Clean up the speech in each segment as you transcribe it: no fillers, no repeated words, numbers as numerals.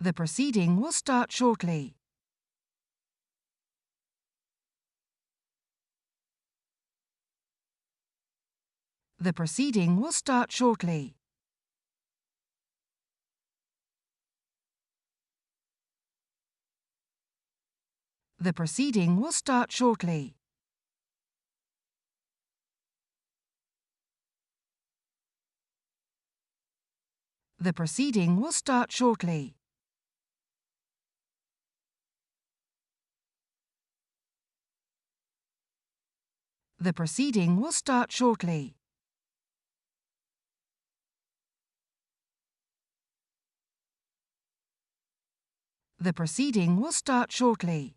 The proceeding will start shortly. The proceeding will start shortly. The proceeding will start shortly. The proceeding will start shortly. The proceeding will start shortly. The proceeding will start shortly.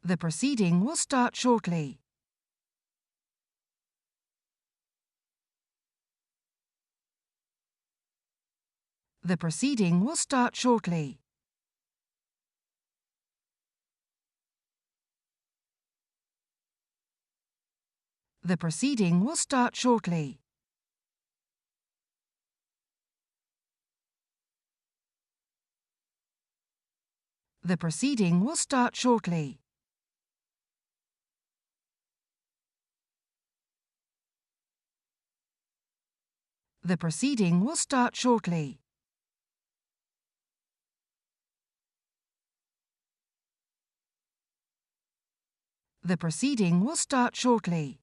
The proceeding will start shortly. The proceeding will start shortly. The proceeding will start shortly. The proceeding will start shortly. The proceeding will start shortly. The proceeding will start shortly.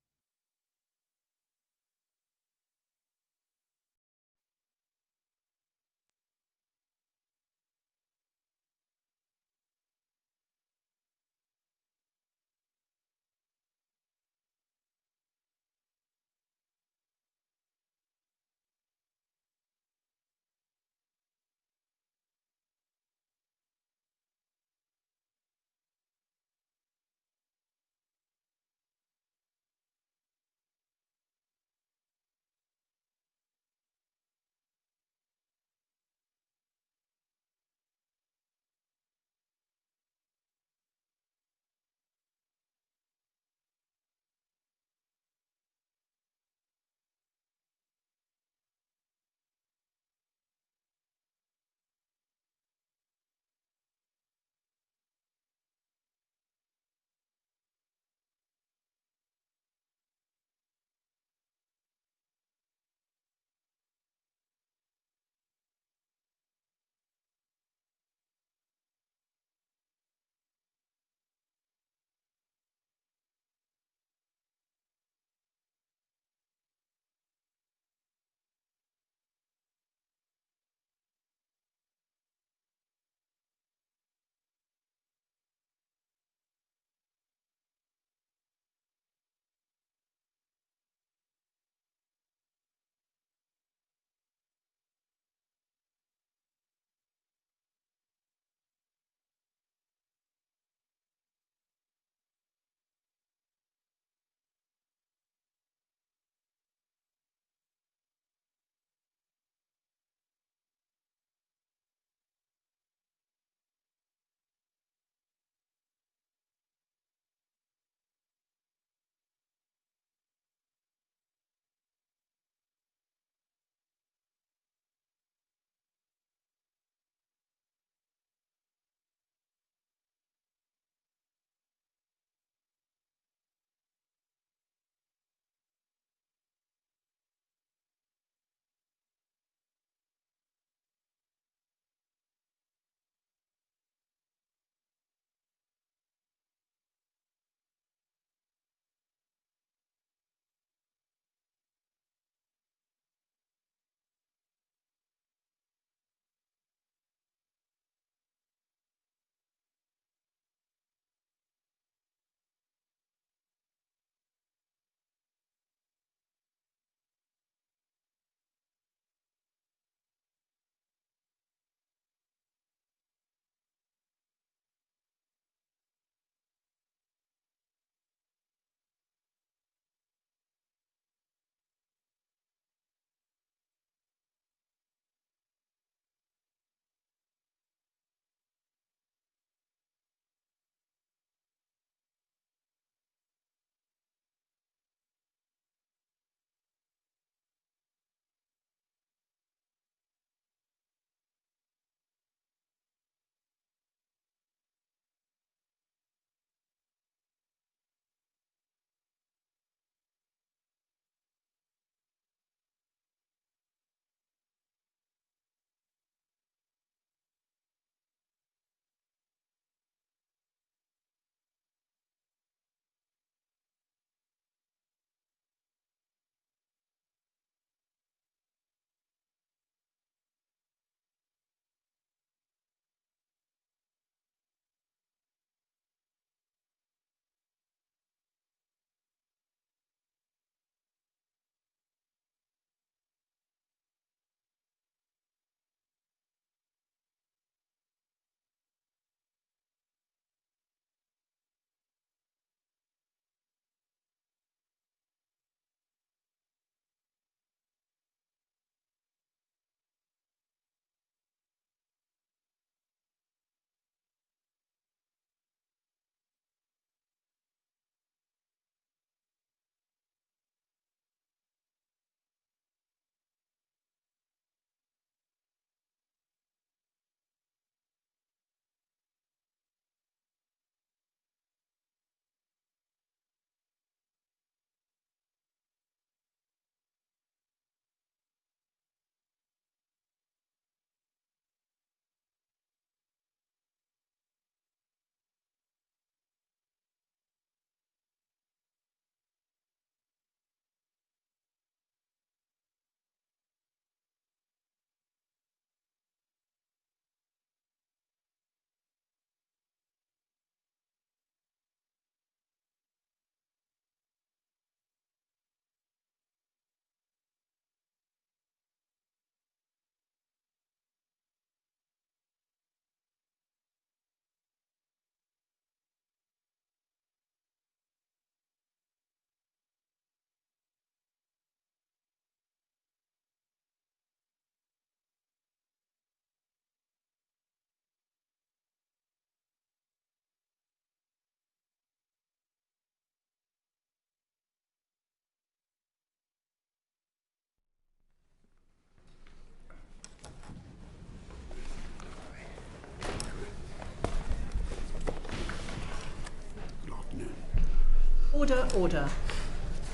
Order, order.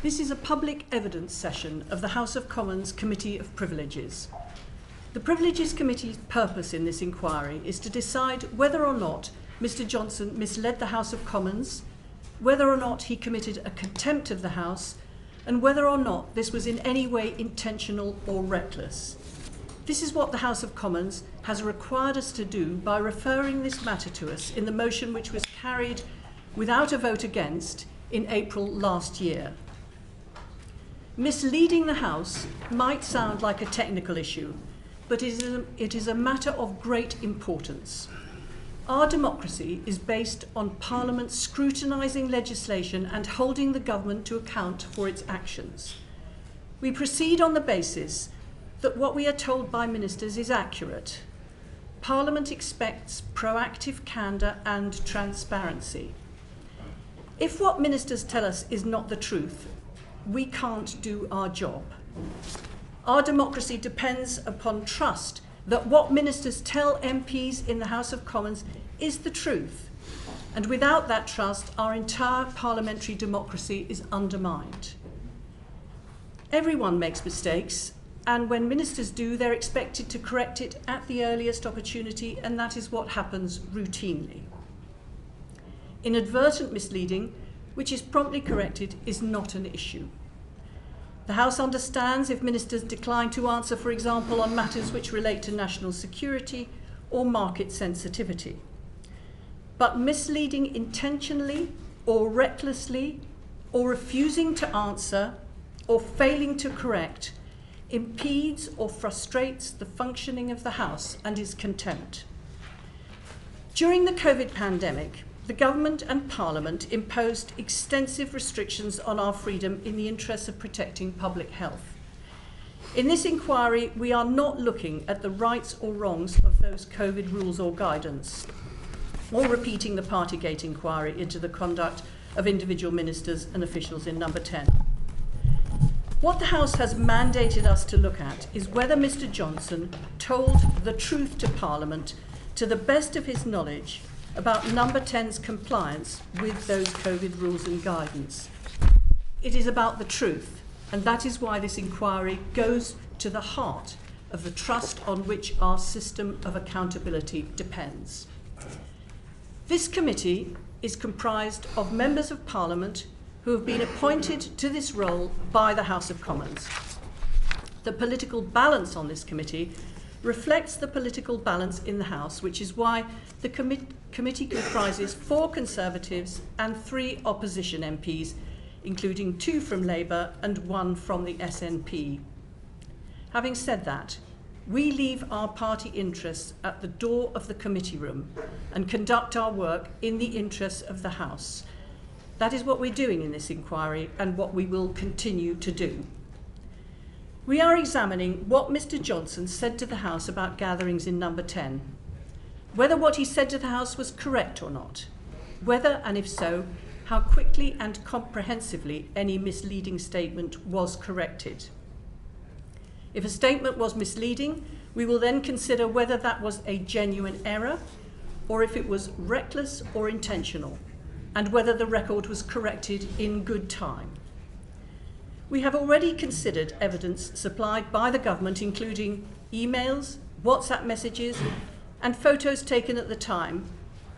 This is a public evidence session of the House of Commons Committee of Privileges. The Privileges Committee's purpose in this inquiry is to decide whether or not Mr. Johnson misled the House of Commons, whether or not he committed a contempt of the House, and whether or not this was in any way intentional or reckless. This is what the House of Commons has required us to do by referring this matter to us in the motion which was carried without a vote against in April last year. Misleading the House might sound like a technical issue, but it is a matter of great importance. Our democracy is based on Parliament scrutinising legislation and holding the government to account for its actions. We proceed on the basis that what we are told by ministers is accurate. Parliament expects proactive candour and transparency. If what ministers tell us is not the truth, we can't do our job. Our democracy depends upon trust that what ministers tell MPs in the House of Commons is the truth. And without that trust, our entire parliamentary democracy is undermined. Everyone makes mistakes, and when ministers do, they're expected to correct it at the earliest opportunity, and that is what happens routinely. Inadvertent misleading, which is promptly corrected, is not an issue. The House understands if ministers decline to answer, for example, on matters which relate to national security or market sensitivity. But misleading intentionally or recklessly, or refusing to answer or failing to correct, impedes or frustrates the functioning of the House and is contempt. During the COVID pandemic, the government and Parliament imposed extensive restrictions on our freedom in the interests of protecting public health. In this inquiry, we are not looking at the rights or wrongs of those COVID rules or guidance, or repeating the Partygate inquiry into the conduct of individual ministers and officials in number 10. What the House has mandated us to look at is whether Mr. Johnson told the truth to Parliament to the best of his knowledge about number 10's compliance with those COVID rules and guidance. It is about the truth, and that is why this inquiry goes to the heart of the trust on which our system of accountability depends. This committee is comprised of members of Parliament who have been appointed to this role by the House of Commons. The political balance on this committee reflects the political balance in the House, which is why the committee comprises 4 Conservatives and 3 opposition MPs, including 2 from Labour and 1 from the SNP. Having said that, we leave our party interests at the door of the committee room and conduct our work in the interests of the House. That is what we're doing in this inquiry and what we will continue to do. We are examining what Mr. Johnson said to the House about gatherings in number 10, whether what he said to the House was correct or not, whether, and if so, how quickly and comprehensively any misleading statement was corrected. If a statement was misleading, we will then consider whether that was a genuine error or if it was reckless or intentional, and whether the record was corrected in good time. We have already considered evidence supplied by the government, including emails, WhatsApp messages, and photos taken at the time,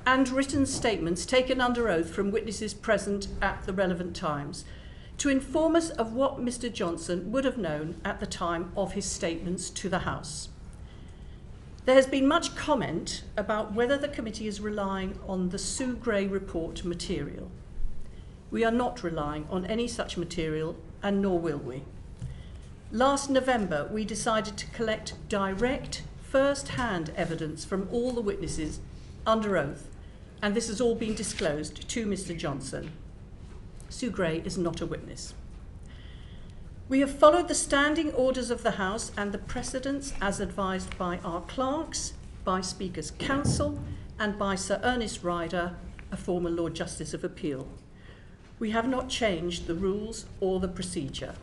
and written statements taken under oath from witnesses present at the relevant times, to inform us of what Mr. Johnson would have known at the time of his statements to the House. There has been much comment about whether the committee is relying on the Sue Gray report material. We are not relying on any such material, and nor will we. Last November, we decided to collect direct, first-hand evidence from all the witnesses under oath, and this has all been disclosed to Mr. Johnson. Sue Gray is not a witness. We have followed the standing orders of the House and the precedents as advised by our clerks, by Speaker's Counsel, and by Sir Ernest Ryder, a former Lord Justice of Appeal. We have not changed the rules or the procedure.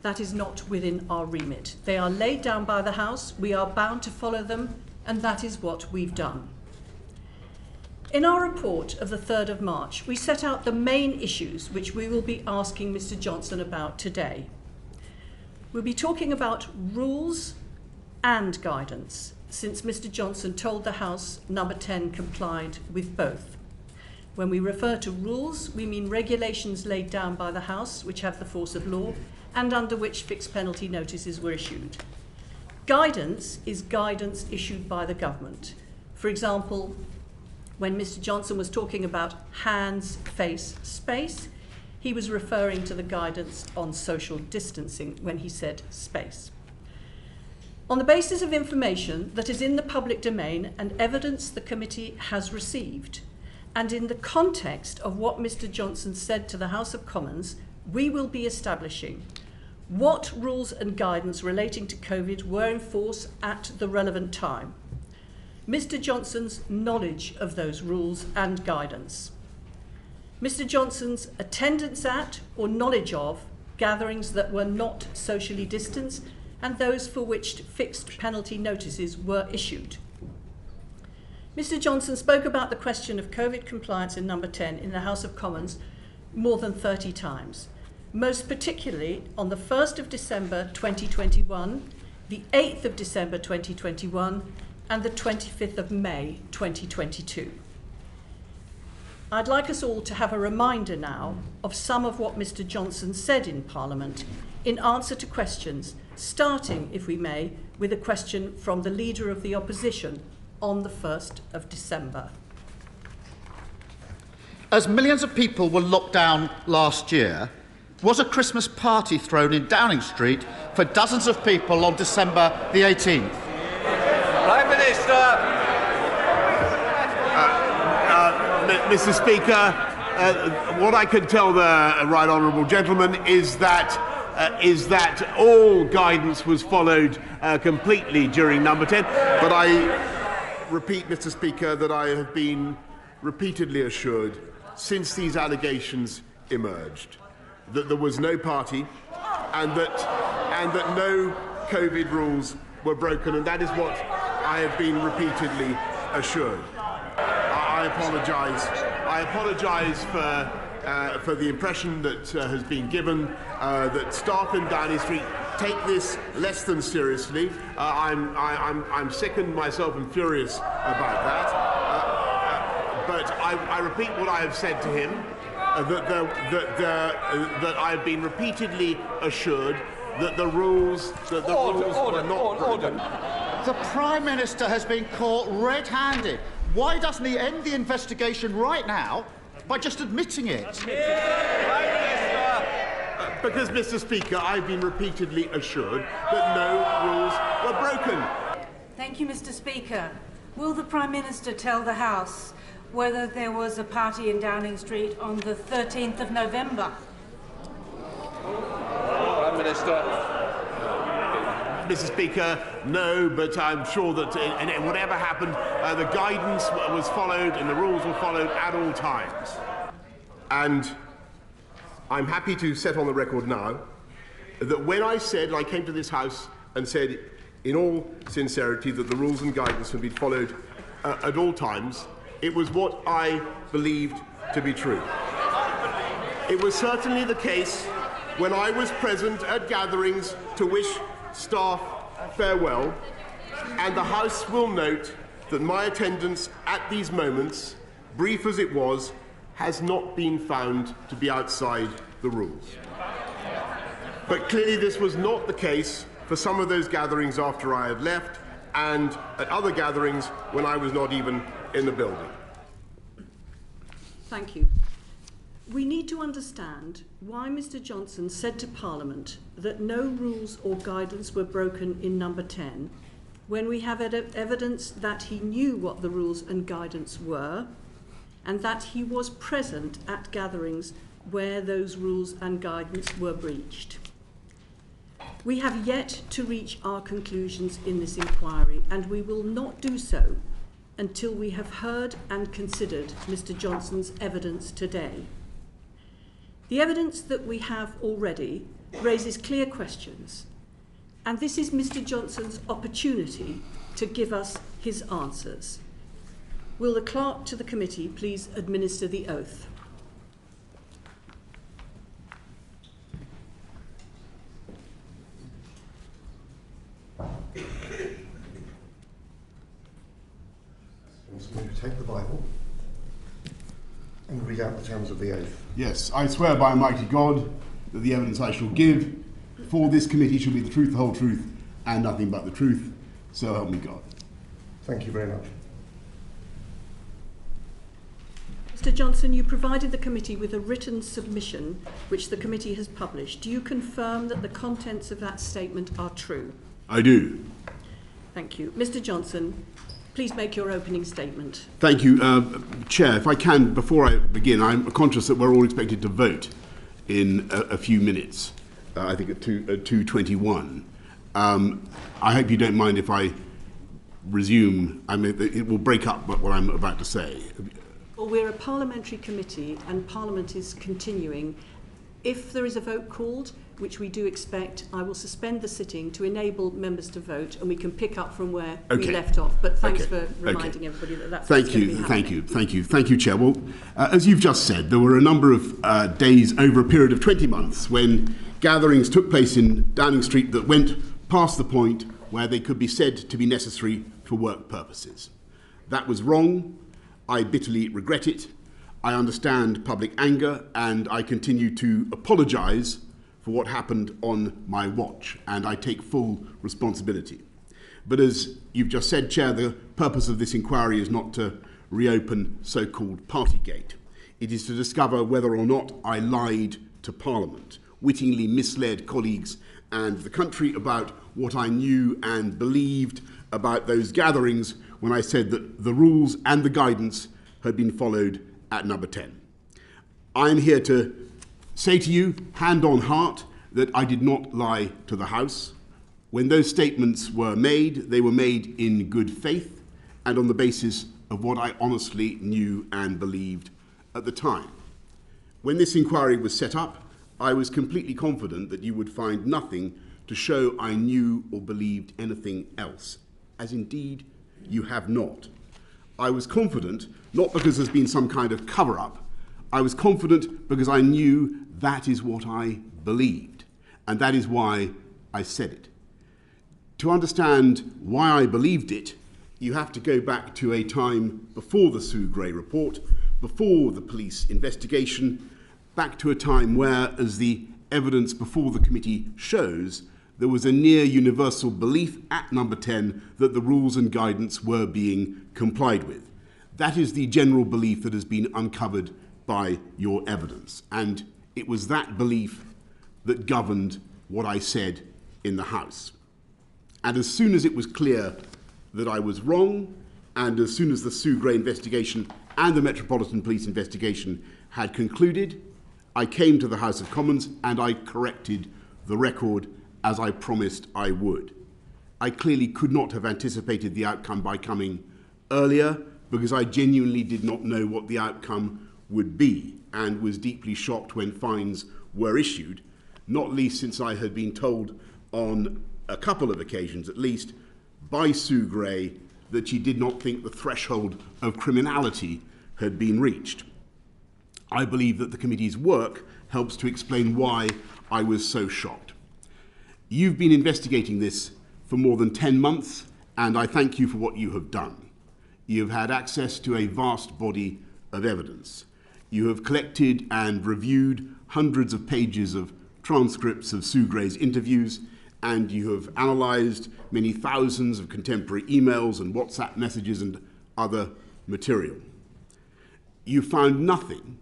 That is not within our remit. They are laid down by the House, we are bound to follow them, and that is what we've done. In our report of the 3rd of March, we set out the main issues which we will be asking Mr Johnson about today. We'll be talking about rules and guidance, since Mr Johnson told the House number 10 complied with both. When we refer to rules, we mean regulations laid down by the House which have the force of law and under which fixed penalty notices were issued. Guidance is guidance issued by the government. For example, when Mr Johnson was talking about hands, face, space, he was referring to the guidance on social distancing when he said space. On the basis of information that is in the public domain and evidence the committee has received, and in the context of what Mr Johnson said to the House of Commons, we will be establishing what rules and guidance relating to COVID were in force at the relevant time, Mr Johnson's knowledge of those rules and guidance, Mr Johnson's attendance at or knowledge of gatherings that were not socially distanced and those for which fixed penalty notices were issued. Mr Johnson spoke about the question of COVID compliance in number 10 in the House of Commons more than 30 times, most particularly on the 1st of December 2021, the 8th of December 2021, and the 25th of May 2022. I'd like us all to have a reminder now of some of what Mr Johnson said in Parliament in answer to questions, starting, if we may, with a question from the Leader of the Opposition on the 1st of December. As millions of people were locked down last year, was a Christmas party thrown in Downing Street for dozens of people on December the 18th? Prime Minister. Mr Speaker, what I can tell the right honourable gentleman is that all guidance was followed completely during number 10. But I repeat, Mr Speaker, that I have been repeatedly assured since these allegations emerged that there was no party and that no COVID rules were broken, and that is what I have been repeatedly assured. I apologise for the impression that has been given that staff in Downing Street take this less than seriously. I'm sickened myself and furious about that. But I repeat what I have said to him, that I have been repeatedly assured that the rules were not broken. The Prime Minister has been caught red-handed. Why doesn't he end the investigation right now by just admitting it? Because, Mr Speaker, I've been repeatedly assured that no rules were broken. Thank you, Mr Speaker. Will the Prime Minister tell the House whether there was a party in Downing Street on the 13th of November? Prime Minister. Mr Speaker, no, but I'm sure that whatever happened, the guidance was followed and the rules were followed at all times. And I'm happy to set on the record now that when I came to this House and said in all sincerity that the rules and guidance had been followed at all times, it was what I believed to be true. It was certainly the case when I was present at gatherings to wish staff farewell, and the House will note that my attendance at these moments, brief as it was, has not been found to be outside the rules. But clearly this was not the case for some of those gatherings after I had left, and at other gatherings when I was not even in the building. Thank you. We need to understand why Mr Johnson said to Parliament that no rules or guidance were broken in number 10 when we have evidence that he knew what the rules and guidance were and that he was present at gatherings where those rules and guidance were breached. We have yet to reach our conclusions in this inquiry, and we will not do so until we have heard and considered Mr Johnson's evidence today. The evidence that we have already raises clear questions, and this is Mr Johnson's opportunity to give us his answers. Will the clerk to the committee please administer the oath? Take the Bible and read out the terms of the oath. Yes, I swear by Almighty God that the evidence I shall give for this committee shall be the truth, the whole truth, and nothing but the truth. So help me God. Thank you very much. Mr. Johnson, you provided the committee with a written submission which the committee has published. Do you confirm that the contents of that statement are true? I do. Thank you. Mr. Johnson, please make your opening statement. Thank you. Chair, if I can, before I begin, I'm conscious that we're all expected to vote in a few minutes, I think at 2:21. I hope you don't mind if I resume. I mean, it will break up what I'm about to say. Well, we're a parliamentary committee and Parliament is continuing. If there is a vote called, which we do expect, I will suspend the sitting to enable members to vote and we can pick up from where we left off. But thanks for reminding everybody that that's what's going to be happening. Thank you, Chair. Well, as you've just said, there were a number of days over a period of 20 months when gatherings took place in Downing Street that went past the point where they could be said to be necessary for work purposes. That was wrong. I bitterly regret it. I understand public anger and I continue to apologise for what happened on my watch, and I take full responsibility. But as you've just said, Chair, the purpose of this inquiry is not to reopen so-called Partygate. It is to discover whether or not I lied to Parliament, wittingly misled colleagues and the country about what I knew and believed about those gatherings when I said that the rules and the guidance had been followed at number 10. I'm here to say to you, hand on heart, that I did not lie to the House. When those statements were made, they were made in good faith and on the basis of what I honestly knew and believed at the time. When this inquiry was set up, I was completely confident that you would find nothing to show I knew or believed anything else, as indeed you have not. I was confident, not because there's been some kind of cover-up. I was confident because I knew that is what I believed, and that is why I said it. To understand why I believed it, you have to go back to a time before the Sue Gray report, before the police investigation, back to a time where, as the evidence before the committee shows, there was a near universal belief at number 10 that the rules and guidance were being complied with. That is the general belief that has been uncovered by your evidence. And it was that belief that governed what I said in the House. And as soon as it was clear that I was wrong, and as soon as the Sue Gray investigation and the Metropolitan Police investigation had concluded, I came to the House of Commons and I corrected the record as I promised I would. I clearly could not have anticipated the outcome by coming earlier because I genuinely did not know what the outcome would be and was deeply shocked when fines were issued, not least since I had been told on a couple of occasions at least by Sue Gray that she did not think the threshold of criminality had been reached. I believe that the committee's work helps to explain why I was so shocked. You've been investigating this for more than 10 months, and I thank you for what you have done. You have had access to a vast body of evidence. You have collected and reviewed hundreds of pages of transcripts of Sue Gray's interviews, and you have analysed many thousands of contemporary emails and WhatsApp messages and other material. You found nothing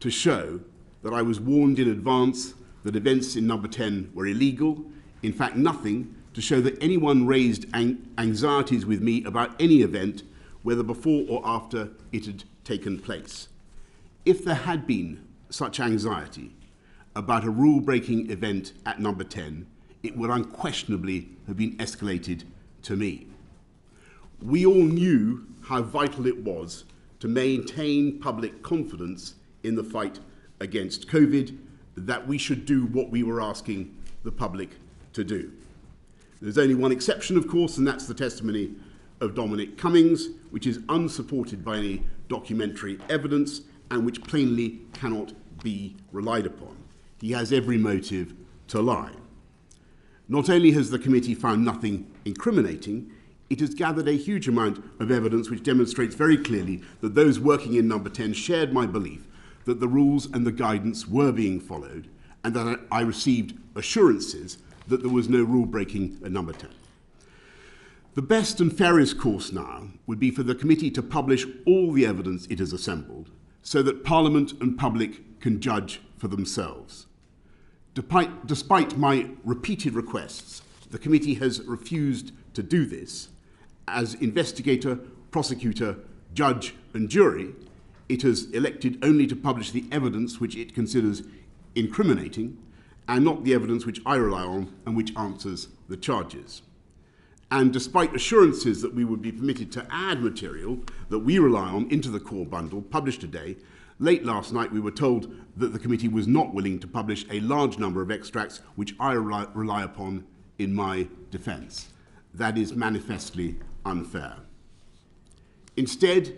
to show that I was warned in advance that events in number 10 were illegal. In fact, nothing to show that anyone raised anxieties with me about any event, whether before or after it had taken place. If there had been such anxiety about a rule-breaking event at number 10, it would unquestionably have been escalated to me. We all knew how vital it was to maintain public confidence in the fight against COVID, that we should do what we were asking the public to do. There's only one exception, of course, and that's the testimony of Dominic Cummings, which is unsupported by any documentary evidence and which plainly cannot be relied upon. He has every motive to lie. Not only has the committee found nothing incriminating, it has gathered a huge amount of evidence which demonstrates very clearly that those working in Number 10 shared my belief that the rules and the guidance were being followed, and that I received assurances that there was no rule breaking at Number 10. The best and fairest course now would be for the committee to publish all the evidence it has assembled so that Parliament and public can judge for themselves. Despite my repeated requests, the committee has refused to do this. As investigator, prosecutor, judge and jury, it has elected only to publish the evidence which it considers incriminating and not the evidence which I rely on and which answers the charges. And despite assurances that we would be permitted to add material that we rely on into the core bundle published today, late last night we were told that the committee was not willing to publish a large number of extracts which I rely upon in my defence. That is manifestly unfair. Instead,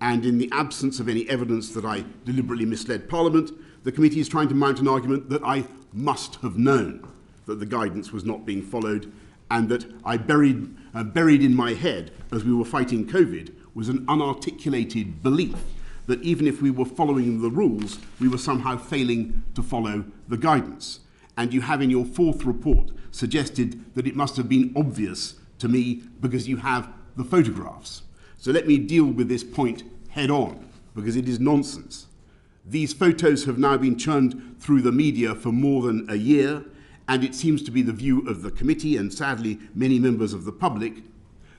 and in the absence of any evidence that I deliberately misled Parliament, the committee is trying to mount an argument that I must have known that the guidance was not being followed and that I buried in my head as we were fighting COVID was an unarticulated belief that even if we were following the rules, we were somehow failing to follow the guidance. And you have in your fourth report suggested that it must have been obvious to me because you have the photographs. So let me deal with this point head on, because it is nonsense. These photos have now been churned through the media for more than a year, and it seems to be the view of the committee and sadly many members of the public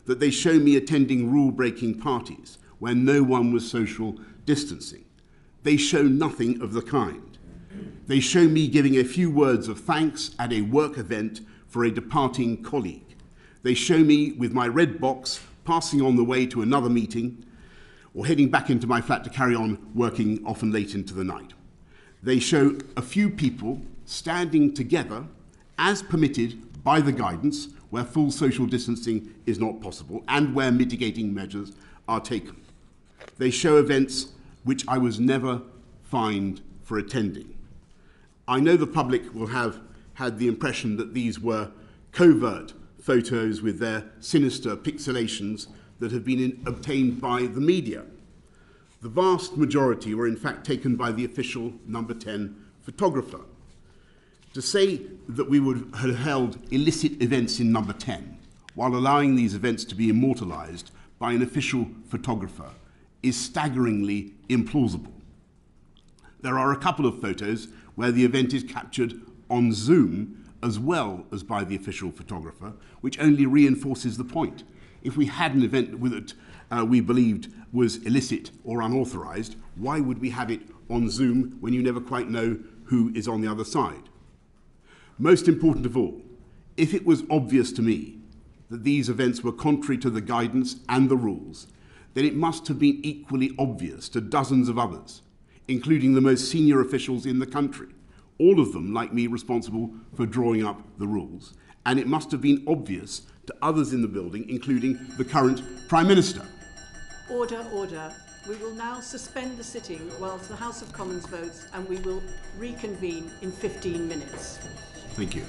that they show me attending rule-breaking parties where no one was social distancing. They show nothing of the kind. They show me giving a few words of thanks at a work event for a departing colleague. They show me with my red box passing on the way to another meeting or heading back into my flat to carry on working often late into the night. They show a few people standing together as permitted by the guidance where full social distancing is not possible and where mitigating measures are taken. They show events which I was never fined for attending. I know the public will have had the impression that these were covert photos with their sinister pixelations that have been obtained by the media. The vast majority were in fact taken by the official Number 10 photographer. To say that we would have held illicit events in Number 10 while allowing these events to be immortalised by an official photographer is staggeringly implausible. There are a couple of photos where the event is captured on Zoom as well as by the official photographer, which only reinforces the point. If we had an event that we believed was illicit or unauthorised, why would we have it on Zoom when you never quite know who is on the other side? Most important of all, if it was obvious to me that these events were contrary to the guidance and the rules, then it must have been equally obvious to dozens of others, including the most senior officials in the country, all of them, like me, responsible for drawing up the rules. And it must have been obvious to others in the building, including the current Prime Minister. Order, order. We will now suspend the sitting whilst the House of Commons votes, and we will reconvene in 15 minutes. Thank you.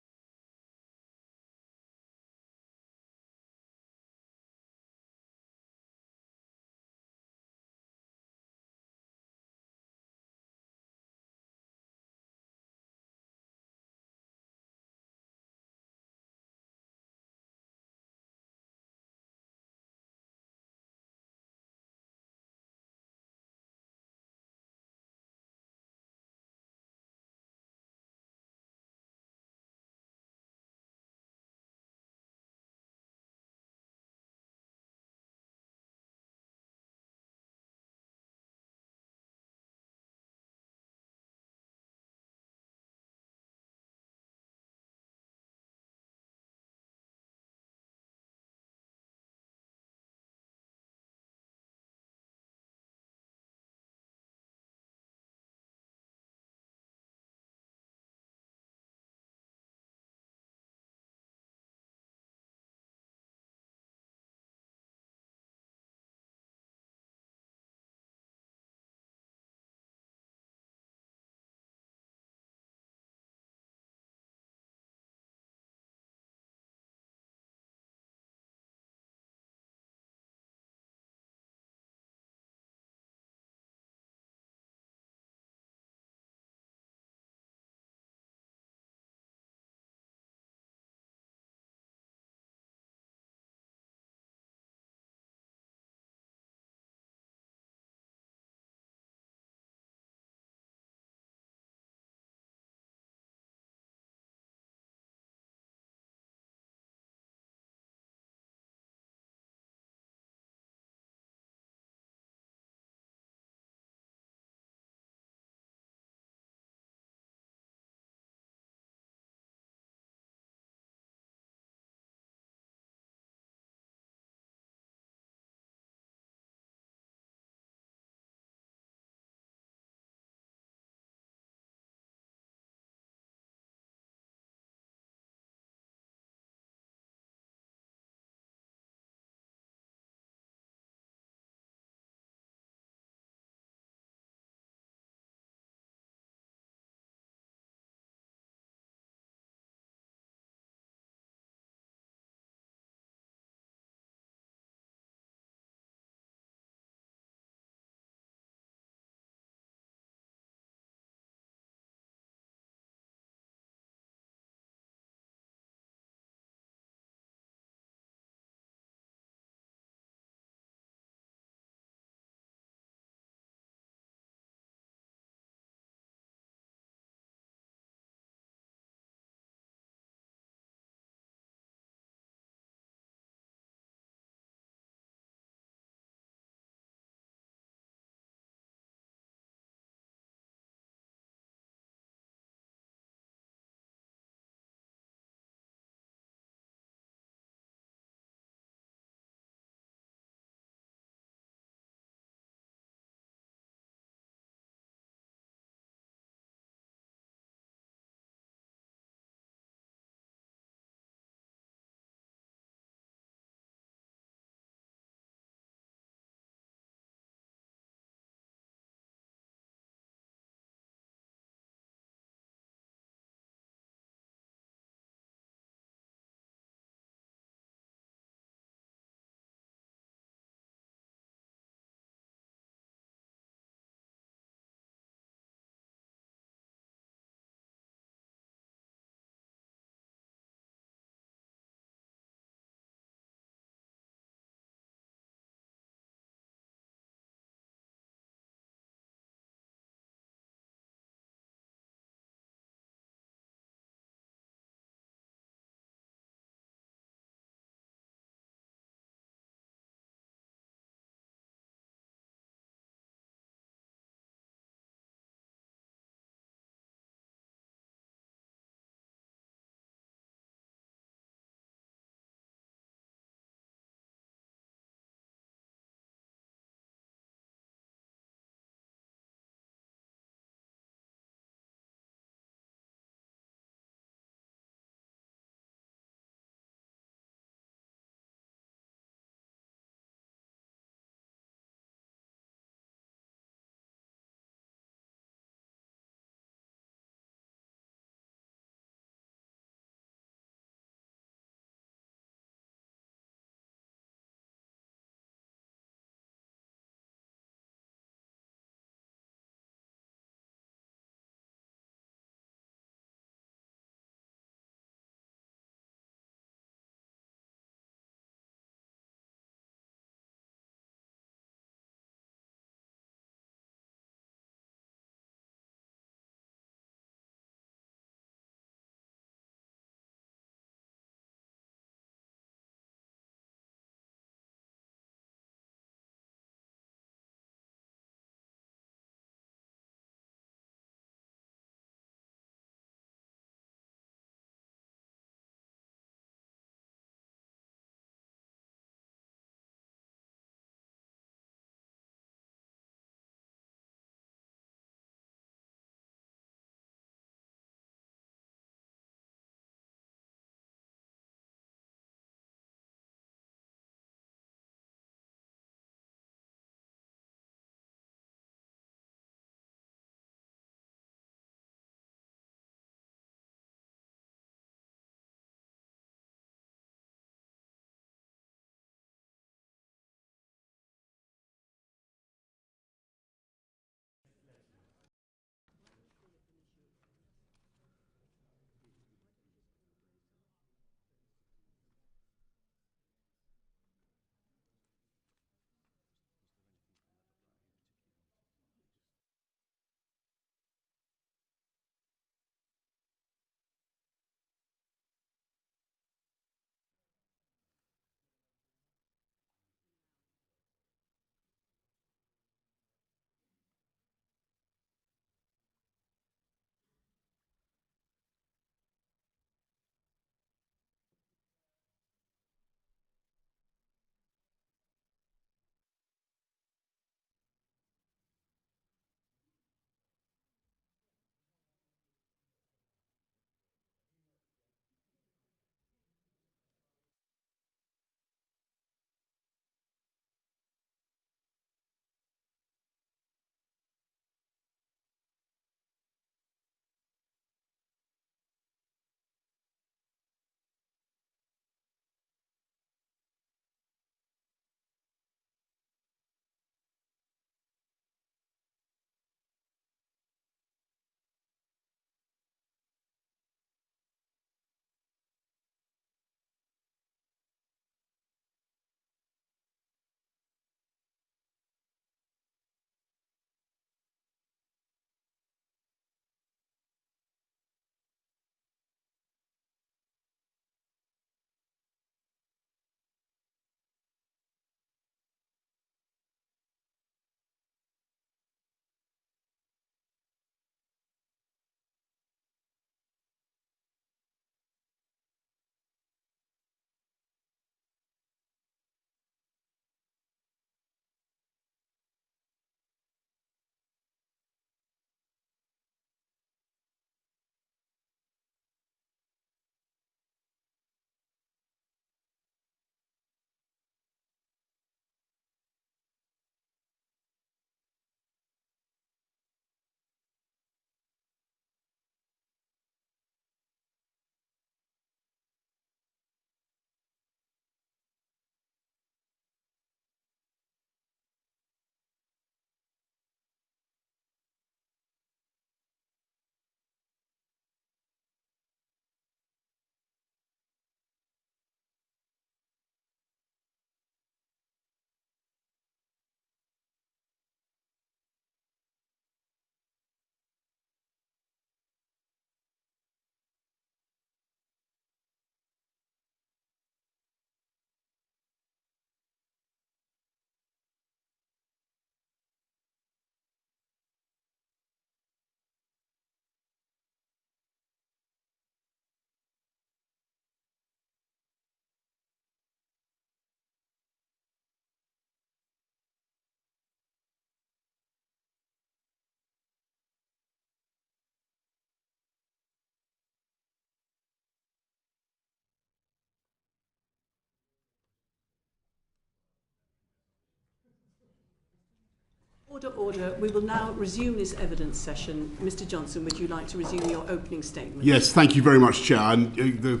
Order, order. We will now resume this evidence session. Mr Johnson, would you like to resume your opening statement? Yes, thank you very much, Chair. And the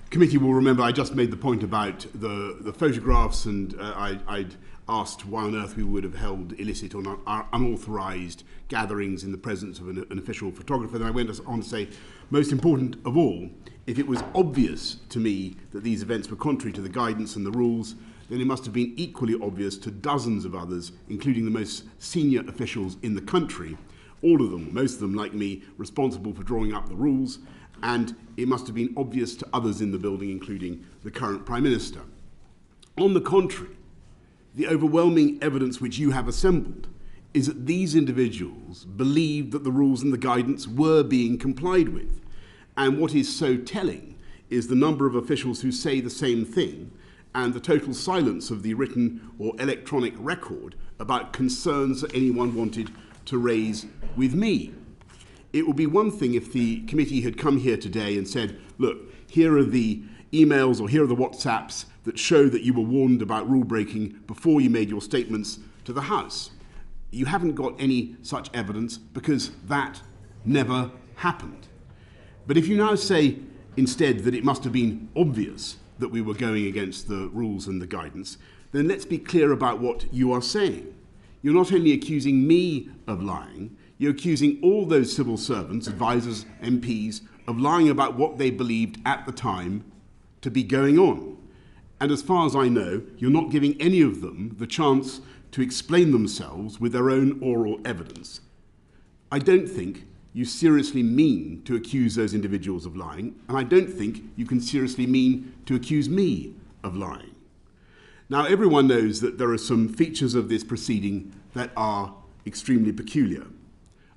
committee will remember I just made the point about the photographs, and I'd asked why on earth we would have held illicit or unauthorised gatherings in the presence of an official photographer. Then I went on to say, most important of all, if it was obvious to me that these events were contrary to the guidance and the rules, then it must have been equally obvious to dozens of others, including the most senior officials in the country, all of them, most of them like me, responsible for drawing up the rules, and it must have been obvious to others in the building, including the current Prime Minister. On the contrary, the overwhelming evidence which you have assembled is that these individuals believed that the rules and the guidance were being complied with. And what is so telling is the number of officials who say the same thing, and the total silence of the written or electronic record about concerns that anyone wanted to raise with me. It would be one thing if the committee had come here today and said, look, here are the emails or here are the WhatsApps that show that you were warned about rule breaking before you made your statements to the House. You haven't got any such evidence because that never happened. But if you now say instead that it must have been obvious that we were going against the rules and the guidance, then let's be clear about what you are saying. You're not only accusing me of lying, you're accusing all those civil servants, advisors, MPs, of lying about what they believed at the time to be going on. And as far as I know, you're not giving any of them the chance to explain themselves with their own oral evidence. I don't think you seriously mean to accuse those individuals of lying, and I don't think you can seriously mean to accuse me of lying. Now, everyone knows that there are some features of this proceeding that are extremely peculiar.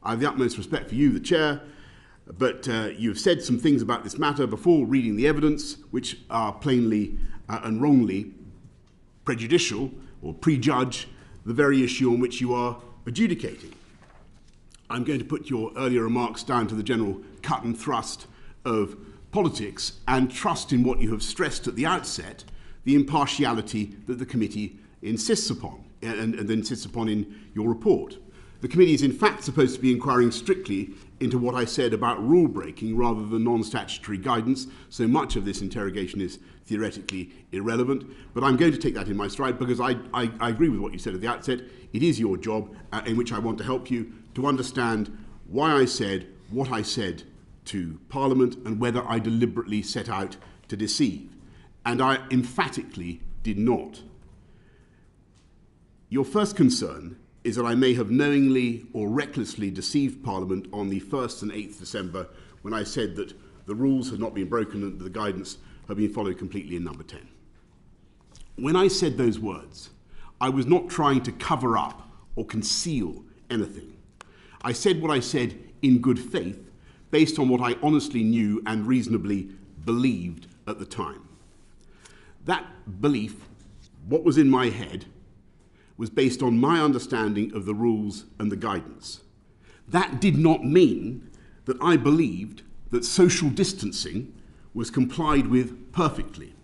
I have the utmost respect for you, the Chair, but you've said some things about this matter before reading the evidence, which are plainly and wrongly prejudicial or prejudge the very issue on which you are adjudicating. I'm going to put your earlier remarks down to the general cut and thrust of politics and trust in what you have stressed at the outset, the impartiality that the committee insists upon and insists upon in your report. The committee is in fact supposed to be inquiring strictly into what I said about rule breaking rather than non-statutory guidance, so much of this interrogation is theoretically irrelevant, but I'm going to take that in my stride because I agree with what you said at the outset. It is your job, in which I want to help you to understand why I said what I said to Parliament and whether I deliberately set out to deceive. And I emphatically did not. Your first concern is that I may have knowingly or recklessly deceived Parliament on the 1st and 8th December when I said that the rules had not been broken and the guidance had been followed completely in number 10. When I said those words, I was not trying to cover up or conceal anything. I said what I said in good faith, based on what I honestly knew and reasonably believed at the time. That belief, what was in my head, was based on my understanding of the rules and the guidance. That did not mean that I believed that social distancing was complied with perfectly.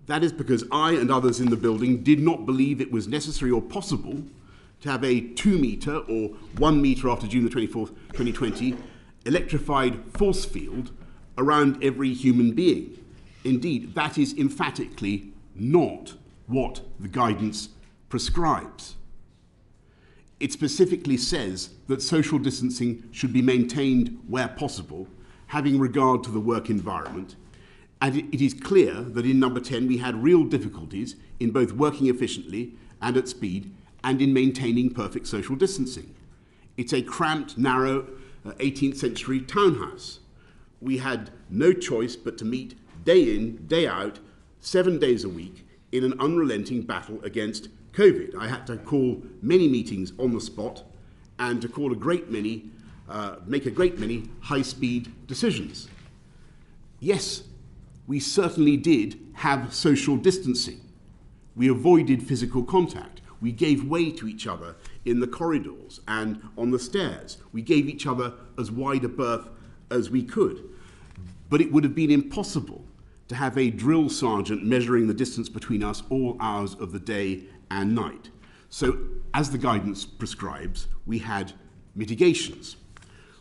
That is because I and others in the building did not believe it was necessary or possible to have a 2 metre or 1 metre after June the 24th, 2020, electrified force field around every human being. Indeed, that is emphatically not what the guidance prescribes. It specifically says that social distancing should be maintained where possible, having regard to the work environment, and it is clear that in number 10 we had real difficulties in both working efficiently and at speed and in maintaining perfect social distancing. It's a cramped, narrow 18th century townhouse. We had no choice but to meet day in, day out, 7 days a week in an unrelenting battle against COVID. I had to call many meetings on the spot and to call make a great many high-speed decisions. Yes, we certainly did have social distancing. We avoided physical contact. We gave way to each other in the corridors and on the stairs. We gave each other as wide a berth as we could. But it would have been impossible to have a drill sergeant measuring the distance between us all hours of the day and night. So, as the guidance prescribes, we had mitigations.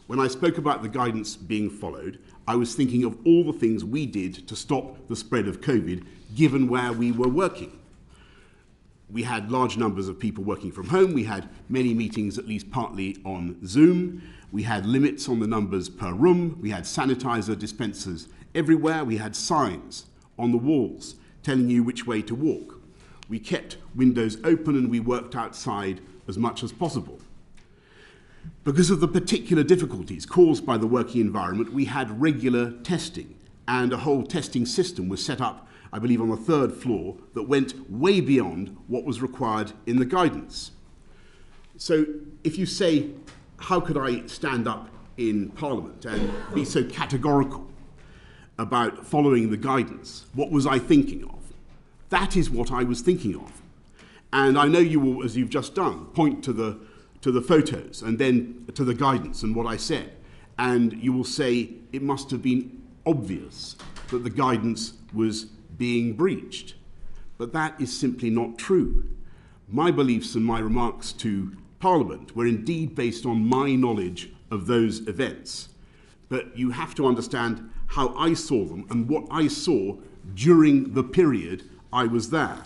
When I spoke about the guidance being followed, I was thinking of all the things we did to stop the spread of COVID, given where we were working. We had large numbers of people working from home. We had many meetings, at least partly on Zoom. We had limits on the numbers per room. We had sanitizer dispensers everywhere. We had signs on the walls telling you which way to walk. We kept windows open and we worked outside as much as possible. Because of the particular difficulties caused by the working environment, we had regular testing, and a whole testing system was set up, I believe, on the 3rd floor that went way beyond what was required in the guidance. So if you say, how could I stand up in Parliament and be so categorical about following the guidance? What was I thinking of? That is what I was thinking of. And I know you will, as you've just done, point to the photos and then to the guidance and what I said. And you will say it must have been obvious that the guidance was being breached. But that is simply not true. My beliefs and my remarks to Parliament were indeed based on my knowledge of those events. But you have to understand how I saw them and what I saw during the period I was there.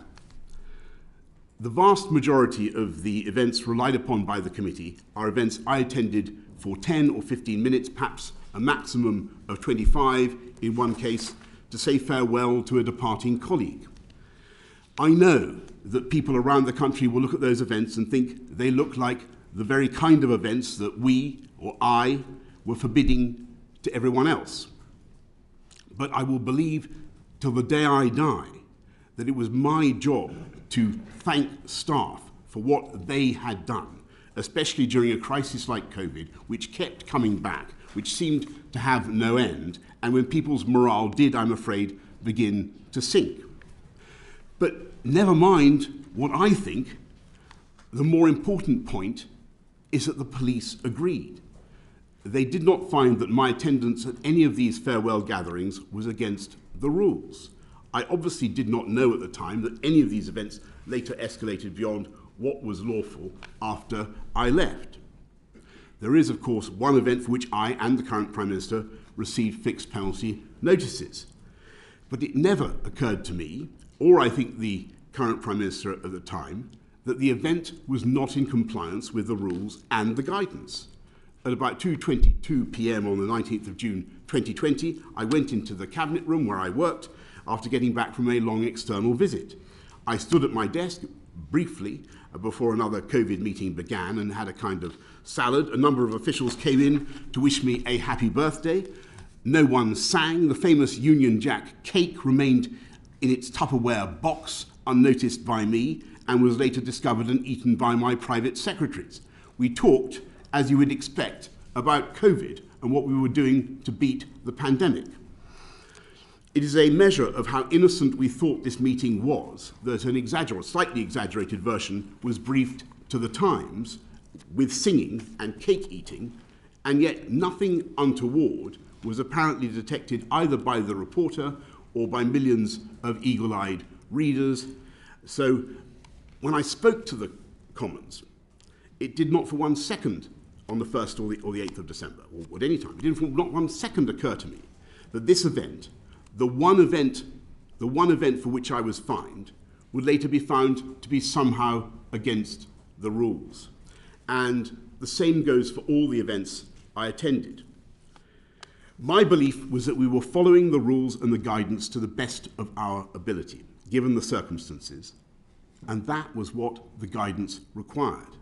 The vast majority of the events relied upon by the committee are events I attended for 10 or 15 minutes, perhaps a maximum of 25 in one case, to say farewell to a departing colleague. I know that people around the country will look at those events and think they look like the very kind of events that we or I were forbidding to everyone else. But I will believe till the day I die that it was my job to thank staff for what they had done, especially during a crisis like COVID, which kept coming back, which seemed to have no end, and when people's morale did, I'm afraid, begin to sink. But never mind what I think, the more important point is that the police agreed. They did not find that my attendance at any of these farewell gatherings was against the rules. I obviously did not know at the time that any of these events later escalated beyond what was lawful after I left. There is, of course, one event for which I and the current Prime Minister received fixed penalty notices. But it never occurred to me, or I think the current Prime Minister at the time, that the event was not in compliance with the rules and the guidance. At about 2:22 p.m. on the 19th of June 2020, I went into the cabinet room where I worked after getting back from a long external visit. I stood at my desk briefly before another COVID meeting began and had a kind of salad. A number of officials came in to wish me a happy birthday. No one sang. The famous Union Jack cake remained in its Tupperware box, unnoticed by me, and was later discovered and eaten by my private secretaries. We talked, as you would expect, about COVID and what we were doing to beat the pandemic. It is a measure of how innocent we thought this meeting was that an slightly exaggerated version was briefed to the Times with singing and cake eating, and yet nothing untoward was apparently detected either by the reporter or by millions of eagle-eyed readers. So when I spoke to the Commons, it did not for 1 second on the 1st or the 8th of December, or at any time, it did not 1 second occur to me that this event, the one event for which I was fined, would later be found to be somehow against the rules. And the same goes for all the events I attended. My belief was that we were following the rules and the guidance to the best of our ability, given the circumstances, and that was what the guidance required.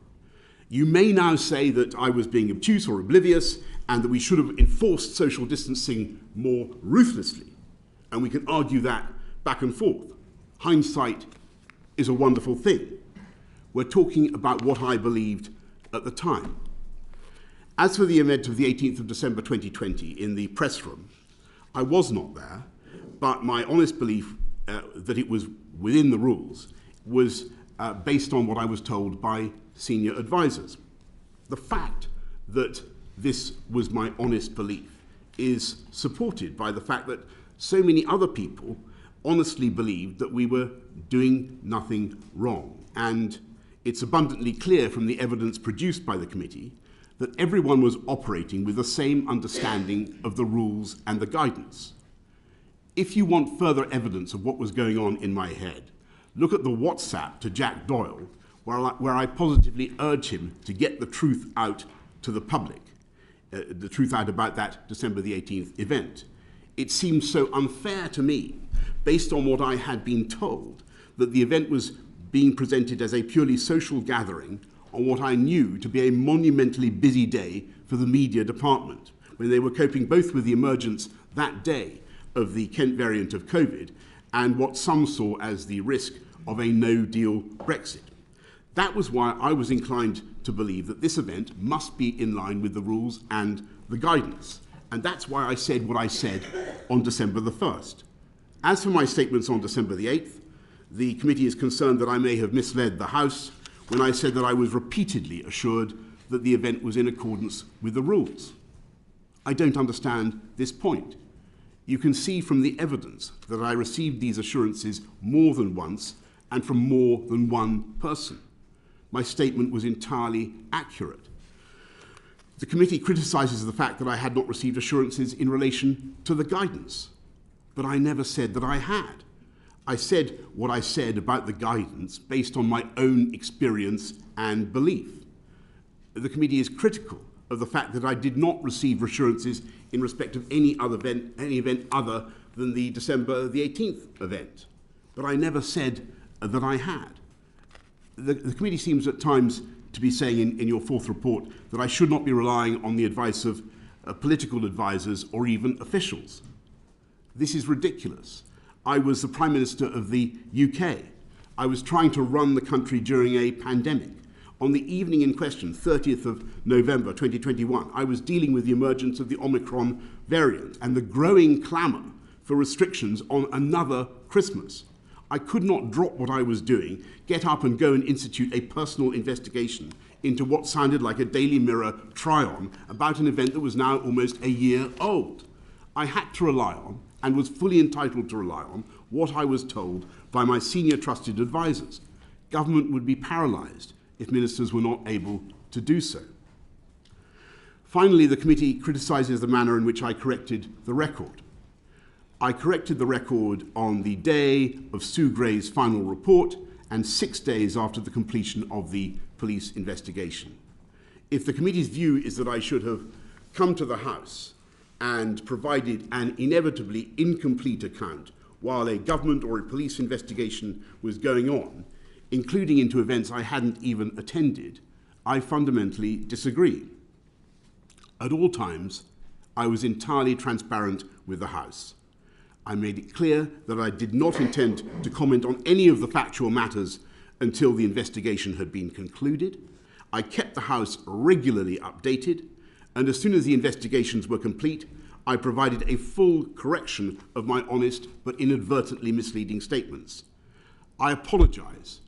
You may now say that I was being obtuse or oblivious and that we should have enforced social distancing more ruthlessly. And we can argue that back and forth. Hindsight is a wonderful thing. We're talking about what I believed at the time. As for the event of the 18th of December 2020 in the press room, I was not there, but my honest belief that it was within the rules was based on what I was told by senior advisors. The fact that this was my honest belief is supported by the fact that so many other people honestly believed that we were doing nothing wrong. And It's abundantly clear from the evidence produced by the committee that everyone was operating with the same understanding of the rules and the guidance. If you want further evidence of what was going on in my head, look at the WhatsApp to Jack Doyle, where I positively urge him to get the truth out to the public, the truth out about that December the 18th event. It seems so unfair to me, based on what I had been told, that the event was being presented as a purely social gathering on what I knew to be a monumentally busy day for the media department, when they were coping both with the emergence that day of the Kent variant of COVID and what some saw as the risk of a no-deal Brexit. That was why I was inclined to believe that this event must be in line with the rules and the guidance. And that's why I said what I said on December the 1st. As for my statements on December the 8th, the committee is concerned that I may have misled the House when I said that I was repeatedly assured that the event was in accordance with the rules. I don't understand this point. You can see from the evidence that I received these assurances more than once and from more than one person. My statement was entirely accurate. The committee criticises the fact that I had not received assurances in relation to the guidance, but I never said that I had. I said what I said about the guidance based on my own experience and belief. The committee is critical of the fact that I did not receive assurances in respect of any event other than the December the 18th event, but I never said that I had. The committee seems at times to be saying in your fourth report that I should not be relying on the advice of political advisors or even officials. This is ridiculous. I was the Prime Minister of the UK. I was trying to run the country during a pandemic. On the evening in question, 30th of November 2021, I was dealing with the emergence of the Omicron variant and the growing clamour for restrictions on another Christmas. I could not drop what I was doing, get up and go and institute a personal investigation into what sounded like a Daily Mirror try-on about an event that was now almost a year old. I had to rely on, and was fully entitled to rely on, what I was told by my senior trusted advisors. Government would be paralysed if ministers were not able to do so. Finally, the committee criticises the manner in which I corrected the record. I corrected the record on the day of Sue Gray's final report and 6 days after the completion of the police investigation. If the committee's view is that I should have come to the House and provided an inevitably incomplete account while a government or a police investigation was going on, including into events I hadn't even attended, I fundamentally disagree. At all times, I was entirely transparent with the House. I made it clear that I did not intend to comment on any of the factual matters until the investigation had been concluded. I kept the House regularly updated, and as soon as the investigations were complete, I provided a full correction of my honest but inadvertently misleading statements. I apologise.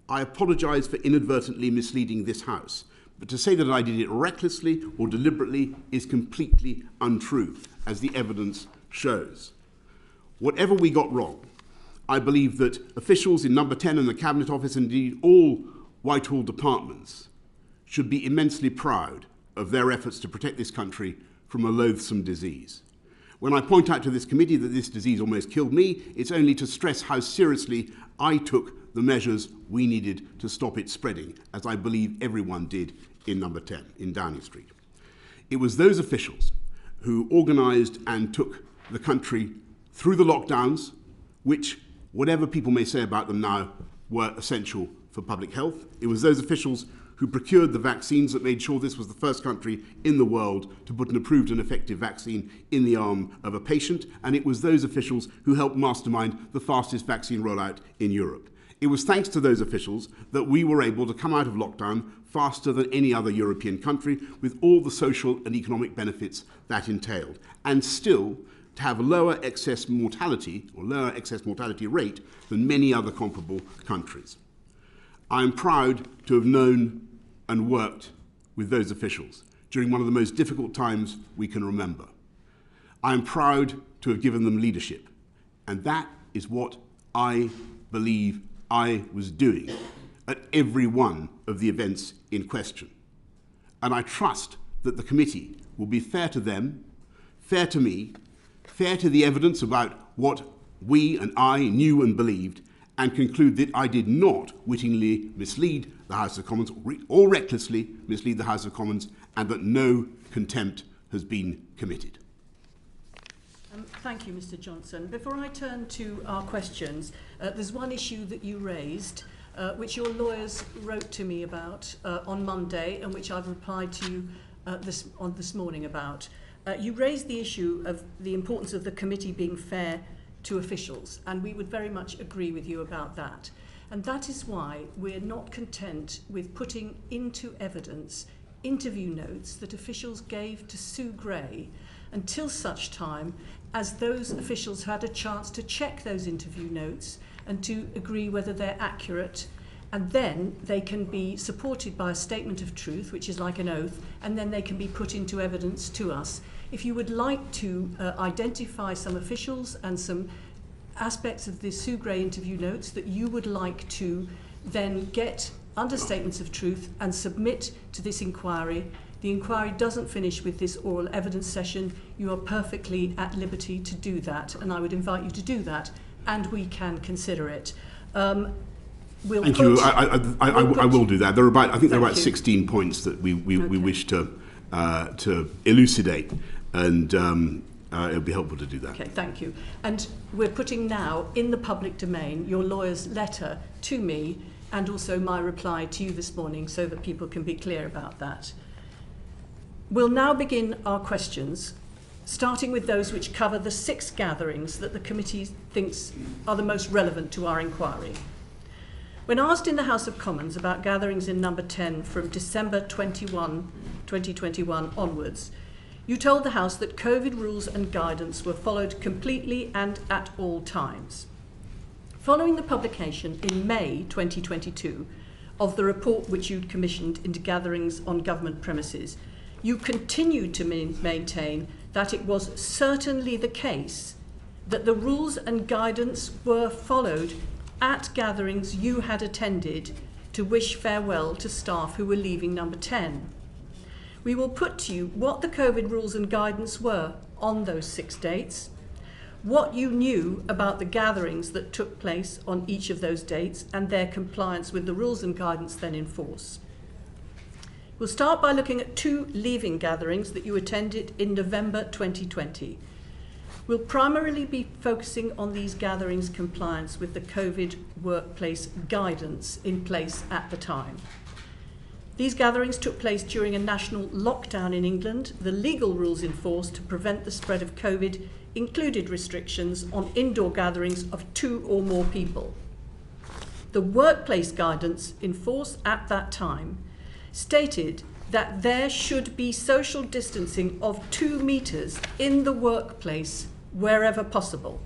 I apologise for inadvertently misleading this House, but to say that I did it recklessly or deliberately is completely untrue, as the evidence shows. Whatever we got wrong, I believe that officials in Number 10 and the Cabinet Office, and indeed all Whitehall departments, should be immensely proud of their efforts to protect this country from a loathsome disease. When I point out to this committee that this disease almost killed me, it's only to stress how seriously I took the measures we needed to stop it spreading, as I believe everyone did in Number 10, in Downing Street. It was those officials who organised and took the country through the lockdowns, which, whatever people may say about them now, were essential for public health. It was those officials who procured the vaccines that made sure this was the first country in the world to put an approved and effective vaccine in the arm of a patient, and it was those officials who helped mastermind the fastest vaccine rollout in Europe. It was thanks to those officials that we were able to come out of lockdown faster than any other European country, with all the social and economic benefits that entailed, and still to have lower excess mortality rate than many other comparable countries. I am proud to have known and worked with those officials during one of the most difficult times we can remember. I am proud to have given them leadership, and that is what I believe I was doing at every one of the events in question. And I trust that the committee will be fair to them, fair to me, fair to the evidence about what we and I knew and believed, and conclude that I did not wittingly mislead the House of Commons or recklessly mislead the House of Commons, and that no contempt has been committed. Thank you, Mr. Johnson. Before I turn to our questions, there's one issue that you raised, which your lawyers wrote to me about on Monday, and which I've replied to you this morning about. You raised the issue of the importance of the committee being fair to officials, and we would very much agree with you about that. And that is why we're not content with putting into evidence interview notes that officials gave to Sue Gray until such time as those officials had a chance to check those interview notes and to agree whether they're accurate, and then they can be supported by a statement of truth, which is like an oath, and then they can be put into evidence to us. If you would like to identify some officials and some aspects of the Sue Gray interview notes that you would like to then get under statements of truth and submit to this inquiry, the inquiry doesn't finish with this oral evidence session. You are perfectly at liberty to do that, and I would invite you to do that, and we can consider it. Thank you. I will do that. There are about 16 points that we wish to elucidate, and it would be helpful to do that. Okay, thank you. And we're putting now in the public domain your lawyer's letter to me and also my reply to you this morning so that people can be clear about that. We'll now begin our questions, starting with those which cover the 6 gatherings that the committee thinks are the most relevant to our inquiry. When asked in the House of Commons about gatherings in number 10 from December 2021 onwards, you told the House that COVID rules and guidance were followed completely and at all times. Following the publication in May 2022 of the report which you'd commissioned into gatherings on government premises, you continued to maintain that it was certainly the case that the rules and guidance were followed at gatherings you had attended to wish farewell to staff who were leaving number 10. We will put to you what the COVID rules and guidance were on those 6 dates, what you knew about the gatherings that took place on each of those dates and their compliance with the rules and guidance then in force. We'll start by looking at 2 leaving gatherings that you attended in November 2020. We'll primarily be focusing on these gatherings' compliance with the COVID workplace guidance in place at the time. These gatherings took place during a national lockdown in England. The legal rules in force to prevent the spread of COVID included restrictions on indoor gatherings of 2 or more people. The workplace guidance in force at that time stated that there should be social distancing of 2 meters in the workplace wherever possible,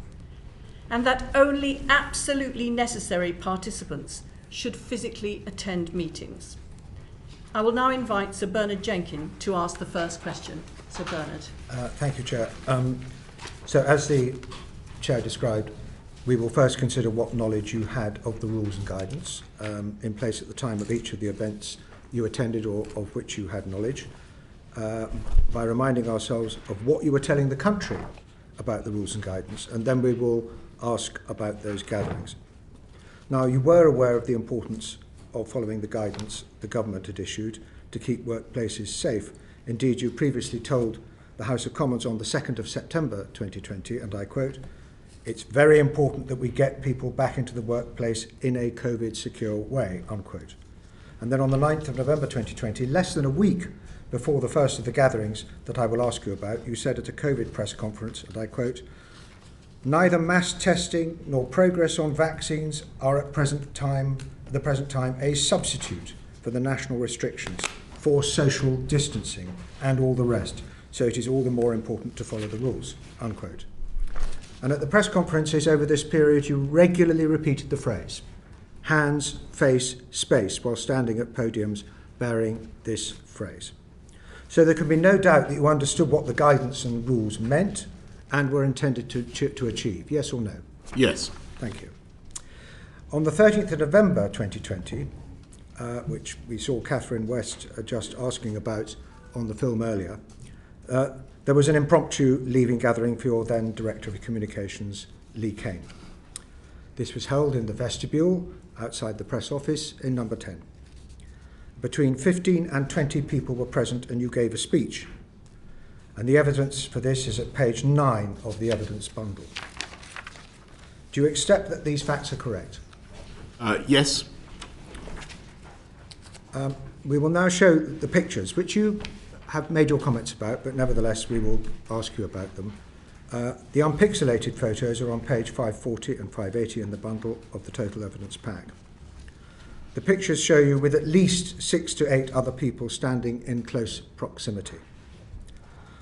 and that only absolutely necessary participants should physically attend meetings. I will now invite Sir Bernard Jenkin to ask the first question. Sir Bernard. Thank you, Chair. So as the Chair described, we will first consider what knowledge you had of the rules and guidance in place at the time of each of the events you attended or of which you had knowledge, by reminding ourselves of what you were telling the country about the rules and guidance, and then we will ask about those gatherings. Now, you were aware of the importance of following the guidance the government had issued to keep workplaces safe. Indeed, you previously told the House of Commons on the 2nd of September 2020, and I quote, "It's very important that we get people back into the workplace in a COVID-secure way," unquote. And then on the 9th of November 2020, less than a week before the first of the gatherings that I will ask you about, you said at a COVID press conference, and I quote, "Neither mass testing nor progress on vaccines are at the present time a substitute for the national restrictions, for social distancing and all the rest. So it is all the more important to follow the rules," unquote. And at the press conferences over this period, you regularly repeated the phrase, hands, face, space, while standing at podiums bearing this phrase. So there can be no doubt that you understood what the guidance and rules meant and were intended to achieve. Yes or no? Yes. Thank you. On the 13th of November 2020, which we saw Catherine West just asking about on the film earlier, there was an impromptu leaving gathering for your then Director of Communications, Lee Kane. This was held in the vestibule outside the press office in number 10. Between 15 and 20 people were present and you gave a speech. And the evidence for this is at page 9 of the evidence bundle. Do you accept that these facts are correct? Yes. We will now show the pictures, which you have made your comments about, but nevertheless we will ask you about them. The unpixelated photos are on page 540 and 580 in the bundle of the total evidence pack. The pictures show you with at least 6 to 8 other people standing in close proximity.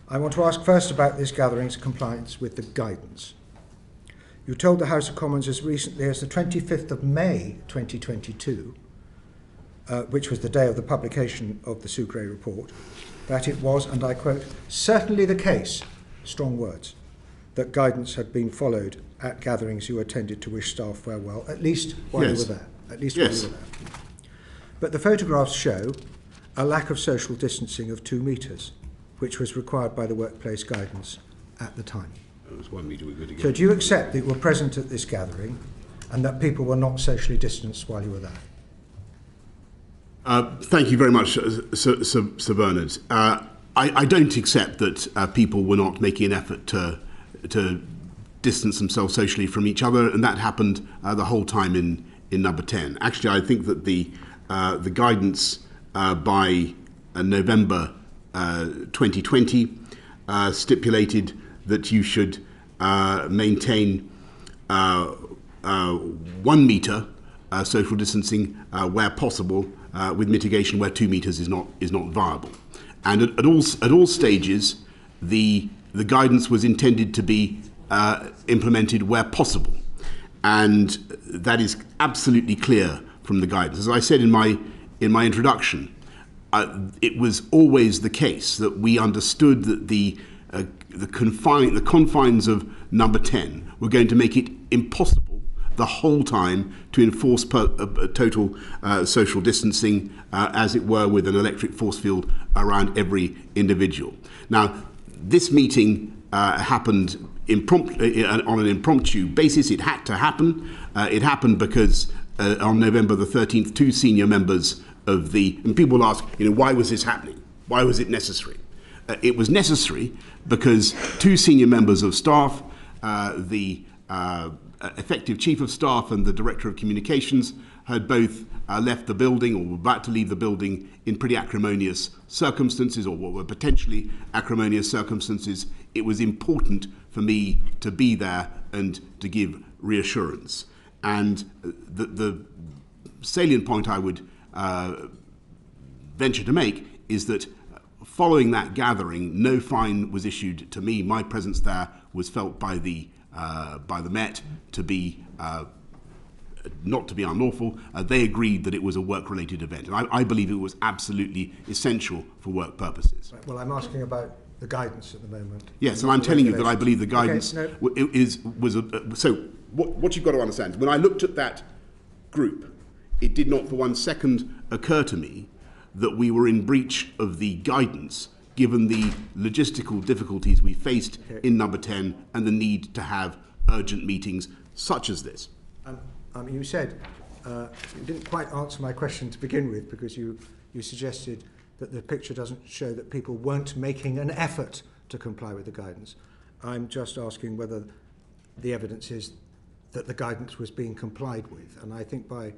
I want to ask first about this gathering's compliance with the guidance. You told the House of Commons as recently as the 25th of May 2022, which was the day of the publication of the Sucre report, that it was, and I quote, certainly the case, strong words, that guidance had been followed at gatherings you attended to wish staff farewell, at least while you were there. At least while you were there. But the photographs show a lack of social distancing of 2 metres, which was required by the workplace guidance at the time. It was 1 metre we could So do you accept that you were present at this gathering and that people were not socially distanced while you were there? Thank you very much, Sir Bernard. I don't accept that people were not making an effort to distance themselves socially from each other, and that happened the whole time in number 10. Actually, I think that the guidance by November 2020 stipulated that you should maintain 1 metre social distancing where possible, with mitigation where 2 metres is not viable. And at all stages, the guidance was intended to be implemented where possible, and that is absolutely clear from the guidance. As I said in my introduction, it was always the case that we understood that the confines of number 10 were going to make it impossible the whole time to enforce total social distancing, as it were, with an electric force field around every individual. Now, this meeting happened on an impromptu basis. It had to happen. It happened because on November the 13th, 2 senior members of and people ask, why was this happening? Why was it necessary? It was necessary because 2 senior members of staff, the effective chief of staff and the director of communications, had both left the building or were about to leave the building in pretty acrimonious circumstances, or what were potentially acrimonious circumstances. It was important for me to be there and to give reassurance. And the salient point I would venture to make is that following that gathering, no fine was issued to me. My presence there was felt by the Met to be not to be unlawful. They agreed that it was a work-related event, and I believe it was absolutely essential for work purposes. Right, well, I'm asking about the guidance at the moment. Yes, and I'm telling you that I believe the guidance so what you've got to understand, when I looked at that group, it did not for one second occur to me that we were in breach of the guidance, given the logistical difficulties we faced in number 10 and the need to have urgent meetings such as this. You said, you didn't quite answer my question to begin with, because you suggested that the picture doesn't show that people weren't making an effort to comply with the guidance. I'm just asking whether the evidence is that the guidance was being complied with, and I think by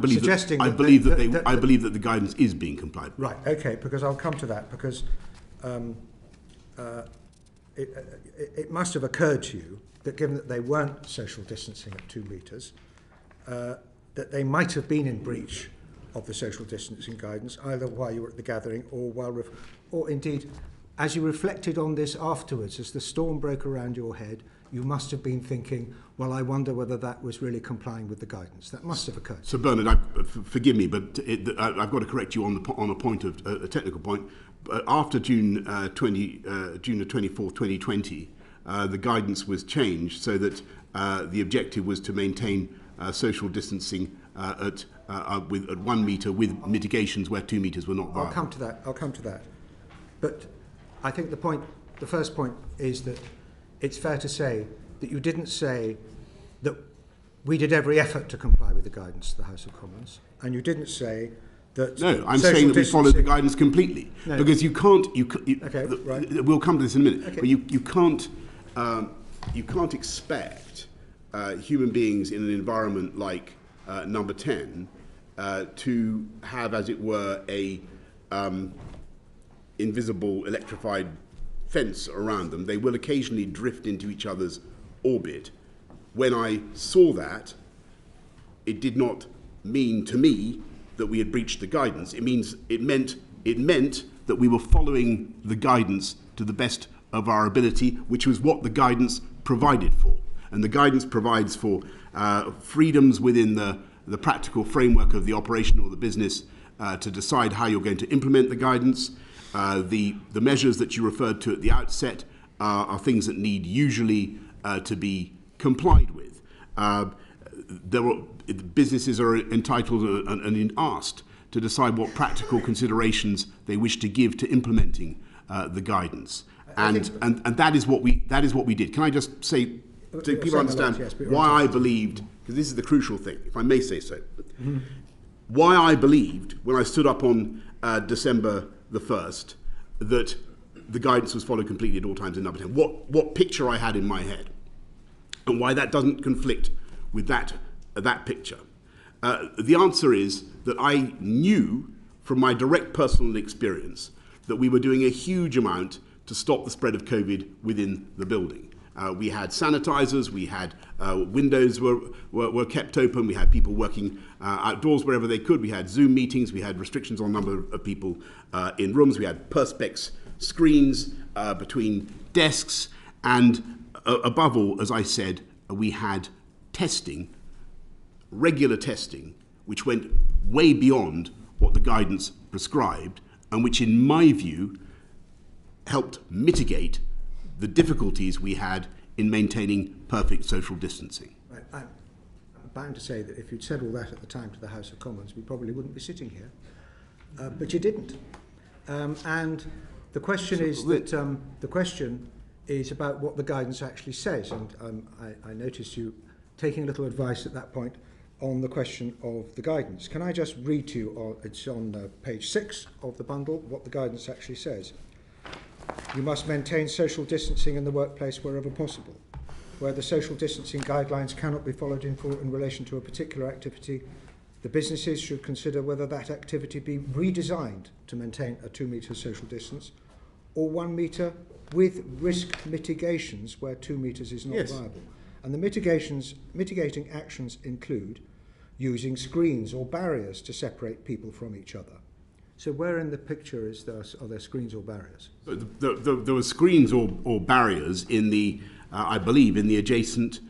suggesting I believe that the guidance is being complied with. Right, okay, because I'll come to that, because it must have occurred to you that given that they weren't social distancing at 2 metres, that they might have been in breach of the social distancing guidance, either while you were at the gathering or indeed, as you reflected on this afterwards, as the storm broke around your head, you must have been thinking, well, I wonder whether that was really complying with the guidance. That must have occurred. So, Bernard, forgive me, but I've got to correct you on a point of a technical point. After June 24th, 2020, the guidance was changed so that the objective was to maintain social distancing at at 1 metre with mitigations where 2 metres were not viable. I'll come to that. But I think the first point is that it's fair to say that you didn't say that we did every effort to comply with the guidance of the House of Commons, and you didn't say that. No, I'm saying that we followed the guidance completely, because you can't. Okay, right. We'll come to this in a minute. Okay. But you can't expect human beings in an environment like number 10 to have, as it were, a invisible electrified fence around them. They will occasionally drift into each other's orbit. When I saw that, it did not mean to me that we had breached the guidance. It meant that we were following the guidance to the best of our ability, which was what the guidance provided for. And the guidance provides for freedoms within the practical framework of the operation or the business to decide how you're going to implement the guidance. The measures that you referred to at the outset are things that need usually to be complied with. Businesses are entitled and asked to decide what practical considerations they wish to give to implementing the guidance, and that is what we did. Can I just say, so people understand why I believed, because this is the crucial thing, if I may say so, why I believed when I stood up on December the 1st that the guidance was followed completely at all times in number 10. What picture I had in my head, and why that doesn't conflict with that picture. The answer is that I knew from my direct personal experience that we were doing a huge amount to stop the spread of COVID within the building. We had sanitizers, we had windows were kept open, we had people working outdoors wherever they could, we had Zoom meetings, we had restrictions on the number of people in rooms, we had perspex screens between desks, and above all, as I said, we had testing, regular testing, which went way beyond what the guidance prescribed, and which, in my view, helped mitigate the difficulties we had in maintaining perfect social distancing. Right. I'm bound to say that if you'd said all that at the time to the House of Commons, we probably wouldn't be sitting here. But you didn't. And the question is about what the guidance actually says. And I noticed you taking a little advice at that point on the question of the guidance. Can I just read to you, it's on page 6 of the bundle, what the guidance actually says. You must maintain social distancing in the workplace wherever possible. Where the social distancing guidelines cannot be followed in full in relation to a particular activity, the businesses should consider whether that activity be redesigned to maintain a 2 metre social distance, or 1 metre with risk mitigations where 2 metres is not viable. And the mitigating actions include using screens or barriers to separate people from each other. So where in the picture are there screens or barriers? There were screens or barriers in the, I believe, in the adjacent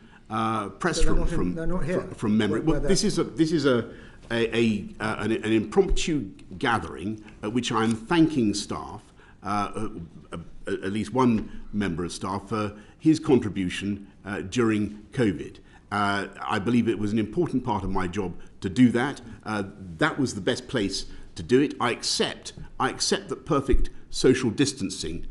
press room from memory. Well, this is an impromptu gathering at which I'm thanking staff, at least one member of staff, for his contribution during COVID. I believe it was an important part of my job to do that. That was the best place to do it. I accept that perfect social distancing,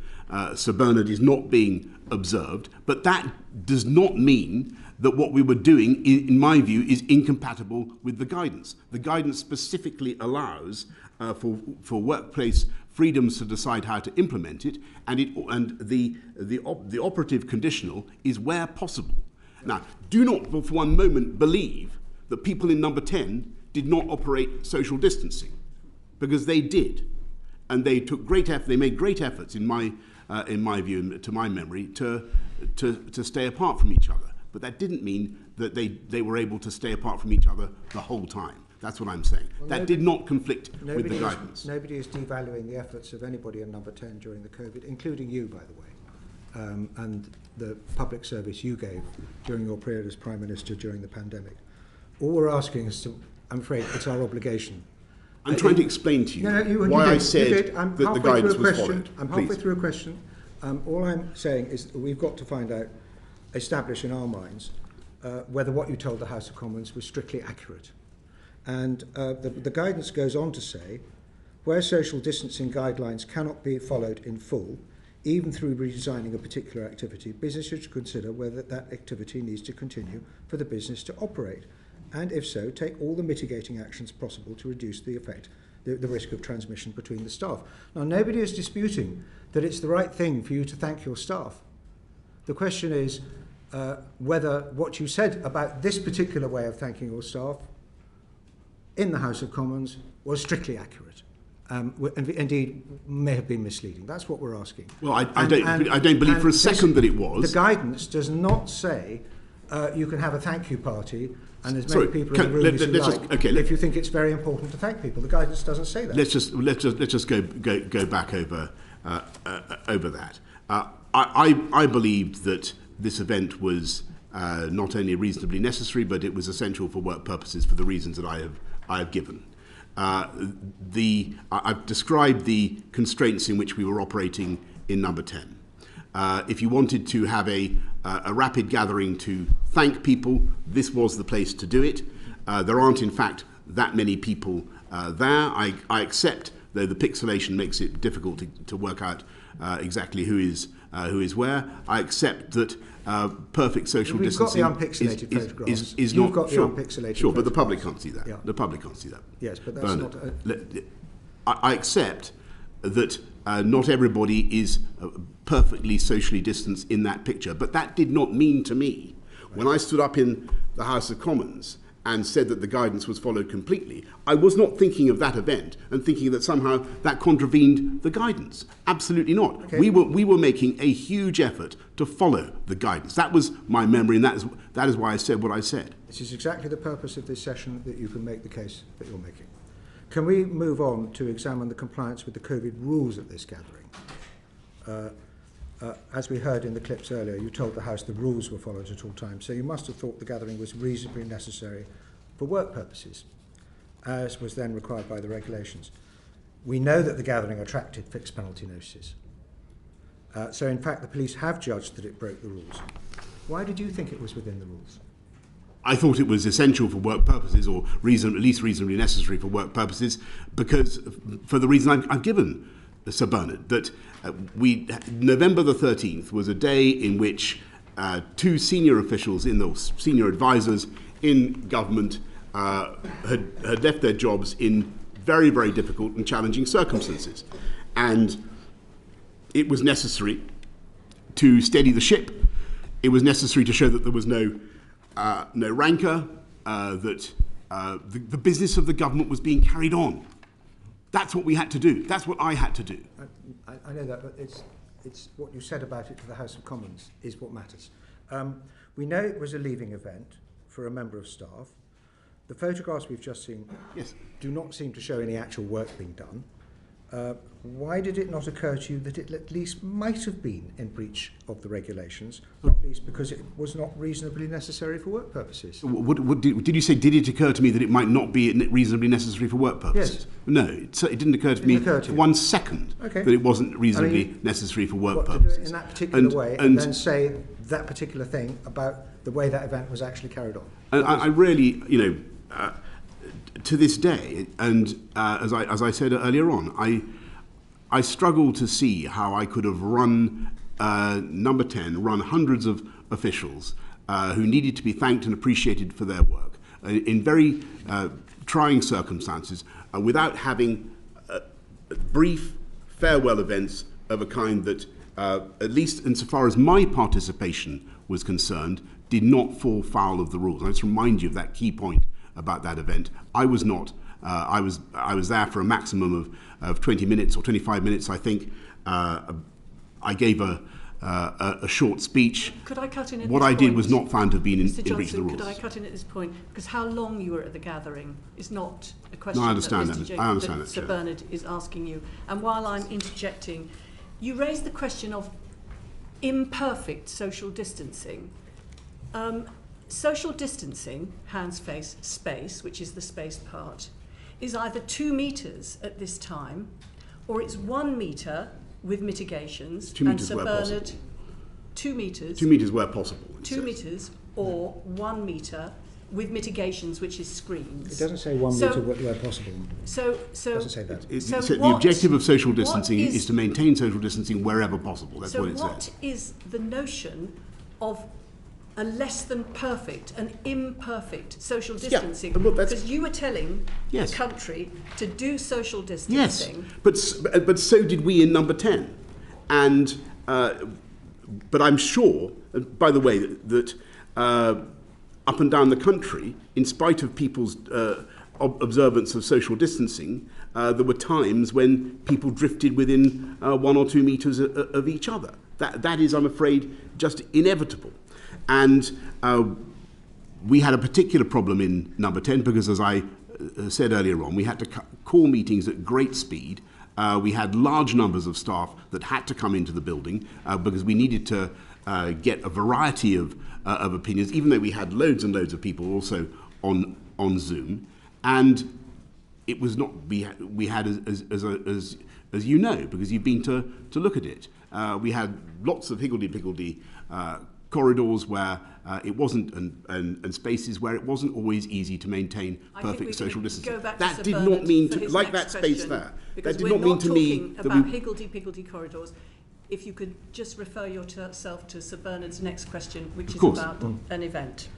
Sir Bernard, is not being observed, but that does not mean that what we were doing, in my view, is incompatible with the guidance. The guidance specifically allows for workplace freedoms to decide how to implement it, and the operative conditional is where possible. Now, do not for one moment believe that people in number 10 did not operate social distancing, because they did, and they took great effort. They made great efforts, in my view, to my memory, to stay apart from each other. But that didn't mean that they were able to stay apart from each other the whole time. That's what I'm saying. Well, that did not conflict with the guidance. Nobody is devaluing the efforts of anybody in number 10 during the COVID, including you, by the way, and the public service you gave during your period as Prime Minister during the pandemic. All we're asking is to, I'm afraid, it's our obligation. I'm trying to explain to you why I said that the guidance was followed. I'm halfway through a question. All I'm saying is that we've got to find out, establish in our minds, whether what you told the House of Commons was strictly accurate. And the guidance goes on to say, where social distancing guidelines cannot be followed in full, even through redesigning a particular activity, business should consider whether that activity needs to continue for the business to operate, and if so, take all the mitigating actions possible to reduce the risk of transmission between the staff. Now, nobody is disputing that it's the right thing for you to thank your staff. The question is whether what you said about this particular way of thanking your staff in the House of Commons was strictly accurate. And indeed may have been misleading. That's what we're asking. Well, I don't believe for a second that it was. The guidance does not say you can have a thank you party and as many people in the room as you like if you think it's very important to thank people. The guidance doesn't say that. Let's just go back over that. I believed that this event was not only reasonably necessary, but it was essential for work purposes for the reasons that I have given. I've described the constraints in which we were operating in number 10. If you wanted to have a rapid gathering to thank people, this was the place to do it. There aren't, in fact, that many people there. I accept, though the pixelation makes it difficult to work out exactly who is where. I accept that perfect social distancing got the unpixelated photographs. Is You've not got the sure, unpixelated sure, but the photographs. public can't see that. Yeah. The public can't see that. Yes, but that's Bernard, not. I accept that not everybody is perfectly socially distanced in that picture, but that did not mean to me, when I stood up in the House of Commons and said that the guidance was followed completely, I was not thinking of that event and thinking that somehow that contravened the guidance. Absolutely not. Okay. We were making a huge effort to follow the guidance. That was my memory, and that is why I said what I said. This is exactly the purpose of this session, that you can make the case that you're making. Can we move on to examine the compliance with the COVID rules at this gathering? As we heard in the clips earlier, you told the House the rules were followed at all times, so you must have thought the gathering was reasonably necessary for work purposes, as was then required by the regulations. We know that the gathering attracted fixed penalty notices. So in fact, the police have judged that it broke the rules. Why did you think it was within the rules? I thought it was essential for work purposes, or at least reasonably necessary for work purposes, because for the reason I've given, Sir Bernard, that November the 13th was a day in which two senior officials, senior advisors in government, had left their jobs in very, very difficult and challenging circumstances. And it was necessary to steady the ship. It was necessary to show that there was no rancour, that the business of the government was being carried on. That's what we had to do. That's what I had to do. I know that, but it's what you said about it to the House of Commons is what matters. We know it was a leaving event for a member of staff. The photographs we've just seen do not seem to show any actual work being done. Why did it not occur to you that it at least might have been in breach of the regulations, not least because it was not reasonably necessary for work purposes? Did you say, did it occur to me that it might not be reasonably necessary for work purposes? Yes. No, it didn't occur to me for 1 second that it wasn't reasonably necessary for work purposes. To do it in that particular way and then say that particular thing about the way that event was actually carried on. And I really, to this day, and as I said earlier on, I struggle to see how I could have run number 10, run hundreds of officials who needed to be thanked and appreciated for their work in very trying circumstances without having brief farewell events of a kind that, at least insofar as my participation was concerned, did not fall foul of the rules. I just remind you of that key point about that event. I was not. I was there for a maximum of 20 minutes or 25 minutes, I think. I gave a short speech. Could I cut in at what this I did point? was not found to have been in Mr. breach of the Johnson, rules. could I cut in at this point? Because how long you were at the gathering is not a question No, I understand that, that. I understand that, Sir Chair. Bernard is asking you. And while I'm interjecting, you raised the question of imperfect social distancing. Social distancing, hands, face, space, which is the spaced part, is either 2 metres at this time, or it's 1 metre with mitigations. 2 metres and Sir where Bernard, possible. 2 metres. 2 metres where possible. 2 metres or 1 metre with mitigations, which is screens. It doesn't say 1 metre where possible. It doesn't say that. The objective of social distancing is to maintain social distancing wherever possible. That's what it says. So what is the notion of a less than perfect, an imperfect social distancing? Because you were telling the country to do social distancing. Yes, but so did we in number 10. And but I'm sure, by the way, that up and down the country, in spite of people's observance of social distancing, there were times when people drifted within 1 or 2 metres of each other. That is, I'm afraid, just inevitable. And we had a particular problem in number 10 because, as I said earlier on, we had to call meetings at great speed. We had large numbers of staff that had to come into the building because we needed to get a variety of opinions, even though we had loads and loads of people also on Zoom. And it was not, we had as you know, because you've been to look at it, we had lots of higgledy-piggledy corridors where it wasn't, and spaces where it wasn't always easy to maintain perfect social distancing. That did not mean to, like that space there, that did not mean to me that about higgledy-piggledy corridors. If you could just refer yourself to Sir Bernard's next question, which is about an event.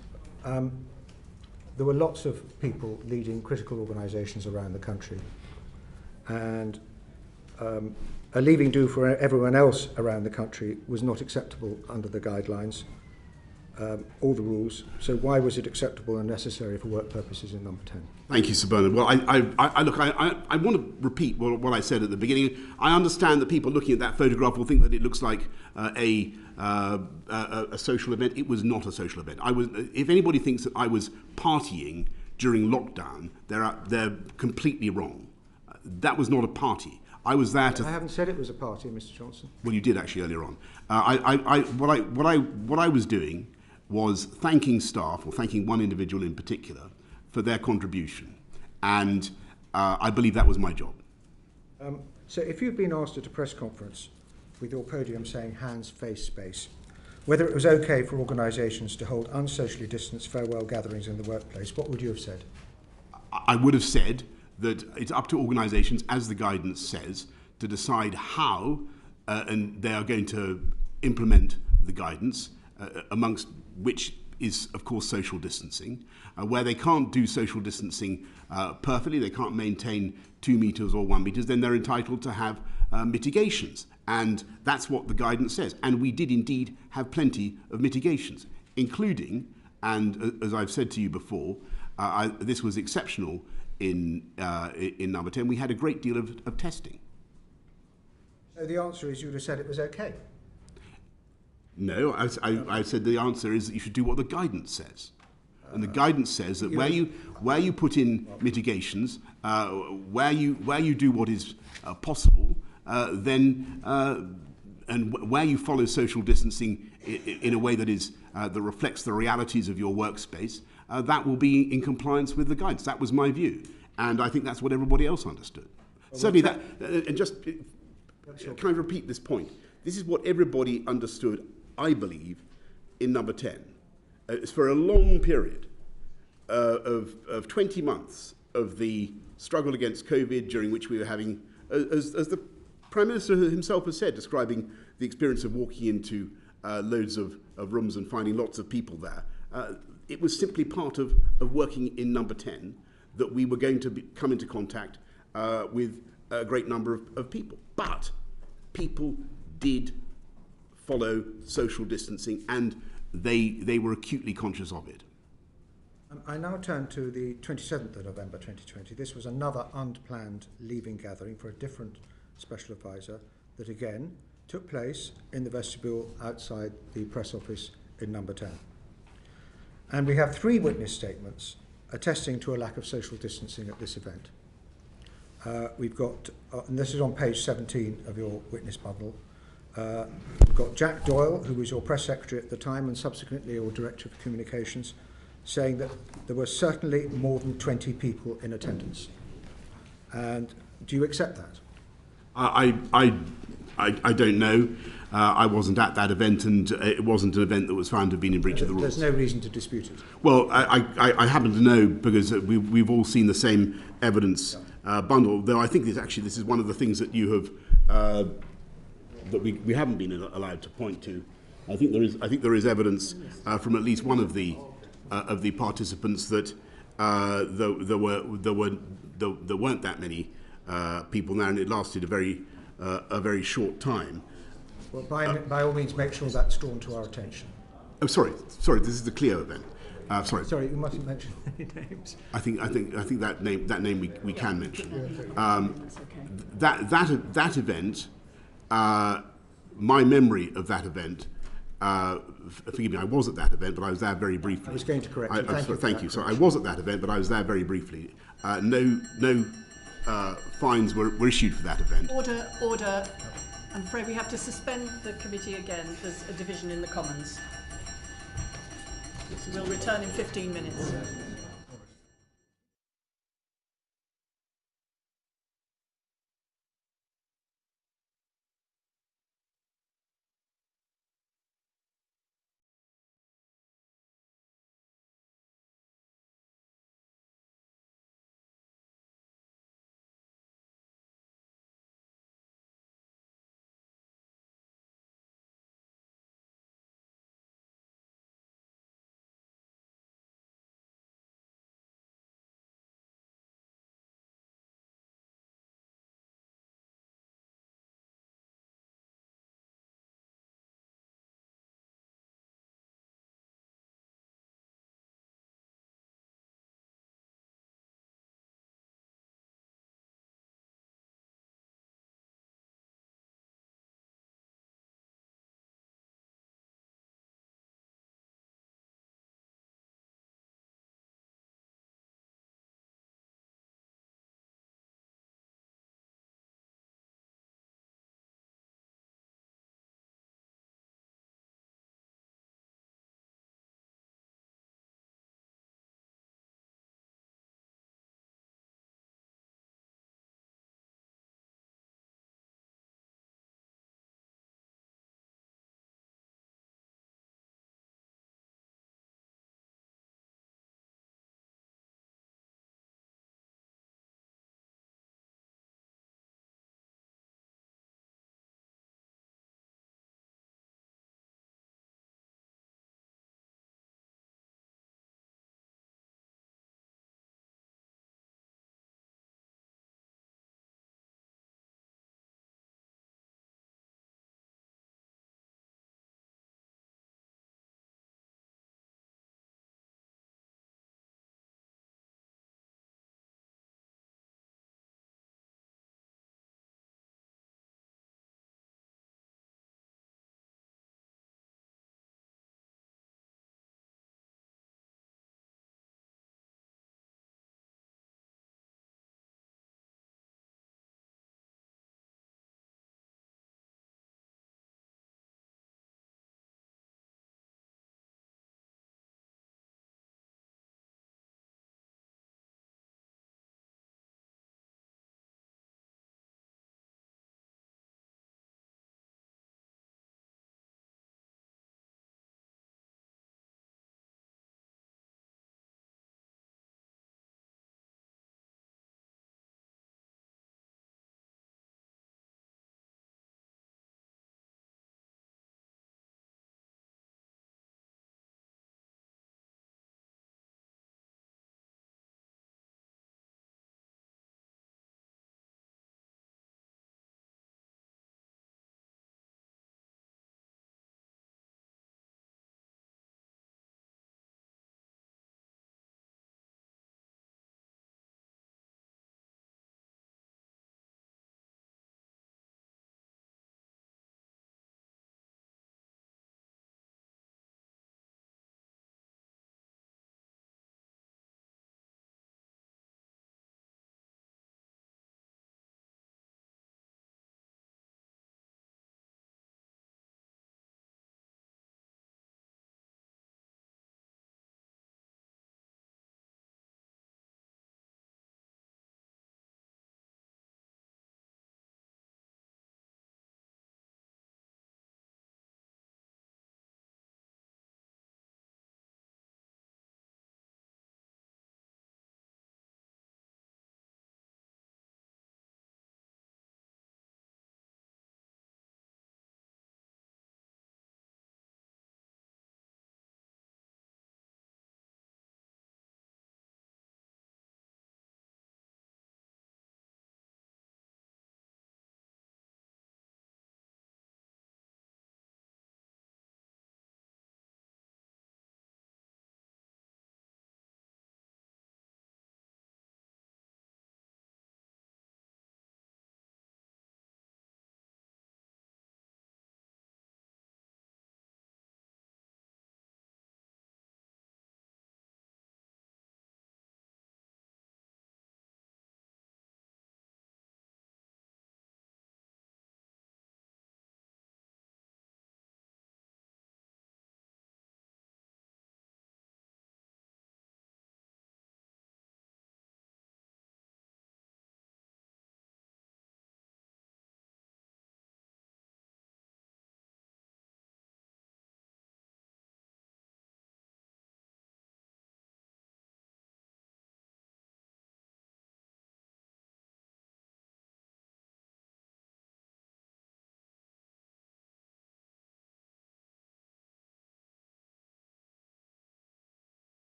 There were lots of people leading critical organisations around the country, and a leaving do for everyone else around the country was not acceptable under the guidelines, all the rules. So why was it acceptable and necessary for work purposes in number 10? Thank you, Sir Bernard. Well, I want to repeat what I said at the beginning. I understand that people looking at that photograph will think that it looks like a social event. It was not a social event. If anybody thinks that I was partying during lockdown, they're completely wrong. That was not a party. I was there to. I haven't said it was a party, Mr. Johnson. Well, you did actually earlier on. What I was doing was thanking staff, or thanking one individual in particular, for their contribution, and I believe that was my job. So if you'd been asked at a press conference with your podium saying hands, face, space, whether it was okay for organisations to hold unsocially distanced farewell gatherings in the workplace, what would you have said? I would have said that it's up to organisations, as the guidance says, to decide how and they are going to implement the guidance, amongst which is, of course, social distancing. Where they can't do social distancing perfectly, they can't maintain 2 metres or 1 metre, then they're entitled to have mitigations. And that's what the guidance says. And we did indeed have plenty of mitigations, including, and as I've said to you before, this was exceptional in number 10, we had a great deal of testing. So the answer is you would have said it was okay? No, I said the answer is that you should do what the guidance says. And the guidance says that where you put in mitigations, where you do what is possible, then and where you follow social distancing in a way that is that reflects the realities of your workspace, that will be in compliance with the guidance. That was my view, and I think that's what everybody else understood. Well, certainly that, and just can I repeat this point? This is what everybody understood, I believe, in number 10. It's for a long period of 20 months of the struggle against COVID, during which we were having, as the Prime Minister himself has said, describing the experience of walking into loads of rooms and finding lots of people there. It was simply part of working in number 10 that we were going to come into contact with a great number of people. But people did follow social distancing, and they were acutely conscious of it. I now turn to the 27th of November 2020. This was another unplanned leaving gathering for a different special advisor that again took place in the vestibule outside the press office in number 10. And we have 3 witness statements attesting to a lack of social distancing at this event. We've got, and this is on page 17 of your witness bundle, we've got Jack Doyle, who was your press secretary at the time and subsequently your director of communications, saying that there were certainly more than 20 people in attendance. And do you accept that? I don't know. I wasn't at that event, and it wasn't an event that was found to have been in breach of the rules. There's no reason to dispute it. Well, I happen to know because we've all seen the same evidence bundle. Though I think this is one of the things that you have that we haven't been allowed to point to. I think there is evidence from at least one of the participants that there weren't that many people there, and it lasted a very short time. Well, by all means, make sure that's drawn to our attention. Oh, sorry. This is the Clio event. Sorry, you mustn't mention any names. I think that name we can mention. That event, my memory of that event. Forgive me, I was at that event, but I was there very briefly. I was going to correct you. Thank you. So I was at that event, but I was there very briefly. No fines were issued for that event. Order. I'm afraid we have to suspend the committee again. There's a division in the Commons. We'll return in 15 minutes.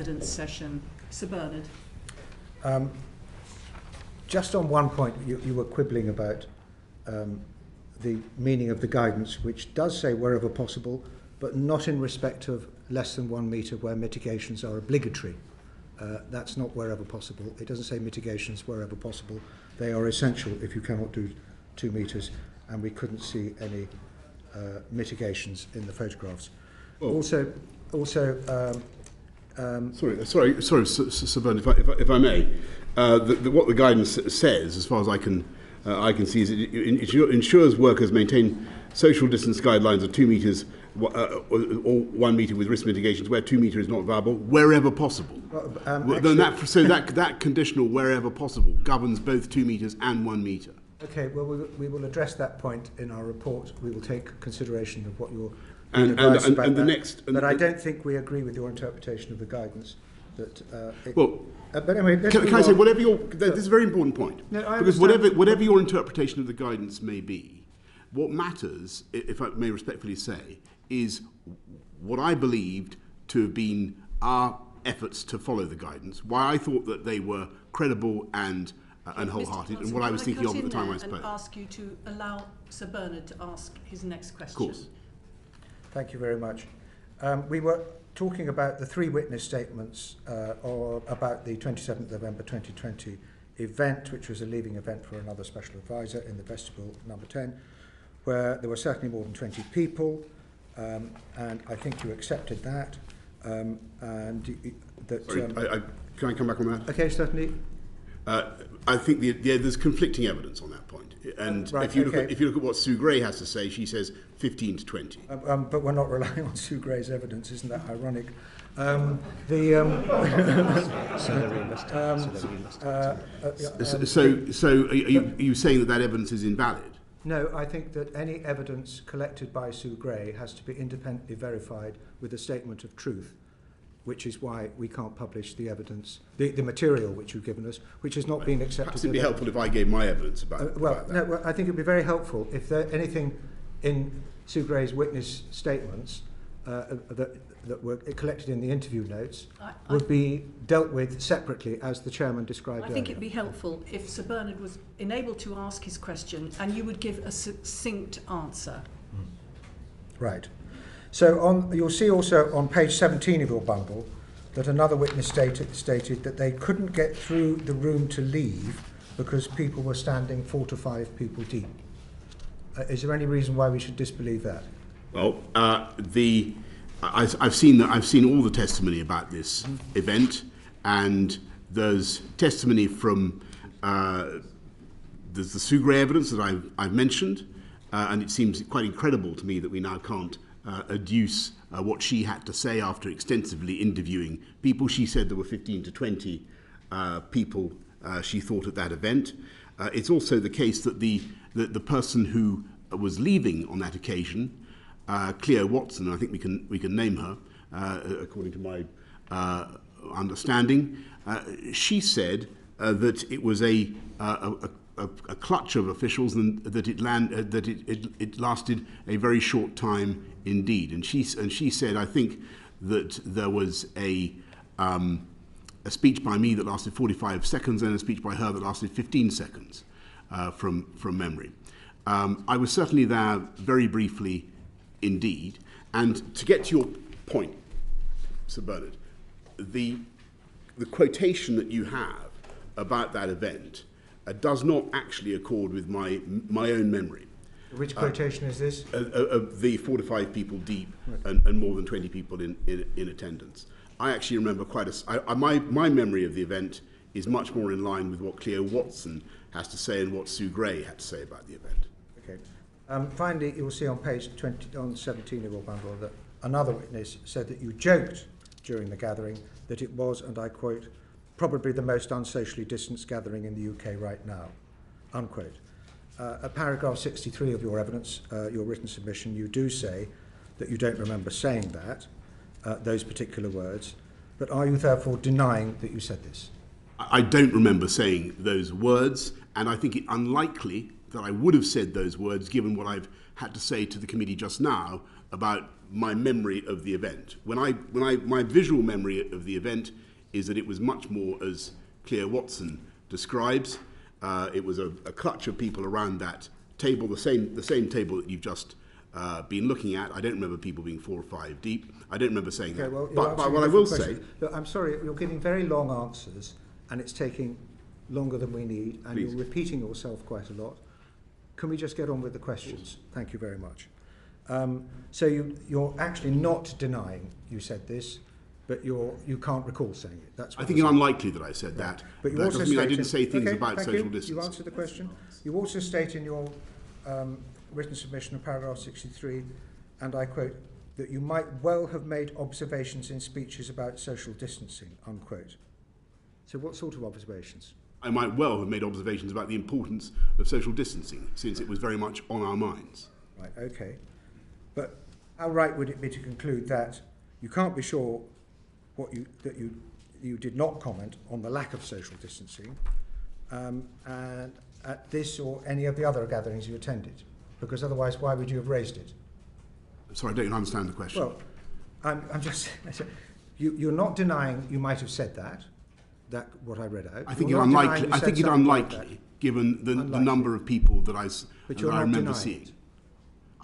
evidence session. Sir Bernard. Just on one point, you were quibbling about the meaning of the guidance, which does say wherever possible, but not in respect of less than 1 metre where mitigations are obligatory. That's not wherever possible. It doesn't say mitigations wherever possible. They are essential if you cannot do 2 metres, and we couldn't see any mitigations in the photographs. Oh. Also, Sorry, Sir Bernard, if I may. What the guidance says, as far as I can see, is it ensures workers maintain social distance guidelines of 2 metres or 1 metre with risk mitigations where 2 metre is not viable, wherever possible. That conditional wherever possible governs both 2 metres and 1 metre. Okay, well, we will address that point in our report. We will take consideration of what you're and the next. But I don't think we agree with your interpretation of the guidance. That but anyway, can I say whatever your? This is a very important point. No, I because understand. whatever your interpretation of the guidance may be, what matters, if I may respectfully say, is what I believed to have been our efforts to follow the guidance. Why I thought that they were credible and wholehearted, and what I was thinking of at the time I spoke. And ask you to allow Sir Bernard to ask his next question. Of course. Thank you very much. We were talking about the 3 witness statements about the 27th November 2020 event, which was a leaving event for another special advisor in the vestibule number 10, where there were certainly more than 20 people, and I think you accepted that. Sorry, can I come back on that? Okay, certainly. I think there's conflicting evidence on that point. And Right, if you okay. look at what Sue Gray has to say, she says 15 to 20. But we're not relying on Sue Gray's evidence, isn't that ironic? So are you saying that evidence is invalid? No, I think that any evidence collected by Sue Gray has to be independently verified with a statement of truth, which is why we can't publish the evidence, the material which you've given us, which has not been accepted. Perhaps it'd be helpful if I gave my evidence about that. Well, I think it'd be very helpful if there anything in Sue Gray's witness statements that were collected in the interview notes would be dealt with separately, as the chairman described earlier. I think it'd be helpful if Sir Bernard was enabled to ask his question and you would give a succinct answer. Right. So you'll see also on page 17 of your bundle that another witness stated that they couldn't get through the room to leave because people were standing 4 to 5 people deep. Is there any reason why we should disbelieve that? Well, I've seen all the testimony about this event, and there's testimony from there's the Sue Gray evidence that I've mentioned, and it seems quite incredible to me that we now can't adduce what she had to say after extensively interviewing people. She said there were 15 to 20 people she thought at that event. It's also the case that the person who was leaving on that occasion, Cleo Watson, I think we can name her, according to my understanding, she said that it was a clutch of officials and that it lasted a very short time indeed. And she said, I think that there was a speech by me that lasted 45 seconds and a speech by her that lasted 15 seconds from memory. I was certainly there very briefly indeed. And to get to your point, Sir Bernard, the quotation that you have about that event does not actually accord with my own memory. Which quotation is this? Of the 4 to 5 people deep and more than 20 people in attendance. I actually remember my memory of the event is much more in line with what Cleo Watson has to say and what Sue Gray had to say about the event. Okay. Finally, you will see on page 17 of your bundle that another witness said that you joked during the gathering that it was, and I quote, probably the most unsocially distanced gathering in the UK right now, unquote. At paragraph 63 of your evidence, your written submission, you do say that you don't remember saying that, those particular words, but are you therefore denying that you said this? I don't remember saying those words, and I think it unlikely that I would have said those words given what I've had to say to the committee just now about my memory of the event. My visual memory of the event is that it was much more as Claire Watson describes. It was a clutch of people around that table, the same table that you've just been looking at. I don't remember people being 4 or 5 deep. I don't remember saying that. Well, but what I will say... Look, I'm sorry, you're giving very long answers, and it's taking longer than we need, and Please. You're repeating yourself quite a lot. Can we just get on with the questions? Thank you very much. So you're actually not denying you said this, but you can't recall saying it. That's what I think it's unlikely that I said that. But you that also doesn't mean I state didn't say things about thank social you. distancing. You answered the question. You also state in your written submission of paragraph 63, and I quote, that you might well have made observations in speeches about social distancing, unquote. So what sort of observations? I might well have made observations about the importance of social distancing, since it was very much on our minds. Right, okay. But how right would it be to conclude that you can't be sure that you did not comment on the lack of social distancing and at this or any of the other gatherings you attended? Because otherwise, why would you have raised it? Sorry, I don't understand the question. Well, I'm just... You're not denying you might have said that what I read out. I think it's unlikely, given the number of people that I remember seeing.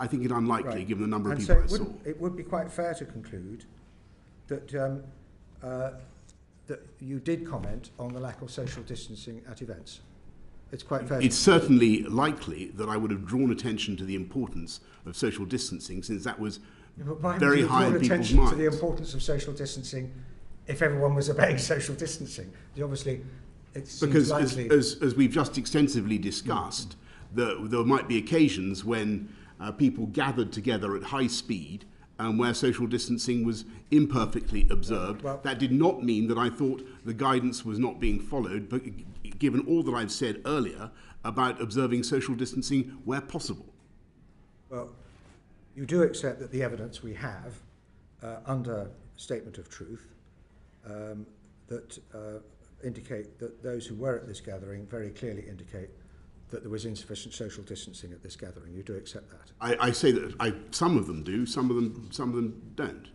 I think it's unlikely, given the number of people I saw. It would be quite fair to conclude that that you did comment on the lack of social distancing at events. It's quite fair. It's certainly likely that I would have drawn attention to the importance of social distancing, since that was very high in people's minds. To the importance of social distancing, if everyone was obeying social distancing, obviously, it seems likely. Because as we've just extensively discussed, there might be occasions when people gathered together at high speed and where social distancing was imperfectly observed. Well, that did not mean that I thought the guidance was not being followed, but given all that I've said earlier about observing social distancing where possible. Well, you do accept that the evidence we have under statement of truth that indicate that those who were at this gathering very clearly indicate that there was insufficient social distancing at this gathering. You do accept that? I say that some of them do, some of them don't.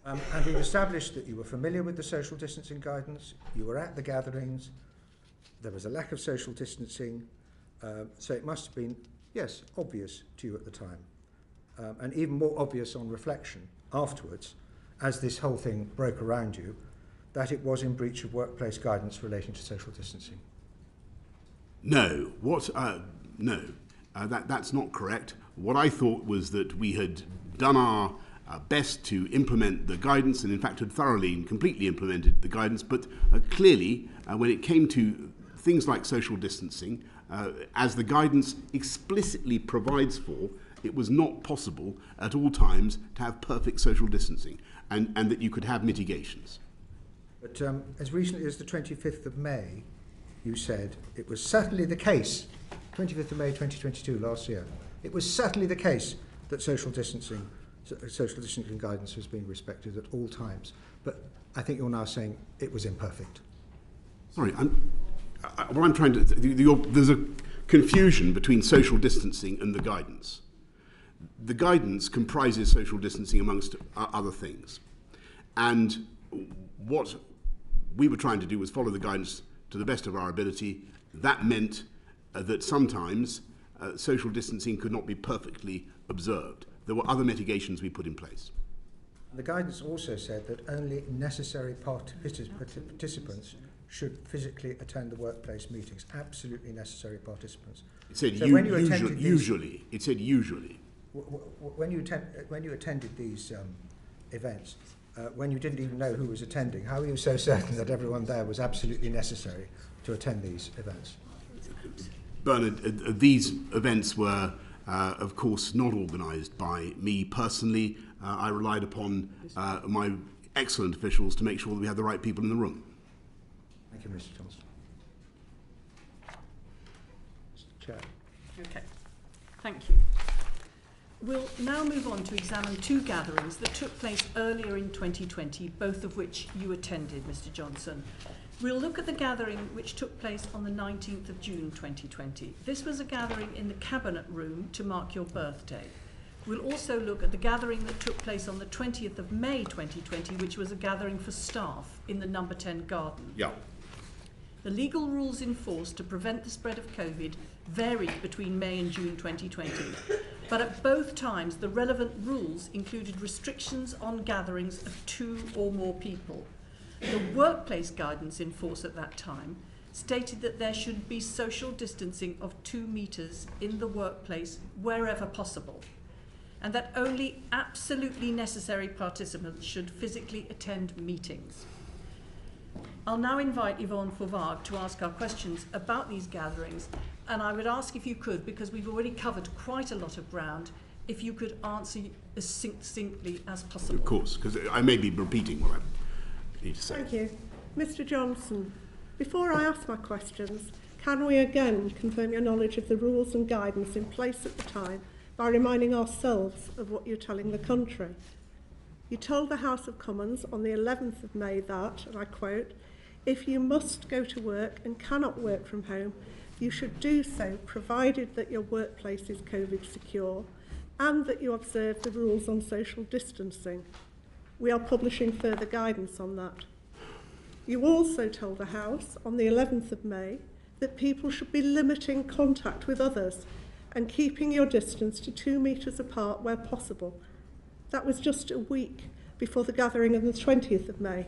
And we've established that you were familiar with the social distancing guidance, you were at the gatherings, there was a lack of social distancing, so it must have been, yes, obvious to you at the time, and even more obvious on reflection afterwards, as this whole thing broke around you, that it was in breach of workplace guidance relating to social distancing. No, that's not correct. What I thought was that we had done our best to implement the guidance, and in fact had thoroughly and completely implemented the guidance, but clearly when it came to things like social distancing, as the guidance explicitly provides for, it was not possible at all times to have perfect social distancing, and that you could have mitigations. But as recently as the 25th of May, you said it was certainly the case, 25th of May 2022, last year, it was certainly the case that social distancing guidance was being respected at all times. But I think you're now saying it was imperfect. Sorry, what I'm trying to... there's a confusion between social distancing and the guidance. The guidance comprises social distancing amongst other things. And what we were trying to do was follow the guidance to the best of our ability. That meant that sometimes social distancing could not be perfectly observed. There were other mitigations we put in place. The guidance also said that only necessary participants should physically attend the workplace meetings. Absolutely necessary participants. It said so usually. It said usually. When you attended these events, when you didn't even know who was attending, how were you so certain that everyone there was absolutely necessary to attend these events? Bernard, these events were, of course, not organised by me personally. I relied upon my excellent officials to make sure that we had the right people in the room. Thank you, Mr. Johnson. Mr. Chair. Okay, thank you. We'll now move on to examine 2 gatherings that took place earlier in 2020, both of which you attended, Mr. Johnson. We'll look at the gathering which took place on the 19th of June 2020. This was a gathering in the Cabinet Room to mark your birthday. We'll also look at the gathering that took place on the 20th of May 2020, which was a gathering for staff in the number 10 garden. Yeah. The legal rules enforced to prevent the spread of COVID varied between May and June 2020, but at both times the relevant rules included restrictions on gatherings of 2 or more people. The workplace guidance in force at that time stated that there should be social distancing of 2 metres in the workplace wherever possible, and that only absolutely necessary participants should physically attend meetings. I'll now invite Yvonne Fauvard to ask our questions about these gatherings, and I would ask if you could, because we've already covered quite a lot of ground, if you could answer as succinctly as possible. Of course, because I may be repeating what I need to say. Thank you. Mr. Johnson, before I ask my questions, can we again confirm your knowledge of the rules and guidance in place at the time by reminding ourselves of what you're telling the country? You told the House of Commons on the 11th of May that, and I quote, "If you must go to work and cannot work from home, you should do so provided that your workplace is COVID secure and that you observe the rules on social distancing. We are publishing further guidance on that." You also told the House on the 11th of May that people should be limiting contact with others and keeping your distance to 2 metres apart where possible. That was just a week before the gathering on the 20th of May.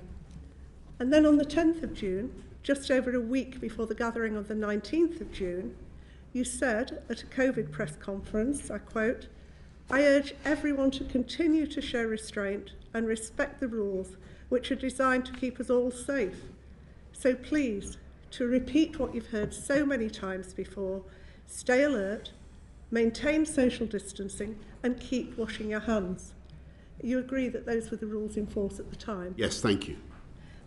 And then on the 10th of June, just over a week before the gathering on the 19th of June, you said at a COVID press conference, I quote, "I urge everyone to continue to show restraint and respect the rules which are designed to keep us all safe. So please, to repeat what you've heard so many times before, stay alert, maintain social distancing and keep washing your hands." You agree that those were the rules in force at the time? Yes, thank you.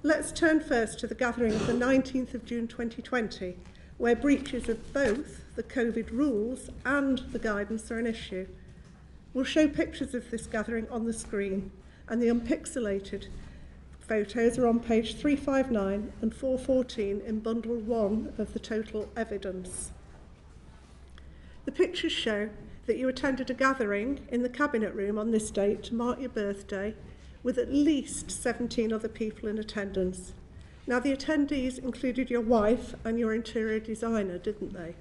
Let's turn first to the gathering of the 19th of June 2020, where breaches of both the COVID rules and the guidance are an issue. We'll show pictures of this gathering on the screen, and the unpixelated photos are on page 359 and 414 in bundle 1 of the total evidence. The pictures show that you attended a gathering in the Cabinet Room on this date to mark your birthday with at least 17 other people in attendance. Now, the attendees included your wife and your interior designer, didn't they?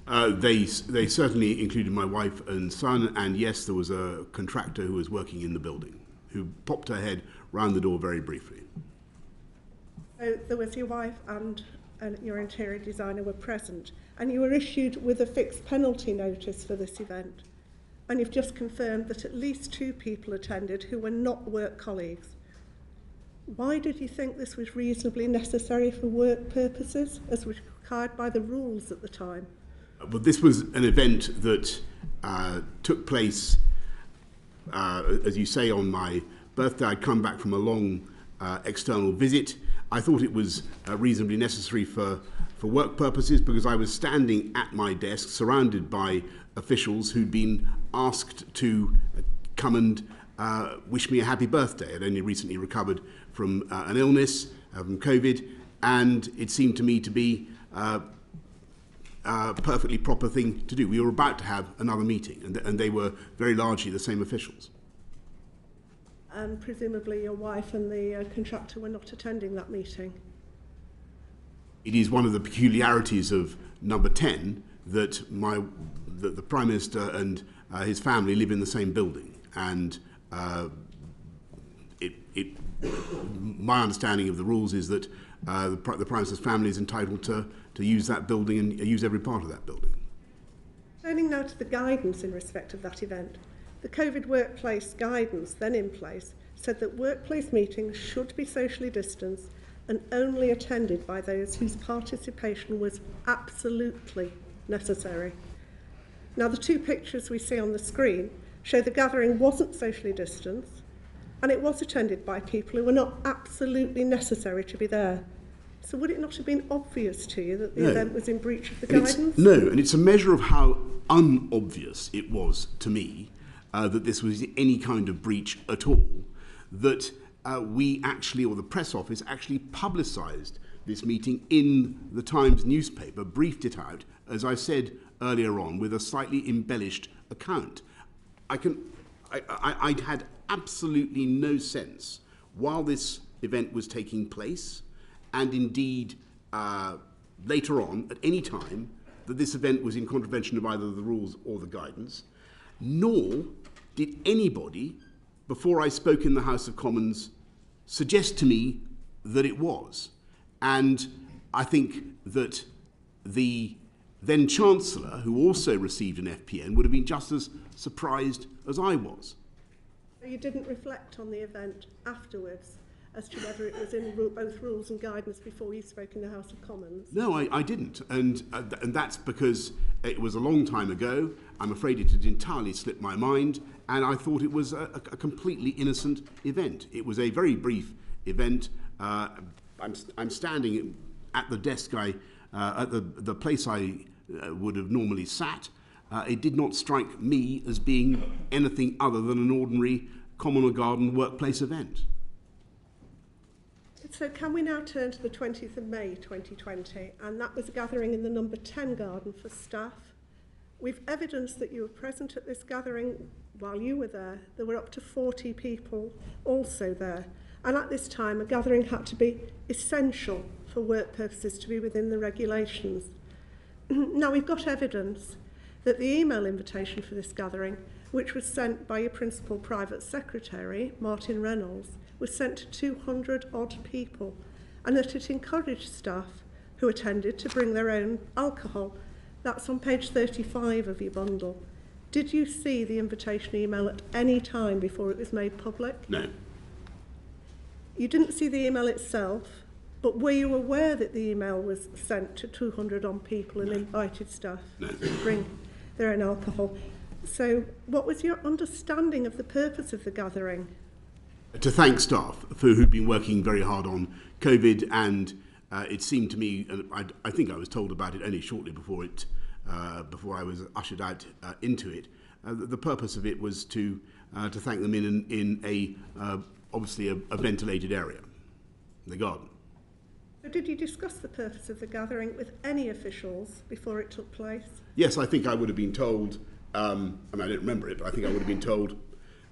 They certainly included my wife and son, and yes, there was a contractor who was working in the building who popped her head round the door very briefly. So there was your wife and your interior designer were present, and you were issued with a fixed penalty notice for this event. And you've just confirmed that at least 2 people attended who were not work colleagues. Why did you think this was reasonably necessary for work purposes, as was required by the rules at the time? But this was an event that took place, as you say, on my birthday. I'd come back from a long external visit. I thought it was reasonably necessary for work purposes because I was standing at my desk surrounded by officials who'd been asked to come and wish me a happy birthday. I'd only recently recovered from an illness, from COVID, and it seemed to me to be a perfectly proper thing to do. We were about to have another meeting, and they were very largely the same officials. And presumably your wife and the contractor were not attending that meeting. It is one of the peculiarities of number 10 that the Prime Minister and his family live in the same building, and my understanding of the rules is that the Prime Minister's family is entitled to use that building and use every part of that building. Turning now to the guidance in respect of that event, the COVID workplace guidance then in place said that workplace meetings should be socially distanced and only attended by those whose participation was absolutely necessary. Now, the 2 pictures we see on the screen show the gathering wasn't socially distanced and it was attended by people who were not absolutely necessary to be there. So would it not have been obvious to you that the event was in breach of the guidance? No, and it's a measure of how unobvious it was to me that this was any kind of breach at all, that we actually, or the press office, actually publicised this meeting in the Times newspaper, briefed it out, as I said earlier on, with a slightly embellished account. I had absolutely no sense while this event was taking place, and indeed later on, at any time, that this event was in contravention of either the rules or the guidance, nor did anybody, before I spoke in the House of Commons, suggest to me that it was. And I think that the then Chancellor, who also received an FPN, would have been just as surprised as I was. You didn't reflect on the event afterwards as to whether it was in both rules and guidance before you spoke in the House of Commons? No, I didn't. And that's because it was a long time ago. I'm afraid it had entirely slipped my mind, and I thought it was a completely innocent event. It was a very brief event. I'm standing at the desk at the place I would have normally sat. It did not strike me as being anything other than an ordinary common or garden workplace event. So can we now turn to the 20th of May 2020, and that was a gathering in the number 10 garden for staff. We've evidence that you were present at this gathering while you were there. There were up to 40 people also there. And at this time, a gathering had to be essential for work purposes to be within the regulations. Now, we've got evidence that the email invitation for this gathering, which was sent by your principal private secretary, Martin Reynolds, was sent to 200 odd people, and that it encouraged staff who attended to bring their own alcohol. That's on page 35 of your bundle. Did you see the invitation email at any time before it was made public? No. You didn't see the email itself, but were you aware that the email was sent to 200 odd people and invited staff to bring their own alcohol? So what was your understanding of the purpose of the gathering? To thank staff who'd been working very hard on COVID, and it seemed to me, and I think I was told about it only shortly before I was ushered out into it. The purpose of it was to thank them in a obviously a ventilated area, the garden. So did you discuss the purpose of the gathering with any officials before it took place? Yes, I think I would have been told. I mean, I don't remember it, but I think I would have been told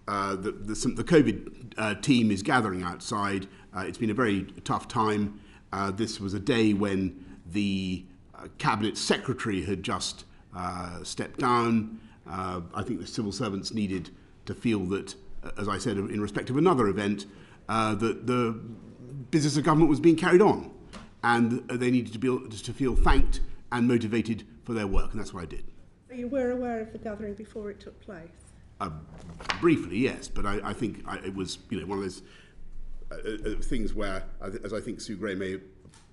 that the COVID team is gathering outside. It's been a very tough time. This was a day when the Cabinet Secretary had just stepped down. I think the civil servants needed to feel that, as I said, in respect of another event, that the business of government was being carried on, and they needed to feel thanked and motivated for their work, and that's what I did. So you were aware of the gathering before it took place? Briefly, yes, but I think it was one of those things where, as I think Sue Gray may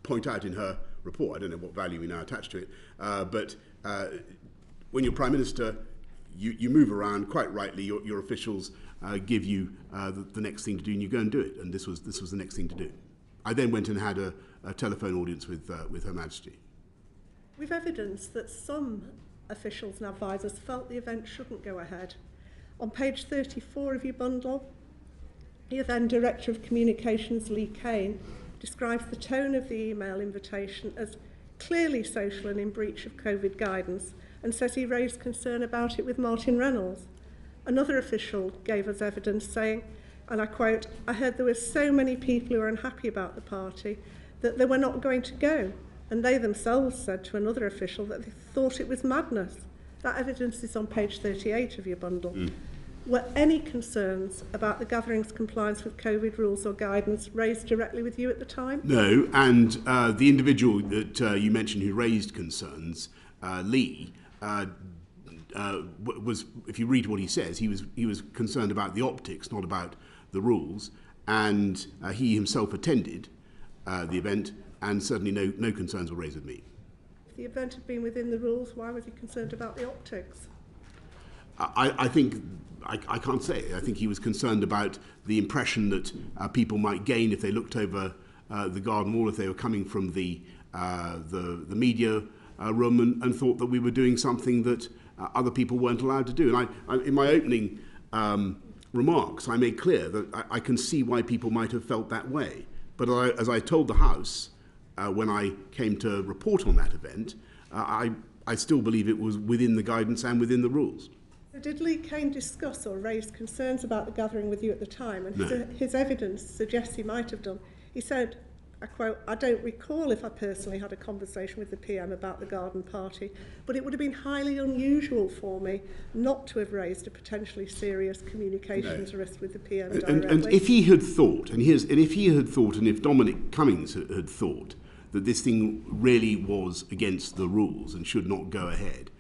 point out in her report, I don't know what value we now attach to it, but when you're Prime Minister, you move around, quite rightly, your officials give you the next thing to do, and you go and do it, and this was the next thing to do. I then went and had a telephone audience with Her Majesty. We've evidence that some officials and advisors felt the event shouldn't go ahead. On page 34 of your bundle, your then Director of Communications, Lee Kane, describes the tone of the email invitation as clearly social and in breach of COVID guidance, and says he raised concern about it with Martin Reynolds. Another official gave us evidence saying, and I quote, "I heard there were so many people who were unhappy about the party that they were not going to go, and they themselves said to another official that they thought it was madness." That evidence is on page 38 of your bundle. Were any concerns about the gathering's compliance with COVID rules or guidance raised directly with you at the time? No, and the individual that you mentioned who raised concerns, Lee, was, if you read what he says, he was concerned about the optics, not about the rules, and he himself attended the event, and certainly no concerns were raised with me. If the event had been within the rules, why was he concerned about the optics? I think I can't say. I think he was concerned about the impression that people might gain if they looked over the garden wall, if they were coming from the media room, and thought that we were doing something that other people weren't allowed to do. And I in my opening remarks, I made clear that I can see why people might have felt that way. But as I told the House when I came to report on that event, I still believe it was within the guidance and within the rules. Did Lee Kane discuss or raise concerns about the gathering with you at the time? And No. his evidence suggests he might have done. He said, I quote, "I don't recall if I personally had a conversation with the PM about the garden party, but it would have been highly unusual for me not to have raised a potentially serious communications risk with the PM directly." And if he had thought, and if Dominic Cummings had thought that this thing really was against the rules and should not go ahead,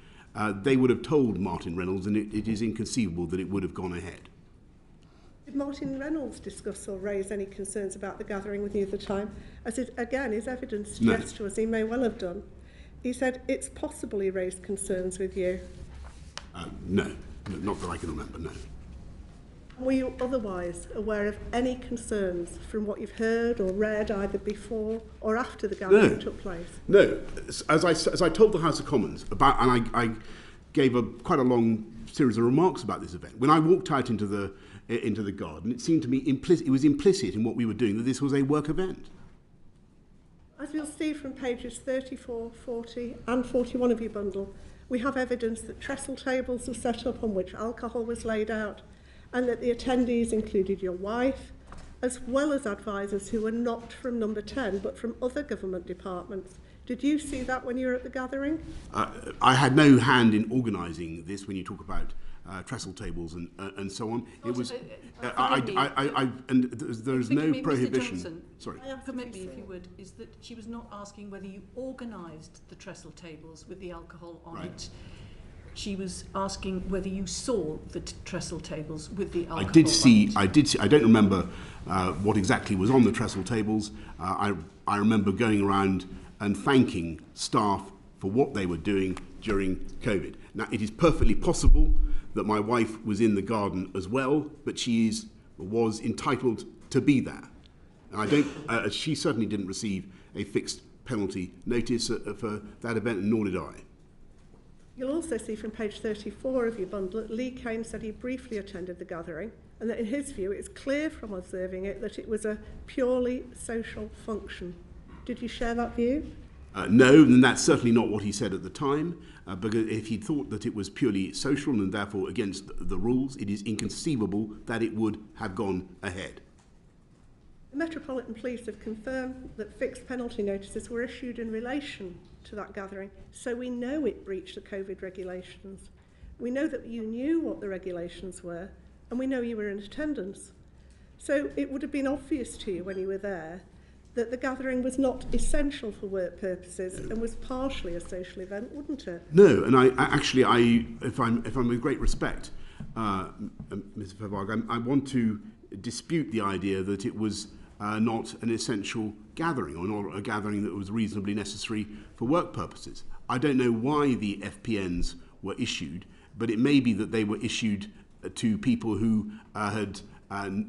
they would have told Martin Reynolds, and it is inconceivable that it would have gone ahead. Did Martin Reynolds discuss or raise any concerns about the gathering with you at the time? As it, again, his evidence suggests to us he may well have done. He said it's possible he raised concerns with you. No, not that I can remember, no. Were you otherwise aware of any concerns from what you've heard or read either before or after the gathering took place? No. As I told the House of Commons about, and I gave quite a long series of remarks about this event. When I walked out into the garden, it seemed to me it was implicit in what we were doing that this was a work event. As you'll see from pages 34, 40 and 41 of your bundle, we have evidence that trestle tables were set up on which alcohol was laid out, and that the attendees included your wife, as well as advisors who were not from Number 10, but from other government departments. Did you see that when you were at the gathering? I had no hand in organising this. When you talk about trestle tables and so on, it was. And there's no prohibition. Mr. Johnson, sorry. Permit me, if you would, is that she was not asking whether you organised the trestle tables with the alcohol on it. She was asking whether you saw the trestle tables with the alcohol I did see. on it. I don't remember what exactly was on the trestle tables. I remember going around and thanking staff for what they were doing during COVID. Now, it is perfectly possible that my wife was in the garden as well, but she was entitled to be there. And she certainly didn't receive a fixed penalty notice for that event, and nor did I. You'll also see from page 34 of your bundle that Lee Kane said he briefly attended the gathering, and that in his view it's clear from observing it that it was a purely social function. Did you share that view? No, and that's certainly not what he said at the time, because if he thought that it was purely social and therefore against the rules, it is inconceivable that it would have gone ahead. The Metropolitan Police have confirmed that fixed penalty notices were issued in relation to that gathering, so we know it breached the COVID regulations. We know that you knew what the regulations were, and we know you were in attendance. So it would have been obvious to you when you were there that the gathering was not essential for work purposes and was partially a social event, wouldn't it? No, and if I'm with great respect, Mr. Verwaag, I want to dispute the idea that it was not an essential gathering, or not a gathering that was reasonably necessary for work purposes. I don't know why the FPNs were issued, but it may be that they were issued to people who had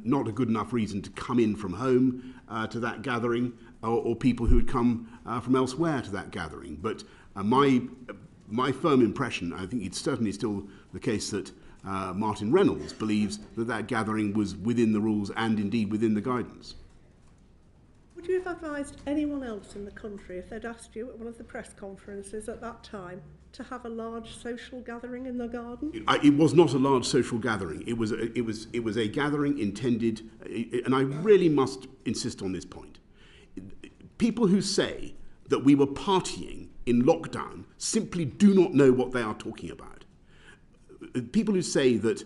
not a good enough reason to come in from home to that gathering, or people who had come from elsewhere to that gathering. But my firm impression, I think it's certainly still the case that Martin Reynolds believes that gathering was within the rules and indeed within the guidance. Would you have advised anyone else in the country if they'd asked you at one of the press conferences at that time to have a large social gathering in the garden? It was not a large social gathering. It was a gathering intended, and I really must insist on this point. People who say that we were partying in lockdown simply do not know what they are talking about. People who say that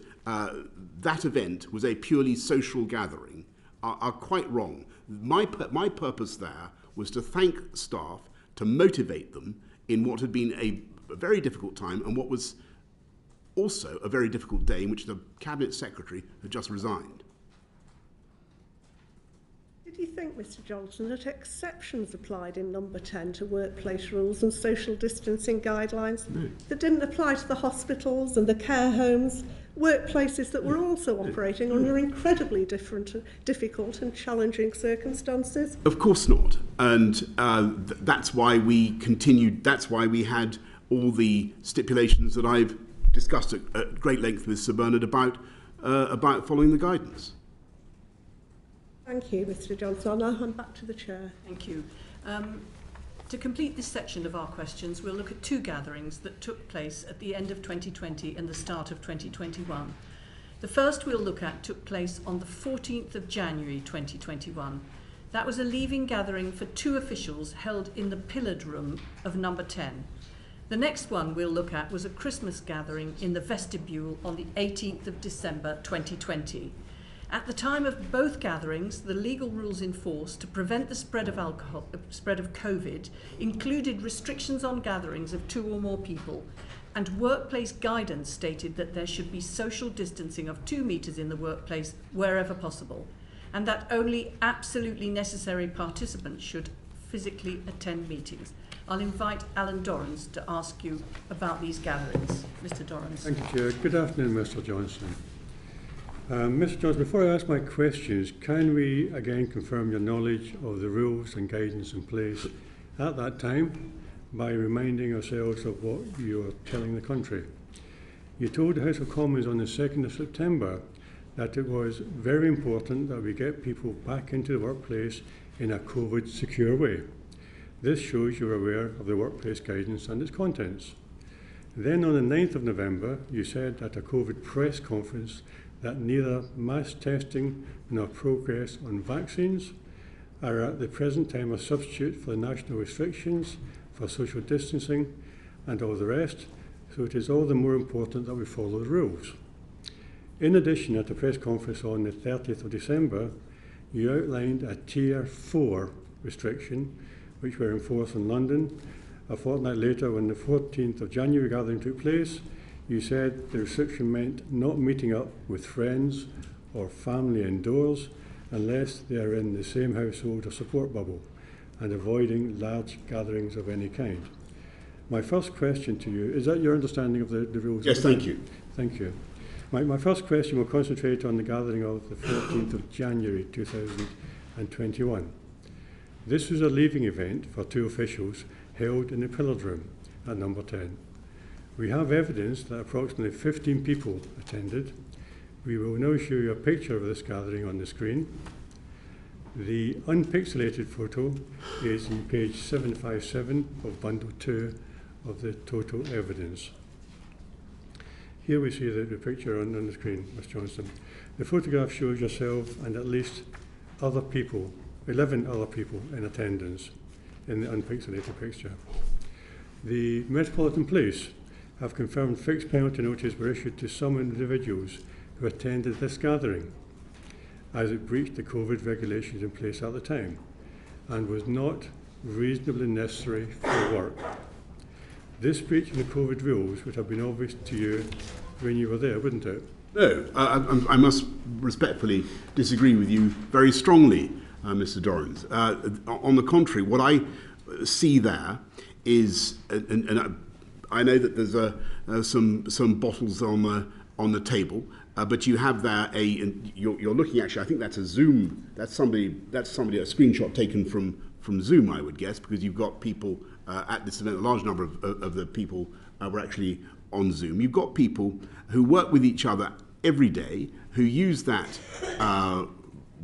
that event was a purely social gathering are quite wrong. My purpose there was to thank staff, to motivate them in what had been a very difficult time, and what was also a very difficult day in which the Cabinet Secretary had just resigned. Did you think, Mr. Johnson, that exceptions applied in Number 10 to workplace rules and social distancing guidelines that didn't apply to the hospitals and the care homes, workplaces that were also operating under incredibly difficult and challenging circumstances? Of course not. And that's why we continued, that's why we had all the stipulations that I've discussed at great length with Sir Bernard about following the guidance. Thank you, Mr. Johnson. I'll now hand back to the Chair. Thank you. To complete this section of our questions, we'll look at two gatherings that took place at the end of 2020 and the start of 2021. The first we'll look at took place on the 14th of January 2021. That was a leaving gathering for two officials held in the pillared room of number 10. The next one we'll look at was a Christmas gathering in the vestibule on the 18th of December 2020. At the time of both gatherings, the legal rules in force to prevent the spread of COVID included restrictions on gatherings of 2 or more people, and workplace guidance stated that there should be social distancing of 2 meters in the workplace wherever possible, and that only absolutely necessary participants should physically attend meetings. I'll invite Alan Dorrans to ask you about these gatherings. Mr. Dorrans. Thank you, Chair. Good afternoon, Mr. Johnson. Mr. Johnson, before I ask my questions, can we again confirm your knowledge of the rules and guidance in place at that time by reminding ourselves of what you are telling the country? You told the House of Commons on the 2nd of September that it was very important that we get people back into the workplace in a COVID secure way. This shows you're aware of the workplace guidance and its contents. Then on the 9th of November, you said at a COVID press conference that neither mass testing nor progress on vaccines are at the present time a substitute for the national restrictions, for social distancing and all the rest, so it is all the more important that we follow the rules. In addition, at the press conference on the 30th of December, you outlined a Tier 4 restriction which were enforced in London. A fortnight later, when the 14th of January gathering took place, you said the restriction meant not meeting up with friends or family indoors unless they are in the same household or support bubble, and avoiding large gatherings of any kind. My first question to you, is that your understanding of the rules? Yes, thank you. Thank you. My first question will concentrate on the gathering of the 14th of January 2021. This was a leaving event for two officials held in the pillared room at number 10. We have evidence that approximately 15 people attended. We will now show you a picture of this gathering on the screen. The unpixelated photo is in page 757 of bundle 2 of the total evidence. Here we see the picture on the screen, Ms. Johnson. The photograph shows yourself and at least other people, 11 other people in attendance in the unpixelated picture. The Metropolitan Police have confirmed fixed penalty notices were issued to some individuals who attended this gathering, as it breached the COVID regulations in place at the time and was not reasonably necessary for work. This breach of the COVID rules would have been obvious to you when you were there, wouldn't it? No, I must respectfully disagree with you very strongly, Mr. Dorrans. On the contrary, what I see there is, and I know that there's some bottles on the table, but you have there you're looking, actually, I think that's a Zoom. That's somebody a screenshot taken from Zoom, I would guess, because you've got people at this event. A large number of the people were actually on Zoom. You've got people who work with each other every day, who use that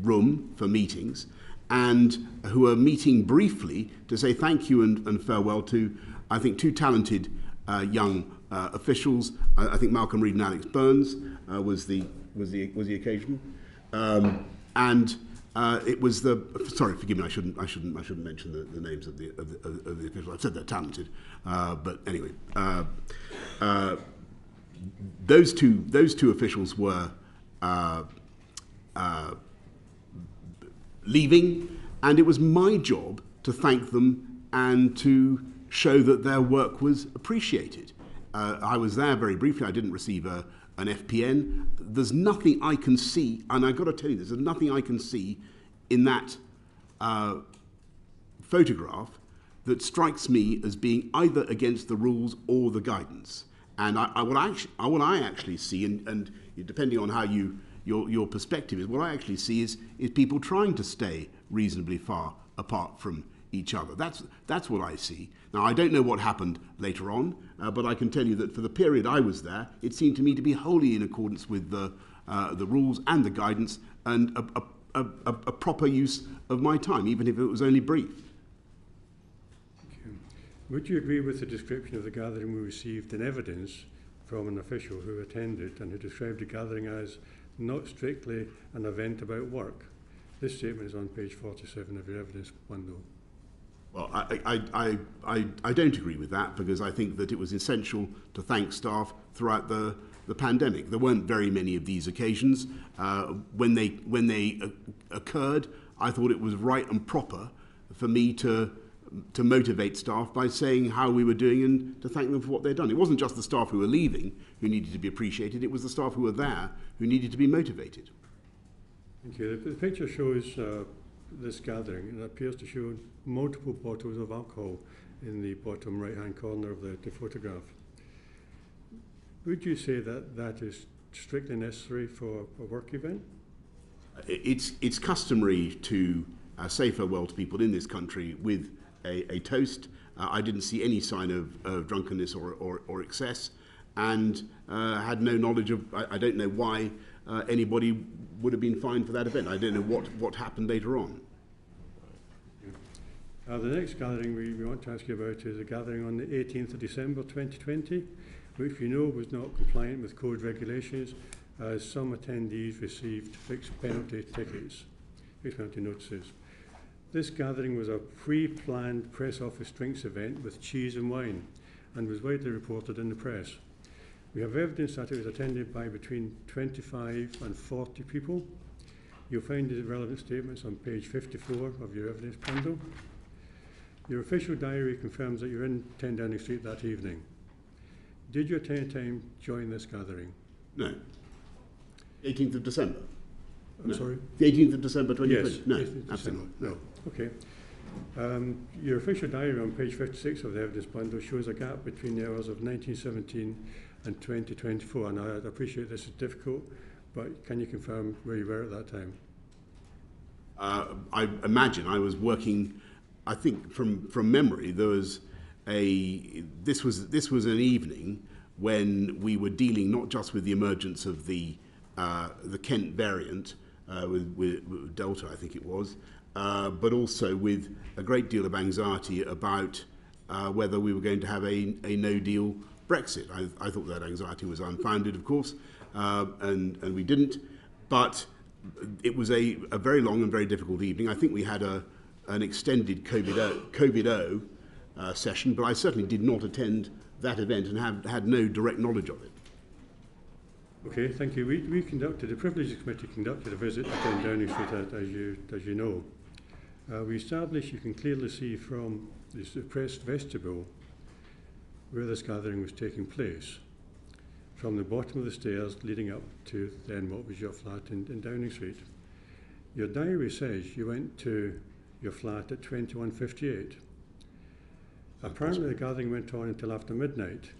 room for meetings, and who are meeting briefly to say thank you and farewell to, I think, two talented young officials. I think Malcolm Reed and Alex Burns was the occasion, and it was the. Sorry, forgive me. I shouldn't mention the names of the officials. I've said they're talented, but anyway, those two officials were leaving, and it was my job to thank them and to show that their work was appreciated. I was there very briefly. I didn't receive an FPN. There's nothing I can see, and I've got to tell you this, there's nothing I can see in that photograph that strikes me as being either against the rules or the guidance. And what I actually see, and depending on how your perspective is, what I actually see is people trying to stay reasonably far apart from each other. That's what I see. Now, I don't know what happened later on, but I can tell you that for the period I was there, it seemed to me to be wholly in accordance with the rules and the guidance, and a proper use of my time, even if it was only brief. Thank you. Would you agree with the description of the gathering we received in evidence from an official who attended and who described the gathering as not strictly an event about work? This statement is on page 47 of your evidence bundle. Well, I don't agree with that, because I think that it was essential to thank staff throughout the pandemic. There weren't very many of these occasions. When they occurred, I thought it was right and proper for me to motivate staff by saying how we were doing and to thank them for what they'd done. It wasn't just the staff who were leaving who needed to be appreciated, it was the staff who were there who needed to be motivated. Thank you. The picture shows this gathering, and it appears to show multiple bottles of alcohol in the bottom right-hand corner of the photograph. Would you say that that is strictly necessary for a work event? It's customary to say farewell to people in this country with a toast. I didn't see any sign of drunkenness or excess, and had no knowledge of, I don't know why anybody would have been fined for that event. I don't know what happened later on. The next gathering we want to ask you about is a gathering on the 18th of December 2020, which we know was not compliant with code regulations, as some attendees received fixed penalty notices. This gathering was a pre-planned press office drinks event with cheese and wine, and was widely reported in the press. We have evidence that it was attended by between 25 and 40 people. You'll find the relevant statements on page 54 of your evidence bundle. Your official diary confirms that you were in 10 Downing Street that evening. Did you at any time join this gathering? No. 18th of December? I'm sorry? The 18th of December 2020? Yes. No, absolutely no. Okay. Your official diary on page 56 of the evidence bundle shows a gap between the hours of 1917 and 2024, and I appreciate this is difficult, but can you confirm where you were at that time? I imagine I was working, I think from memory, there was this was an evening when we were dealing not just with the emergence of the Kent variant with Delta, I think it was, but also with a great deal of anxiety about whether we were going to have a no-deal Brexit. I thought that anxiety was unfounded, of course, and we didn't. But it was a very long and very difficult evening. I think we had an extended COVID-O session, but I certainly did not attend that event and had no direct knowledge of it. Okay, thank you. The Privileges Committee conducted a visit to 10 Downing Street, as you know. We established, you can clearly see from the suppressed vestibule where this gathering was taking place, from the bottom of the stairs leading up to then what was your flat in Downing Street. Your diary says you went to your flat at 21:58. Apparently the gathering went on until after midnight.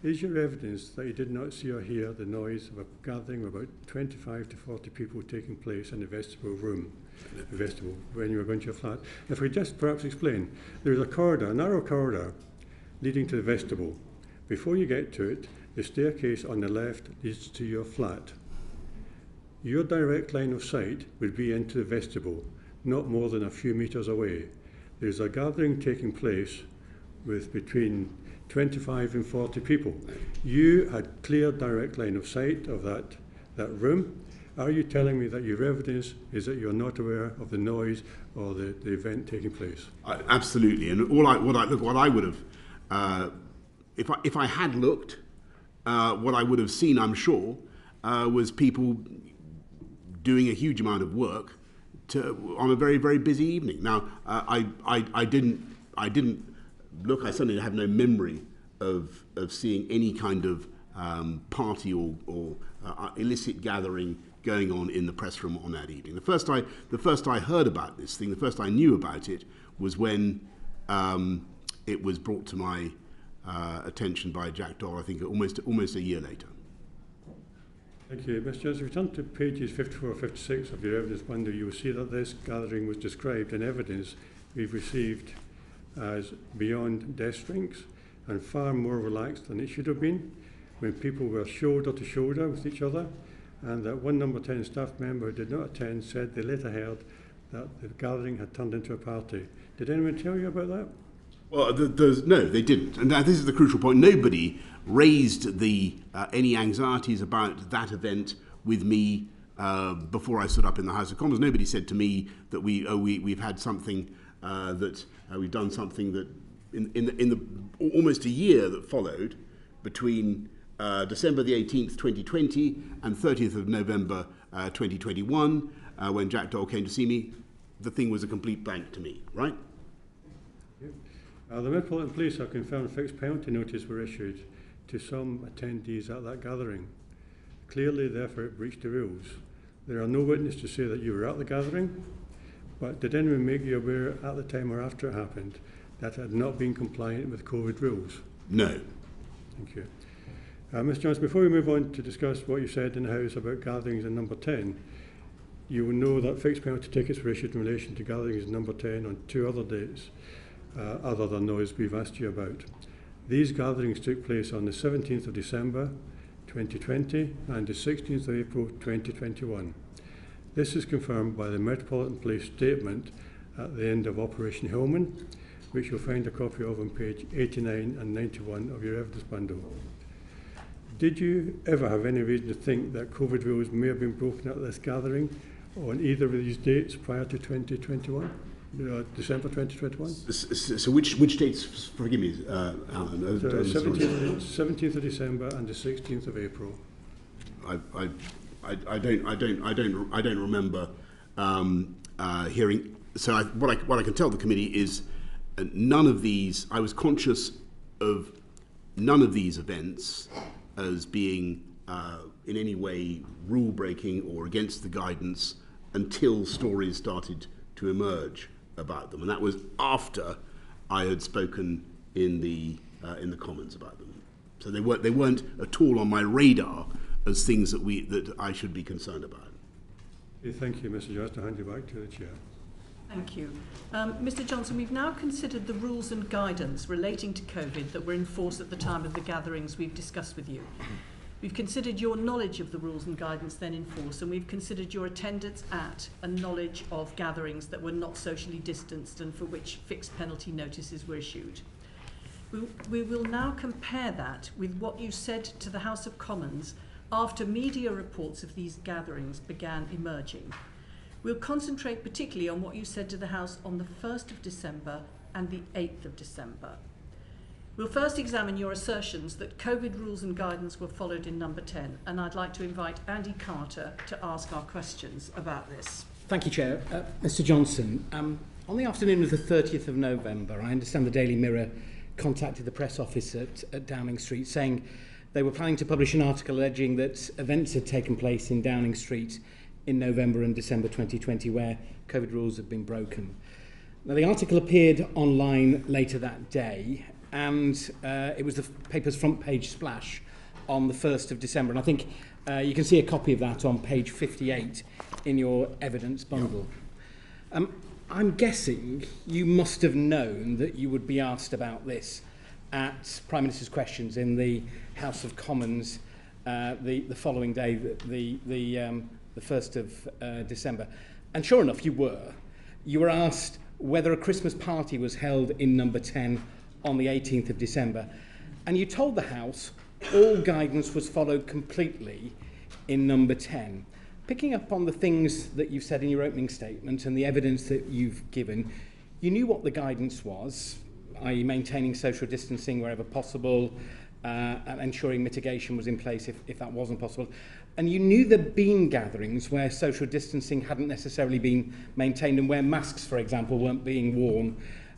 Is your evidence that you did not see or hear the noise of a gathering of about 25 to 40 people taking place in the vestibule room, when you were going to your flat? If we just perhaps explain, there is a corridor, a narrow corridor, leading to the vestibule. Before you get to it, the staircase on the left leads to your flat. Your direct line of sight would be into the vestibule, not more than a few metres away. There's a gathering taking place with between 25 and 40 people. You had clear direct line of sight of that room. Are you telling me that your evidence is that you're not aware of the noise or the event taking place? Absolutely, and what I would have, if I had looked, what I would have seen, I'm sure, was people doing a huge amount of work on a very, very busy evening. Now, I didn't look. I certainly have no memory of seeing any kind of party or illicit gathering going on in the press room on that evening. The first I heard about this thing, the first I knew about it, was when it was brought to my attention by Jack Doll, I think almost a year later. Thank you. Mr. Johnson, if we turn to pages 54 or 56 of your evidence bundle, you will see that this gathering was described in evidence we've received as beyond desk drinks and far more relaxed than it should have been, when people were shoulder to shoulder with each other, and that one number 10 staff member who did not attend said they later heard that the gathering had turned into a party. Did anyone tell you about that? Well, no, they didn't. And this is the crucial point. Nobody raised any anxieties about that event with me before I stood up in the House of Commons. Nobody said to me that we've had something we've done something that in the almost a year that followed between December the 18th, 2020 and 30th of November 2021, when Jack Dole came to see me. The thing was a complete blank to me, right? The Metropolitan Police have confirmed fixed penalty notices were issued to some attendees at that gathering. Clearly, therefore, it breached the rules. There are no witnesses to say that you were at the gathering, but did anyone make you aware at the time or after it happened that it had not been compliant with COVID rules? No. Thank you. Mr. Johnson, before we move on to discuss what you said in the House about gatherings in number 10, you will know that fixed penalty tickets were issued in relation to gatherings in number 10 on 2 other dates, other than those we've asked you about. These gatherings took place on the 17th of December 2020 and the 16th of April 2021. This is confirmed by the Metropolitan Police statement at the end of Operation Hillman, which you'll find a copy of on page 89 and 91 of your evidence bundle. Did you ever have any reason to think that COVID rules may have been broken at this gathering on either of these dates prior to 2021, December 2021? So which dates, forgive me, Alan? 17th of December and the 16th of April. I don't remember hearing. So what I can tell the committee is none of these. I was conscious of none of these events as being in any way rule breaking or against the guidance until stories started to emerge about them, and that was after I had spoken in the Commons about them. So they weren't at all on my radar as things that I should be concerned about. Okay, thank you, Mr. Johnson. I'll hand you back to the chair. Thank you. Mr. Johnson, we've now considered the rules and guidance relating to COVID that were in force at the time of the gatherings we've discussed with you. We've considered your knowledge of the rules and guidance then in force, and we've considered your attendance at and knowledge of gatherings that were not socially distanced and for which fixed penalty notices were issued. We will now compare that with what you said to the House of Commons after media reports of these gatherings began emerging. We'll concentrate particularly on what you said to the House on the 1st of December and the 8th of December. We'll first examine your assertions that COVID rules and guidance were followed in number 10, and I'd like to invite Andy Carter to ask our questions about this. Thank you, Chair. Mr. Johnson, on the afternoon of the 30th of November, I understand the Daily Mirror contacted the press office at Downing Street saying they were planning to publish an article alleging that events had taken place in Downing Street in November and December 2020 where COVID rules had been broken. Now, the article appeared online later that day, and it was the paper's front page splash on the 1st of December. And I think you can see a copy of that on page 58 in your evidence bundle. I'm guessing you must have known that you would be asked about this at Prime Minister's Questions in the House of Commons the following day, the 1st of December. And sure enough, you were. You were asked whether a Christmas party was held in number 10 on the 18th of December. And you told the House all guidance was followed completely in number 10. Picking up on the things that you've said in your opening statement and the evidence that you've given, you knew what the guidance was, i.e. maintaining social distancing wherever possible, and ensuring mitigation was in place if that wasn't possible. And you knew there'd been gatherings where social distancing hadn't necessarily been maintained and where masks, for example, weren't being worn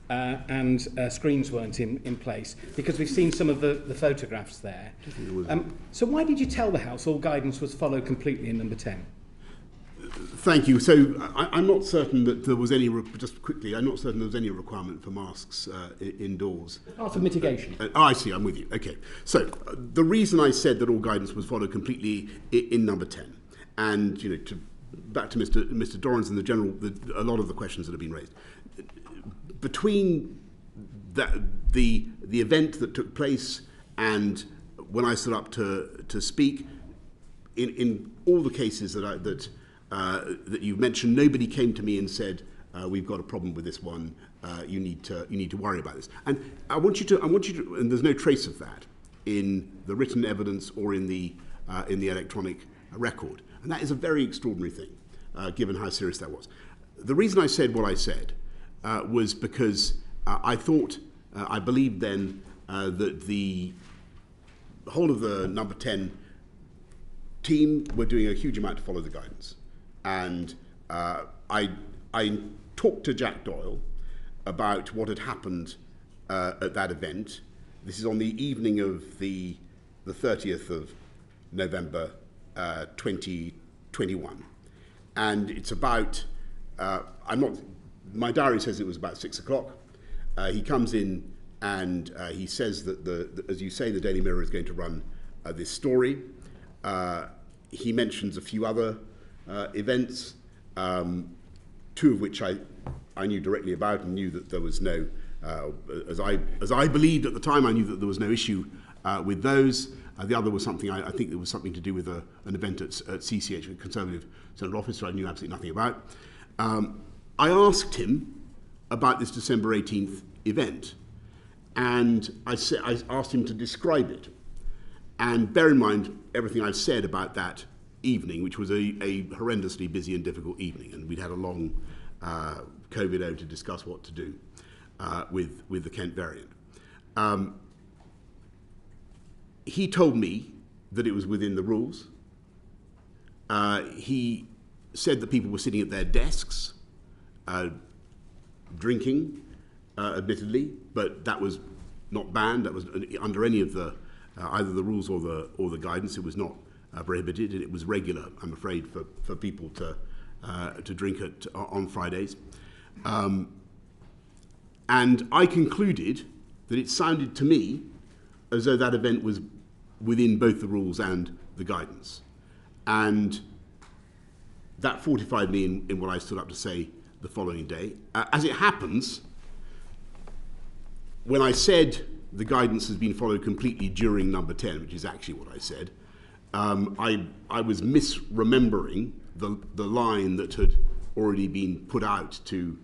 and screens weren't in place, because we've seen some of the photographs there. So why did you tell the House all guidance was followed completely in number 10? Thank you. So I'm not certain that there was any, just quickly, I'm not certain there was any requirement for masks indoors. Part of mitigation. I see, I'm with you. Okay. So the reason I said that all guidance was followed completely in number 10, and back to Mr. Dorrans and a lot of the questions that have been raised. Between the event that took place and when I stood up to speak, in all the cases that you mentioned, nobody came to me and said we've got a problem with this one. You need to worry about this. And I want you to, and there's no trace of that in the written evidence or in the electronic record. And that is a very extraordinary thing, given how serious that was. The reason I said what I said was because I thought, I believed then that the whole of the number 10 team were doing a huge amount to follow the guidance. And I talked to Jack Doyle about what had happened at that event. This is on the evening of the 30th of November 2021. And it's about, my diary says it was about 6 o'clock. He comes in and he says that, as you say, the Daily Mirror is going to run this story. He mentions a few other events, two of which I knew directly about and knew that there was no, as I believed at the time, I knew that there was no issue with those. The other was something, I think it was something to do with an event at CCH, a Conservative Central Office, I knew absolutely nothing about. I asked him about this December 18th event, and I asked him to describe it. And bear in mind everything I've said about that evening, which was a horrendously busy and difficult evening, and we'd had a long COVID-O to discuss what to do with the Kent variant. He told me that it was within the rules. He said that people were sitting at their desks, drinking, admittedly, but that was not banned. That was under any of the either the rules or the guidance. It was not prohibited, and it was regular, I'm afraid, for people to drink on Fridays. And I concluded that it sounded to me as though that event was within both the rules and the guidance. And that fortified me in what I stood up to say the following day. As it happens, when I said the guidance has been followed completely during number 10, which is actually what I said, I was misremembering the line that had already been put out to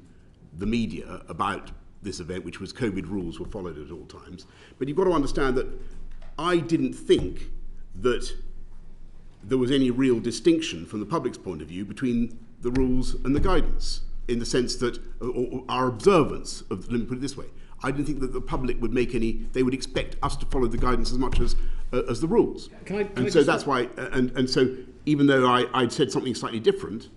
the media about this event, which was COVID rules were followed at all times. But you've got to understand that I didn't think that there was any real distinction from the public's point of view between the rules and the guidance, in the sense that or our observance of, let me put it this way, I didn't think that the public would make any, they would expect us to follow the guidance as much as the rules. That's why, and so even though I'd said something slightly different,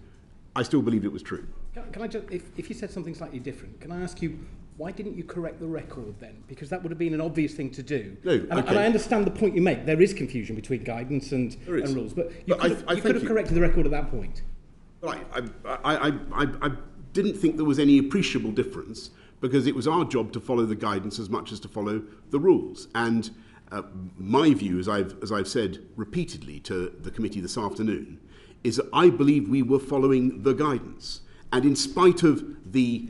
I still believed it was true. Can I just, if you said something slightly different, can I ask you, why didn't you correct the record then? Because that would have been an obvious thing to do. No, okay. And I understand the point you make. There is confusion between guidance and rules, but you could have corrected the record at that point. Well, I didn't think there was any appreciable difference, because it was our job to follow the guidance as much as to follow the rules. And my view, as I've said repeatedly to the committee this afternoon, is that I believe we were following the guidance. And in spite of the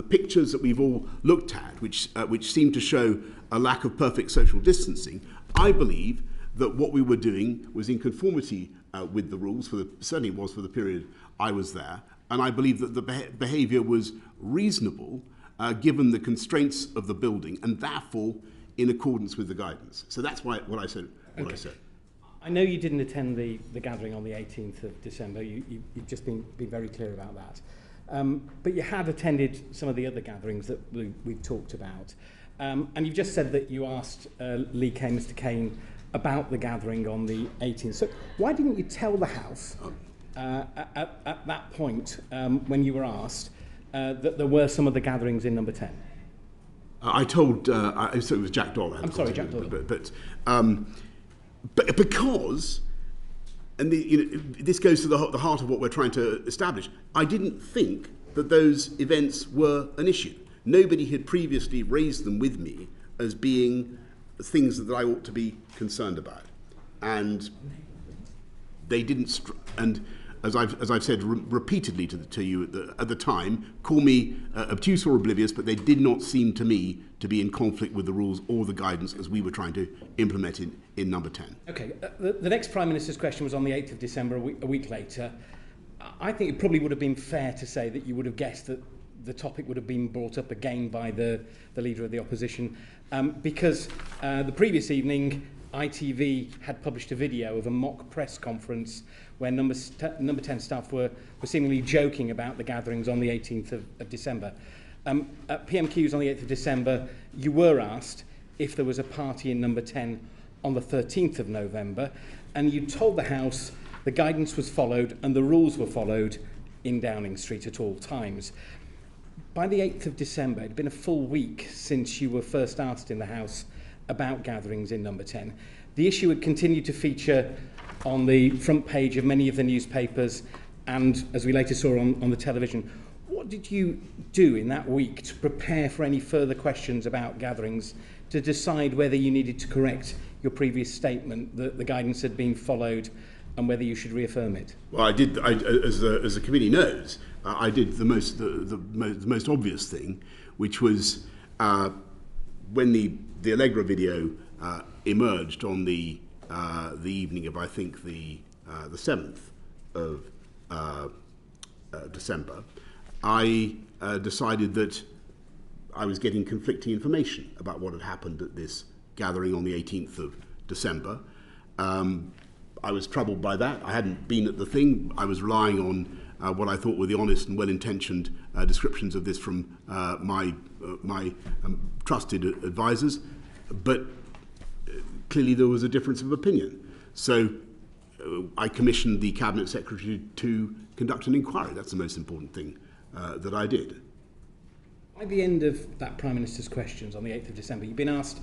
pictures that we've all looked at, which seem to show a lack of perfect social distancing, I believe that what we were doing was in conformity with the rules, certainly was for the period I was there, and I believe that the behaviour was reasonable given the constraints of the building, and therefore in accordance with the guidance. So that's what I said. I said. I know you didn't attend the gathering on the 18th of December. You've just been very clear about that. But you had attended some of the other gatherings that we've talked about. And you've just said that you asked Mr. Kane about the gathering on the 18th. So why didn't you tell the House at that point, when you were asked, that there were some of the gatherings in number 10? I told, so it was Jack Doyle. I'm sorry, Jack Doyle. But because, and this goes to the heart of what we're trying to establish, I didn't think that those events were an issue. Nobody had previously raised them with me as being things that I ought to be concerned about. And they didn't, and as I've said repeatedly to you at the time, call me obtuse or oblivious, but they did not seem to me to be in conflict with the rules or the guidance as we were trying to implement it in number 10. Okay, the next Prime Minister's question was on the 8th of December, a week later. I think it probably would have been fair to say that you would have guessed that the topic would have been brought up again by the Leader of the Opposition, because the previous evening ITV had published a video of a mock press conference where number 10 staff were seemingly joking about the gatherings on the 18th of December. At PMQs on the 8th of December, you were asked if there was a party in number 10 on the 13th of November, and you told the House the guidance was followed and the rules were followed in Downing Street at all times. By the 8th of December, it had been a full week since you were first asked in the House about gatherings in number 10. The issue had continued to feature on the front page of many of the newspapers and, as we later saw on the television. What did you do in that week to prepare for any further questions about gatherings, to decide whether you needed to correct your previous statement that the guidance had been followed and whether you should reaffirm it? Well, I did, as the committee knows, I did the most obvious thing, which was when the Allegra video emerged on the evening of, I think, the 7th of December, I decided that I was getting conflicting information about what had happened at this gathering on the 18th of December. I was troubled by that. I hadn't been at the thing. I was relying on what I thought were the honest and well-intentioned descriptions of this from my trusted advisors, but clearly there was a difference of opinion. So I commissioned the Cabinet Secretary to conduct an inquiry. That's the most important thing that I did. By the end of that Prime Minister's questions on the 8th of December, you've been asked,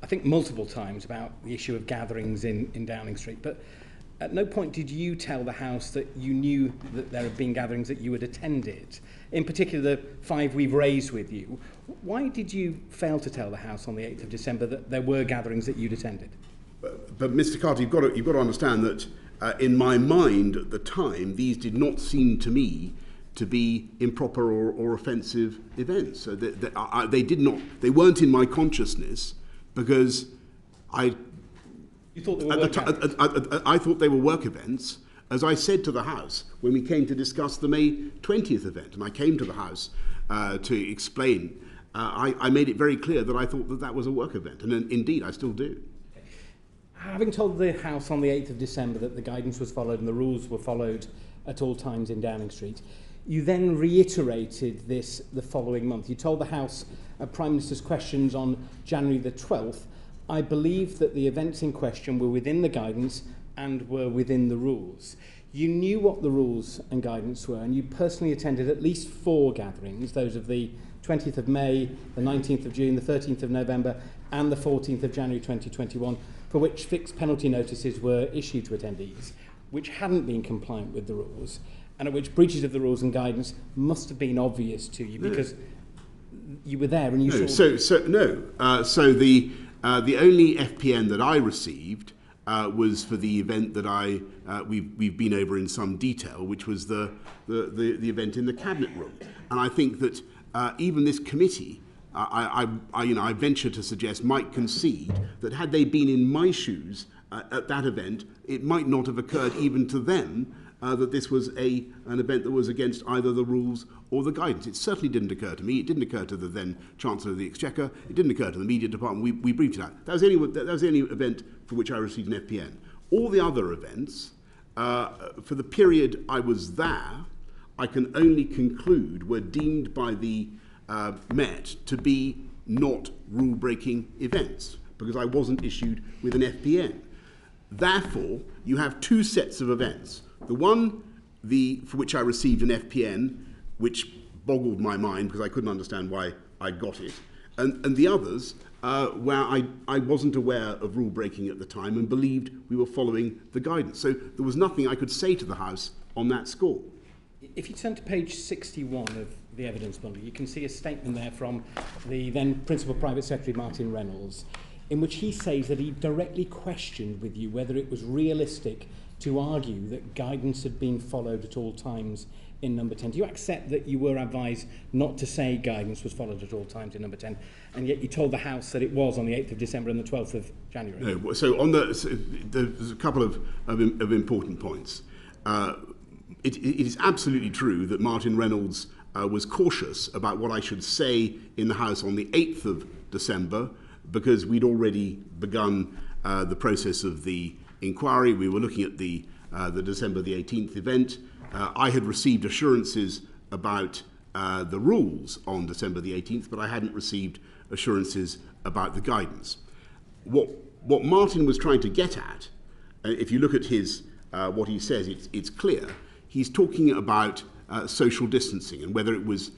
I think, multiple times about the issue of gatherings in Downing Street, but at no point did you tell the House that you knew that there had been gatherings that you had attended, in particular the 5 we've raised with you. Why did you fail to tell the House on the 8th of December that there were gatherings that you'd attended? But Mr. Carter, you've got to understand that in my mind at the time, these did not seem to me to be improper or offensive events. So they weren't in my consciousness because You thought they were I thought they were work events. As I said to the House when we came to discuss the May 20th event, and I came to the House to explain, I made it very clear that I thought that was a work event, and indeed I still do. Having told the House on the 8th of December that the guidance was followed and the rules were followed at all times in Downing Street, you then reiterated this the following month. You told the House at Prime Minister's questions on January the 12th, I believe that the events in question were within the guidance and were within the rules. You knew what the rules and guidance were, and you personally attended at least 4 gatherings, those of the 20th of May, the 19th of June, the 13th of November, and the 14th of January 2021, for which fixed penalty notices were issued to attendees, which hadn't been compliant with the rules, and at which breaches of the rules and guidance must have been obvious to you because you were there and you saw... So the only FPN that I received was for the event that we've been over in some detail, which was the event in the Cabinet Room. And I think that even this committee, I venture to suggest, might concede that had they been in my shoes at that event, it might not have occurred even to them that this was an event that was against either the rules or the guidance. It certainly didn't occur to me. It didn't occur to the then Chancellor of the Exchequer. It didn't occur to the Media Department. We briefed it out. That was the only event for which I received an FPN. All the other events, for the period I was there, I can only conclude were deemed by the Met to be not rule-breaking events because I wasn't issued with an FPN. Therefore, you have 2 sets of events. The one for which I received an FPN, which boggled my mind because I couldn't understand why I got it, and the others where I wasn't aware of rule breaking at the time and believed we were following the guidance. So there was nothing I could say to the House on that score. If you turn to page 61 of the evidence bundle, you can see a statement there from the then Principal Private Secretary Martin Reynolds, in which he says that he directly questioned with you whether it was realistic to argue that guidance had been followed at all times in number 10. Do you accept that you were advised not to say guidance was followed at all times in number 10, and yet you told the House that it was on the 8th of December and the 12th of January? No, so there's a couple of important points. It is absolutely true that Martin Reynolds was cautious about what I should say in the House on the 8th of December, because we'd already begun the process of the inquiry. We were looking at the December the 18th event. I had received assurances about the rules on December the 18th, but I hadn't received assurances about the guidance. What Martin was trying to get at, if you look at his what he says, it's clear. He's talking about social distancing and whether it was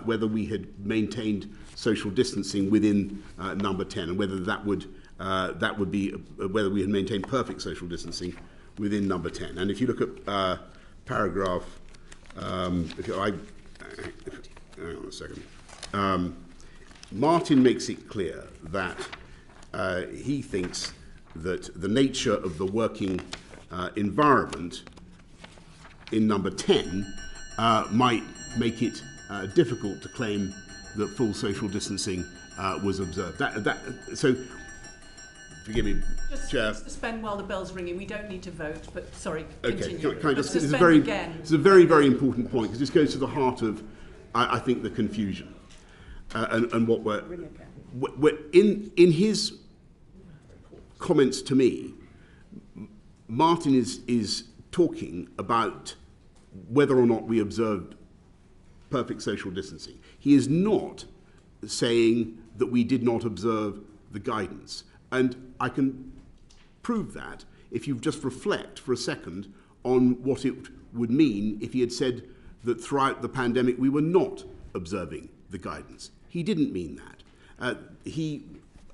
whether we had maintained social distancing within number 10, and whether that would be whether we had maintained perfect social distancing within number 10. And if you look at paragraph, hang on a second. Martin makes it clear that he thinks that the nature of the working environment in number 10 might make it difficult to claim that full social distancing was observed. So, forgive me, Chair. Just suspend while the bell's ringing. We don't need to vote, but sorry, Okay, continue. can I just, this is again. a very, very important point, because this goes to the heart of, I think, the confusion. And what we're in his comments to me, Martin is talking about whether or not we observed perfect social distancing. He is not saying that we did not observe the guidance. And I can prove that if you just reflect for a second on what it would mean if he had said that throughout the pandemic we were not observing the guidance. He didn't mean that. He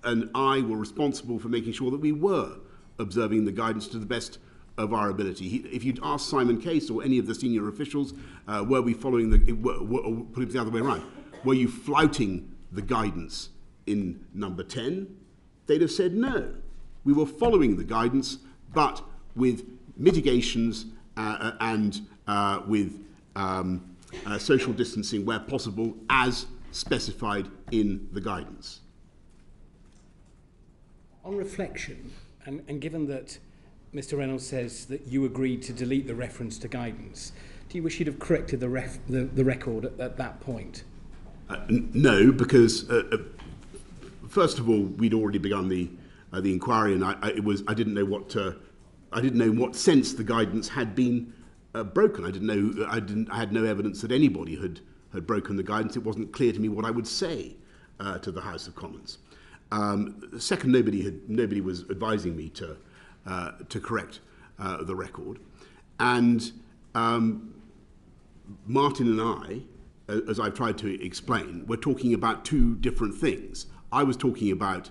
and I were responsible for making sure that we were observing the guidance to the best of our ability. If you'd asked Simon Case or any of the senior officials, were we following put it the other way around, were you flouting the guidance in number 10? They'd have said no. We were following the guidance, but with mitigations and with social distancing where possible, as specified in the guidance. On reflection, and given that Mr. Reynolds says that you agreed to delete the reference to guidance, do you wish you'd have corrected the record at that point? No, because first of all, we'd already begun the inquiry, and I didn't know what sense the guidance had been broken. I had no evidence that anybody had broken the guidance. It wasn't clear to me what I would say to the House of Commons. Second, nobody was advising me to correct the record, and Martin and I, as I've tried to explain, we're talking about two different things. I was talking about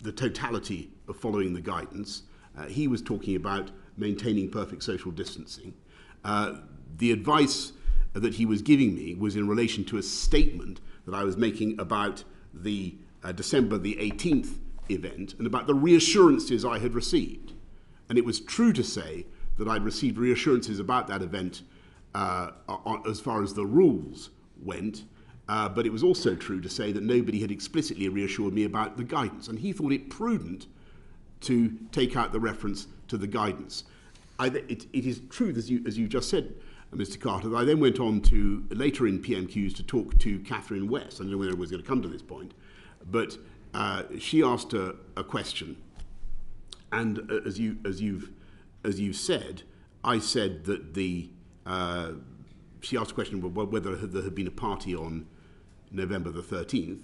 the totality of following the guidance. He was talking about maintaining perfect social distancing. The advice that he was giving me was in relation to a statement that I was making about the December the 18th event and about the reassurances I had received. And it was true to say that I'd received reassurances about that event as far as the rules went, but it was also true to say that nobody had explicitly reassured me about the guidance, and he thought it prudent to take out the reference to the guidance. It is true, as you just said, Mr. Carter, that I then went on to, later in PMQs, to talk to Catherine West. I don't know whether I was going to come to this point, but she asked a question, and as you've said, I said that she asked a question about whether there had been a party on November the 13th.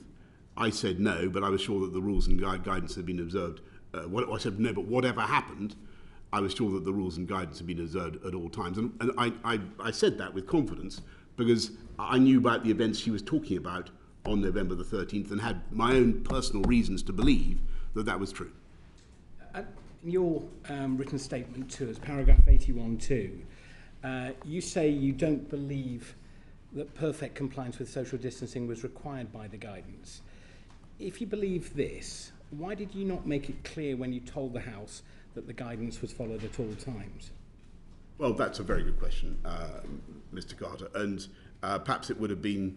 I said no, but I was sure that the rules and guidance had been observed. I said no, but whatever happened, I was sure that the rules and guidance had been observed at all times. And I said that with confidence because I knew about the events she was talking about on November the 13th and had my own personal reasons to believe that that was true. In your written statement to us, paragraph 81.2, you say you don't believe that perfect compliance with social distancing was required by the guidance. If you believe this, why did you not make it clear when you told the House that the guidance was followed at all times? Well, that's a very good question, Mr. Carter, and perhaps it would have been,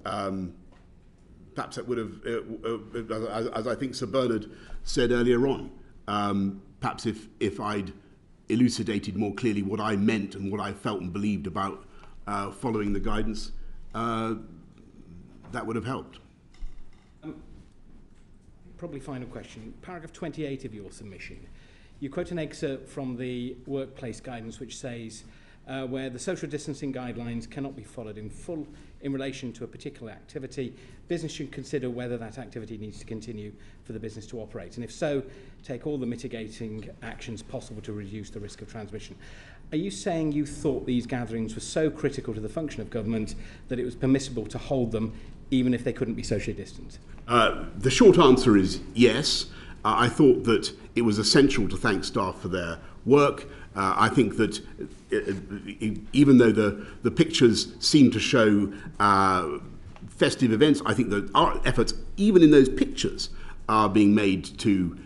perhaps it would have, as I think Sir Bernard said earlier on, perhaps if I'd elucidated more clearly what I meant and what I felt and believed about following the guidance, that would have helped. Probably final question. Paragraph 28 of your submission. You quote an excerpt from the workplace guidance which says, where the social distancing guidelines cannot be followed in full in relation to a particular activity, business should consider whether that activity needs to continue for the business to operate. And if so, take all the mitigating actions possible to reduce the risk of transmission. Are you saying you thought these gatherings were so critical to the function of government that it was permissible to hold them even if they couldn't be socially distant? The short answer is yes. I thought that it was essential to thank staff for their work. I think that even though the pictures seem to show festive events, I think that our efforts, even in those pictures, are being made to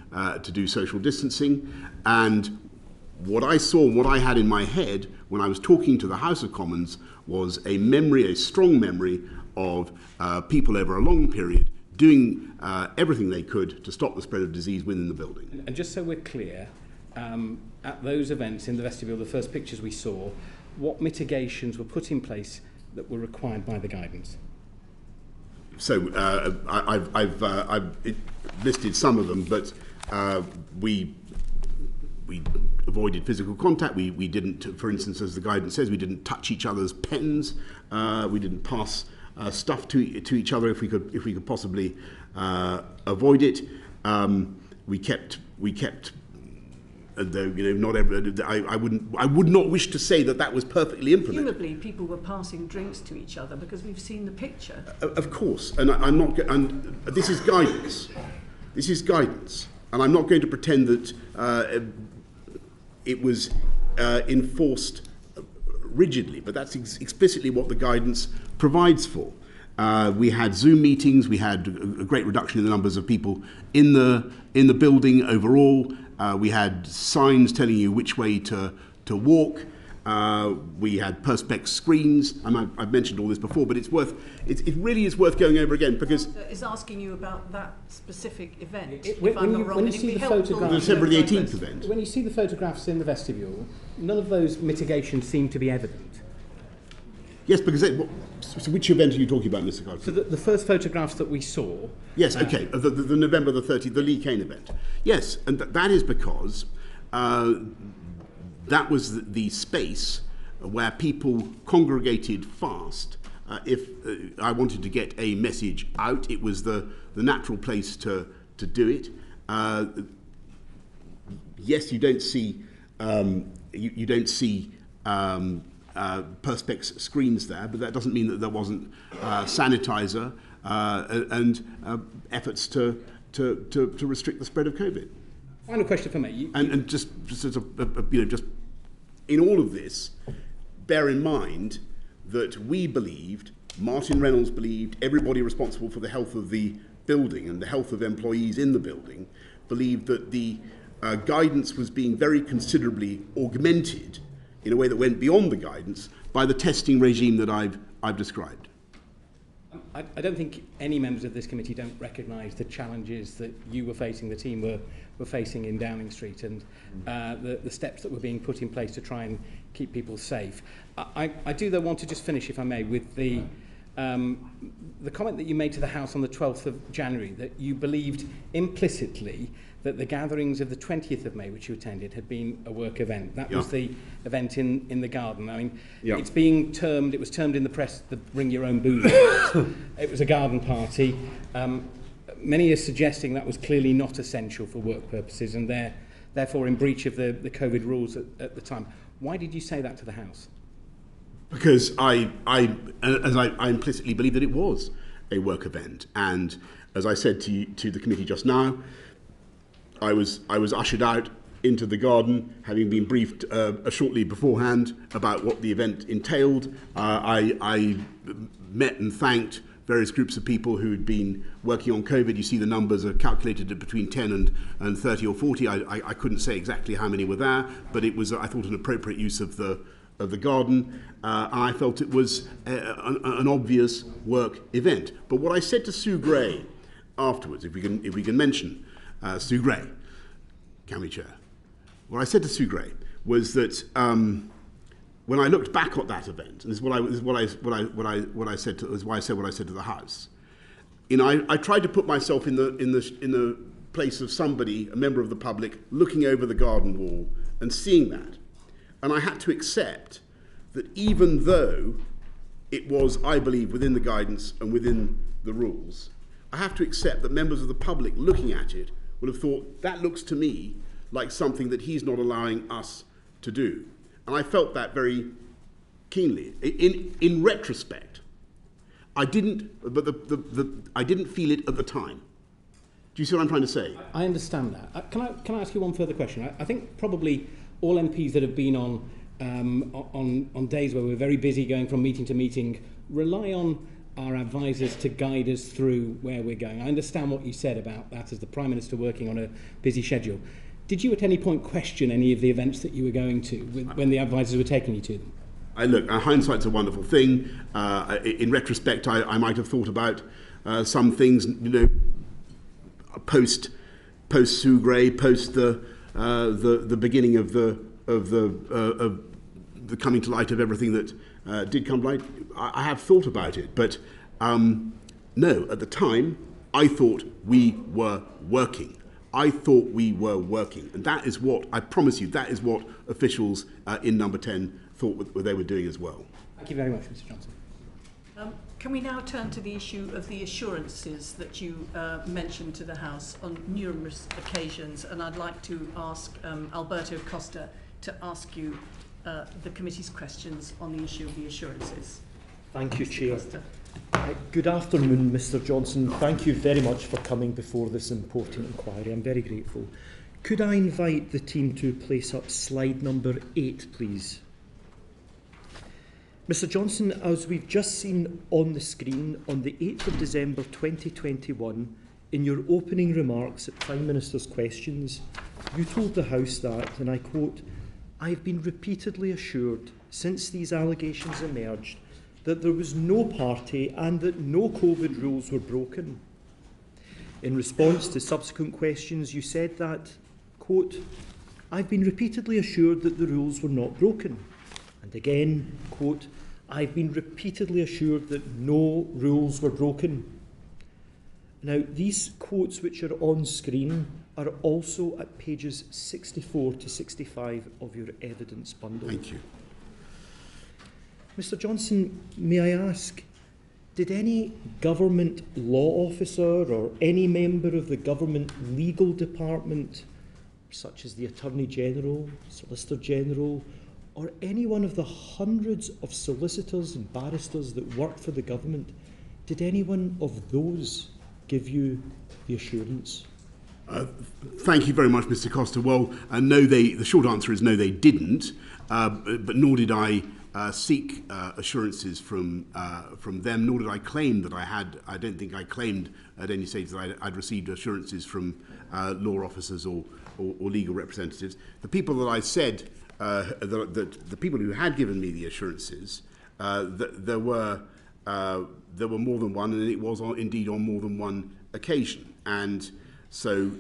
do social distancing. And what I saw and what I had in my head when I was talking to the House of Commons was a memory, a strong memory of people over a long period doing everything they could to stop the spread of disease within the building. And just so we're clear, at those events in the vestibule, the first pictures we saw, what mitigations were put in place that were required by the guidance? So I've listed some of them, but we avoided physical contact. We didn't, for instance, as the guidance says, we didn't touch each other's pens. We didn't pass stuff to each other if we could possibly avoid it. We kept. Though not every, I would not wish to say that was perfectly implemented. Presumably, people were passing drinks to each other because we've seen the picture. Of course, and I'm not. And this is guidance. This is guidance, and I'm not going to pretend that it was enforced rigidly. But that's explicitly what the guidance provides for. We had Zoom meetings. We had a great reduction in the numbers of people in the building overall. We had signs telling you which way to walk. We had perspex screens. I've mentioned all this before, but it really is worth going over again because Is asking you about that specific event. When you see the photographs, the December the 18th event. When you see the photographs in the vestibule, none of those mitigations seem to be evident. Yes, because so which event are you talking about, Mr. Carter? So the first photographs that we saw... Yes, okay, the November the 30th, the Lee Kane event. Yes, and that is because that was the space where people congregated fast. If I wanted to get a message out, it was the natural place to do it. Yes, you don't see... you don't see... perspex screens there, but that doesn't mean that there wasn't sanitizer and efforts to restrict the spread of COVID. Final question for me. And just as just in all of this, bear in mind that we believed, Martin Reynolds believed, everybody responsible for the health of the building and the health of employees in the building believed that the guidance was being very considerably augmented in a way that went beyond the guidance by the testing regime that I've described. I don't think any members of this committee don't recognise the challenges that you were facing, the team were facing in Downing Street, and the steps that were being put in place to try and keep people safe. I do, though, want to just finish, if I may, with the comment that you made to the House on the 12th of January, that you believed implicitly that the gatherings of the 20th of May, which you attended, had been a work event. That was the event in the garden. I mean, it's being termed, it was termed in the press, the bring your own booze. It was a garden party. Many are suggesting that was clearly not essential for work purposes and therefore in breach of the COVID rules at the time. Why did you say that to the House? Because I implicitly believe that it was a work event. And as I said to the committee just now, I was ushered out into the garden, having been briefed shortly beforehand about what the event entailed. I met and thanked various groups of people who had been working on COVID. You see the numbers are calculated at between 10 and 30 or 40. I couldn't say exactly how many were there, but it was, I thought, an appropriate use of the garden. I felt it was an obvious work event. But what I said to Sue Gray afterwards, if we can mention Sue Gray, can we, Chair? What I said to Sue Gray was that when I looked back at that event, and this is what I said to, is why I said what I said to the House. I tried to put myself in the place of somebody, a member of the public, looking over the garden wall and seeing that, and I had to accept that even though it was, I believe, within the guidance and within the rules, I have to accept that members of the public looking at it would have thought, that looks to me like something that he's not allowing us to do. And I felt that very keenly. In retrospect, I didn't feel it at the time. Do you see what I'm trying to say? I understand that. Can I ask you one further question? I think probably all MPs that have been on days where we're very busy going from meeting to meeting rely on our advisors to guide us through where we're going. I understand what you said about that as the Prime Minister working on a busy schedule. Did you at any point question any of the events that you were going to when the advisors were taking you to them? Look, hindsight's a wonderful thing. In retrospect, I might have thought about some things, post Sue Gray, post the beginning of the coming to light of everything that did come to light. I have thought about it, but no, at the time, I thought we were working. And that is what, I promise you, that is what officials in Number 10 thought they were doing as well. Thank you very much, Mr Johnson. Can we now turn to the issue of the assurances that you mentioned to the House on numerous occasions, and I'd like to ask Alberto Costa to ask you the committee's questions on the issue of the assurances. Thank you, Chair. Good afternoon, Mr Johnson. Thank you very much for coming before this important inquiry. I'm very grateful. Could I invite the team to place up slide number 8, please? Mr Johnson, as we've just seen on the screen, on the 8th of December 2021, in your opening remarks at Prime Minister's questions, you told the House that, and I quote, "I've been repeatedly assured since these allegations emerged that there was no party and that no COVID rules were broken." In response to subsequent questions, you said that, quote, "I've been repeatedly assured that the rules were not broken." And again, quote, "I've been repeatedly assured that no rules were broken." Now, these quotes which are on screen are also at pages 64 to 65 of your evidence bundle. Thank you. Mr Johnson, may I ask, did any government law officer or any member of the government legal department, such as the Attorney General, Solicitor General, or any one of the hundreds of solicitors and barristers that work for the government, did any one of those give you the assurance? Thank you very much, Mr Costa. Well, no, the short answer is no, they didn't, but nor did I seek assurances from them, nor did I claim that I had. I don't think I claimed at any stage that I'd received assurances from law officers or legal representatives. The people that I said, the people who had given me the assurances, there were more than one, and it was indeed on more than one occasion. And so,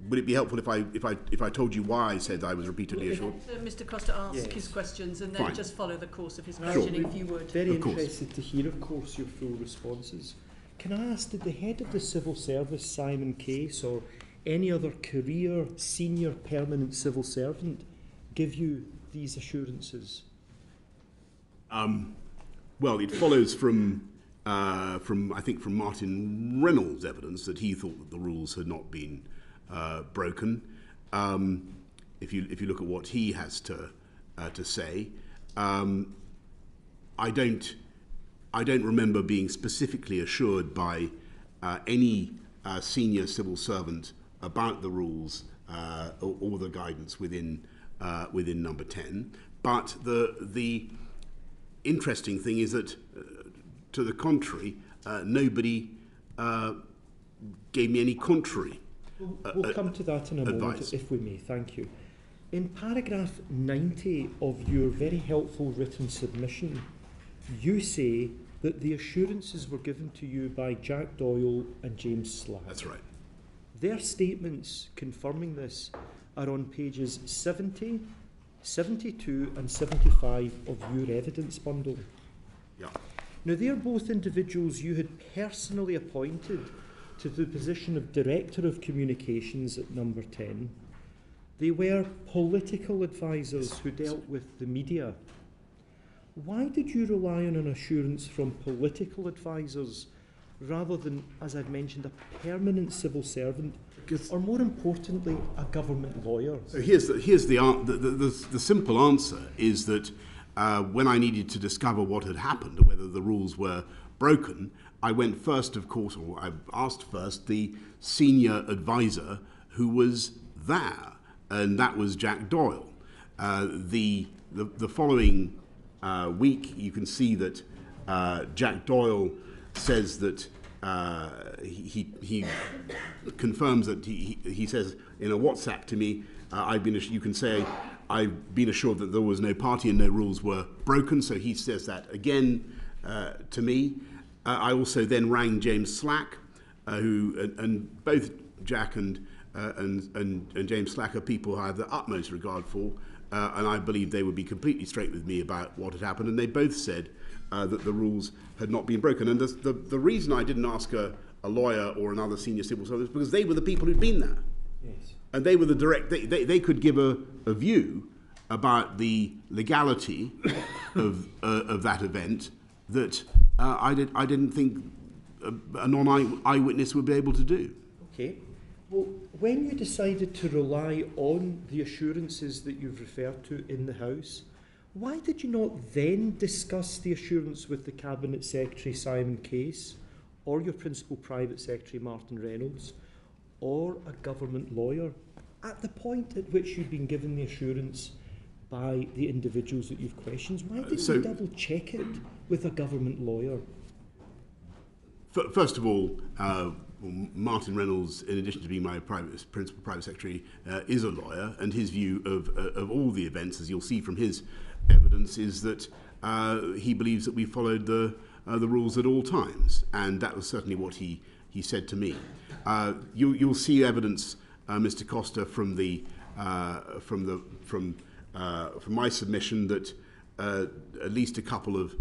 would it be helpful if I told you why I said I was repeatedly assured? Mr Costa ask his questions and then Fine. Just follow the course of his questioning, if you would. Very interested to hear, of course, your full responses. Can I ask, did the head of the civil service, Simon Case, or any other career senior permanent civil servant give you these assurances? Well, it follows from I think from Martin Reynolds' evidence that he thought that the rules had not been broken. If you look at what he has to say, I don't remember being specifically assured by any senior civil servant about the rules or the guidance within Number 10. But the interesting thing is that, to the contrary, nobody gave me any contrary. We'll come to that in a moment, if we may. Thank you. In paragraph 90 of your very helpful written submission, you say that the assurances were given to you by Jack Doyle and James Slack. That's right. Their statements confirming this are on pages 70 72 and 75 of your evidence bundle. Yeah. Now, they are both individuals you had personally appointed to the position of Director of Communications at Number 10. They were political advisors who dealt with the media. Why did you rely on an assurance from political advisors rather than, as I've mentioned, a permanent civil servant, or more importantly, a government lawyer? So here's the simple answer is that when I needed to discover what had happened, whether the rules were broken, I went first, of course, or I asked first the senior advisor who was there, and that was Jack Doyle. The following week, you can see that Jack Doyle says that he confirms that he says in a WhatsApp to me, you can say, I've been assured that there was no party and no rules were broken. So he says that again to me. I also then rang James Slack, and both Jack and James Slack are people I have the utmost regard for, and I believe they would be completely straight with me about what had happened. And they both said that the rules had not been broken. And the reason I didn't ask a lawyer or another senior civil servant is because they were the people who'd been there. Yes. And they were the direct, they could give a view about the legality of that event that I didn't think a non-eyewitness would be able to do. Okay. Well, when you decided to rely on the assurances that you've referred to in the House, why did you not then discuss the assurance with the Cabinet Secretary Simon Case, or your Principal Private Secretary Martin Reynolds, or a government lawyer, at the point at which you'd been given the assurance by the individuals that you've questioned? Why didn't you double check it with a government lawyer? First of all, Martin Reynolds, in addition to being my Principal Private Secretary, is a lawyer, and his view of all the events, as you'll see from his evidence, is that he believes that we followed the rules at all times, and that was certainly what he said to me. You'll see evidence, Mr. Costa, from my submission that at least a couple of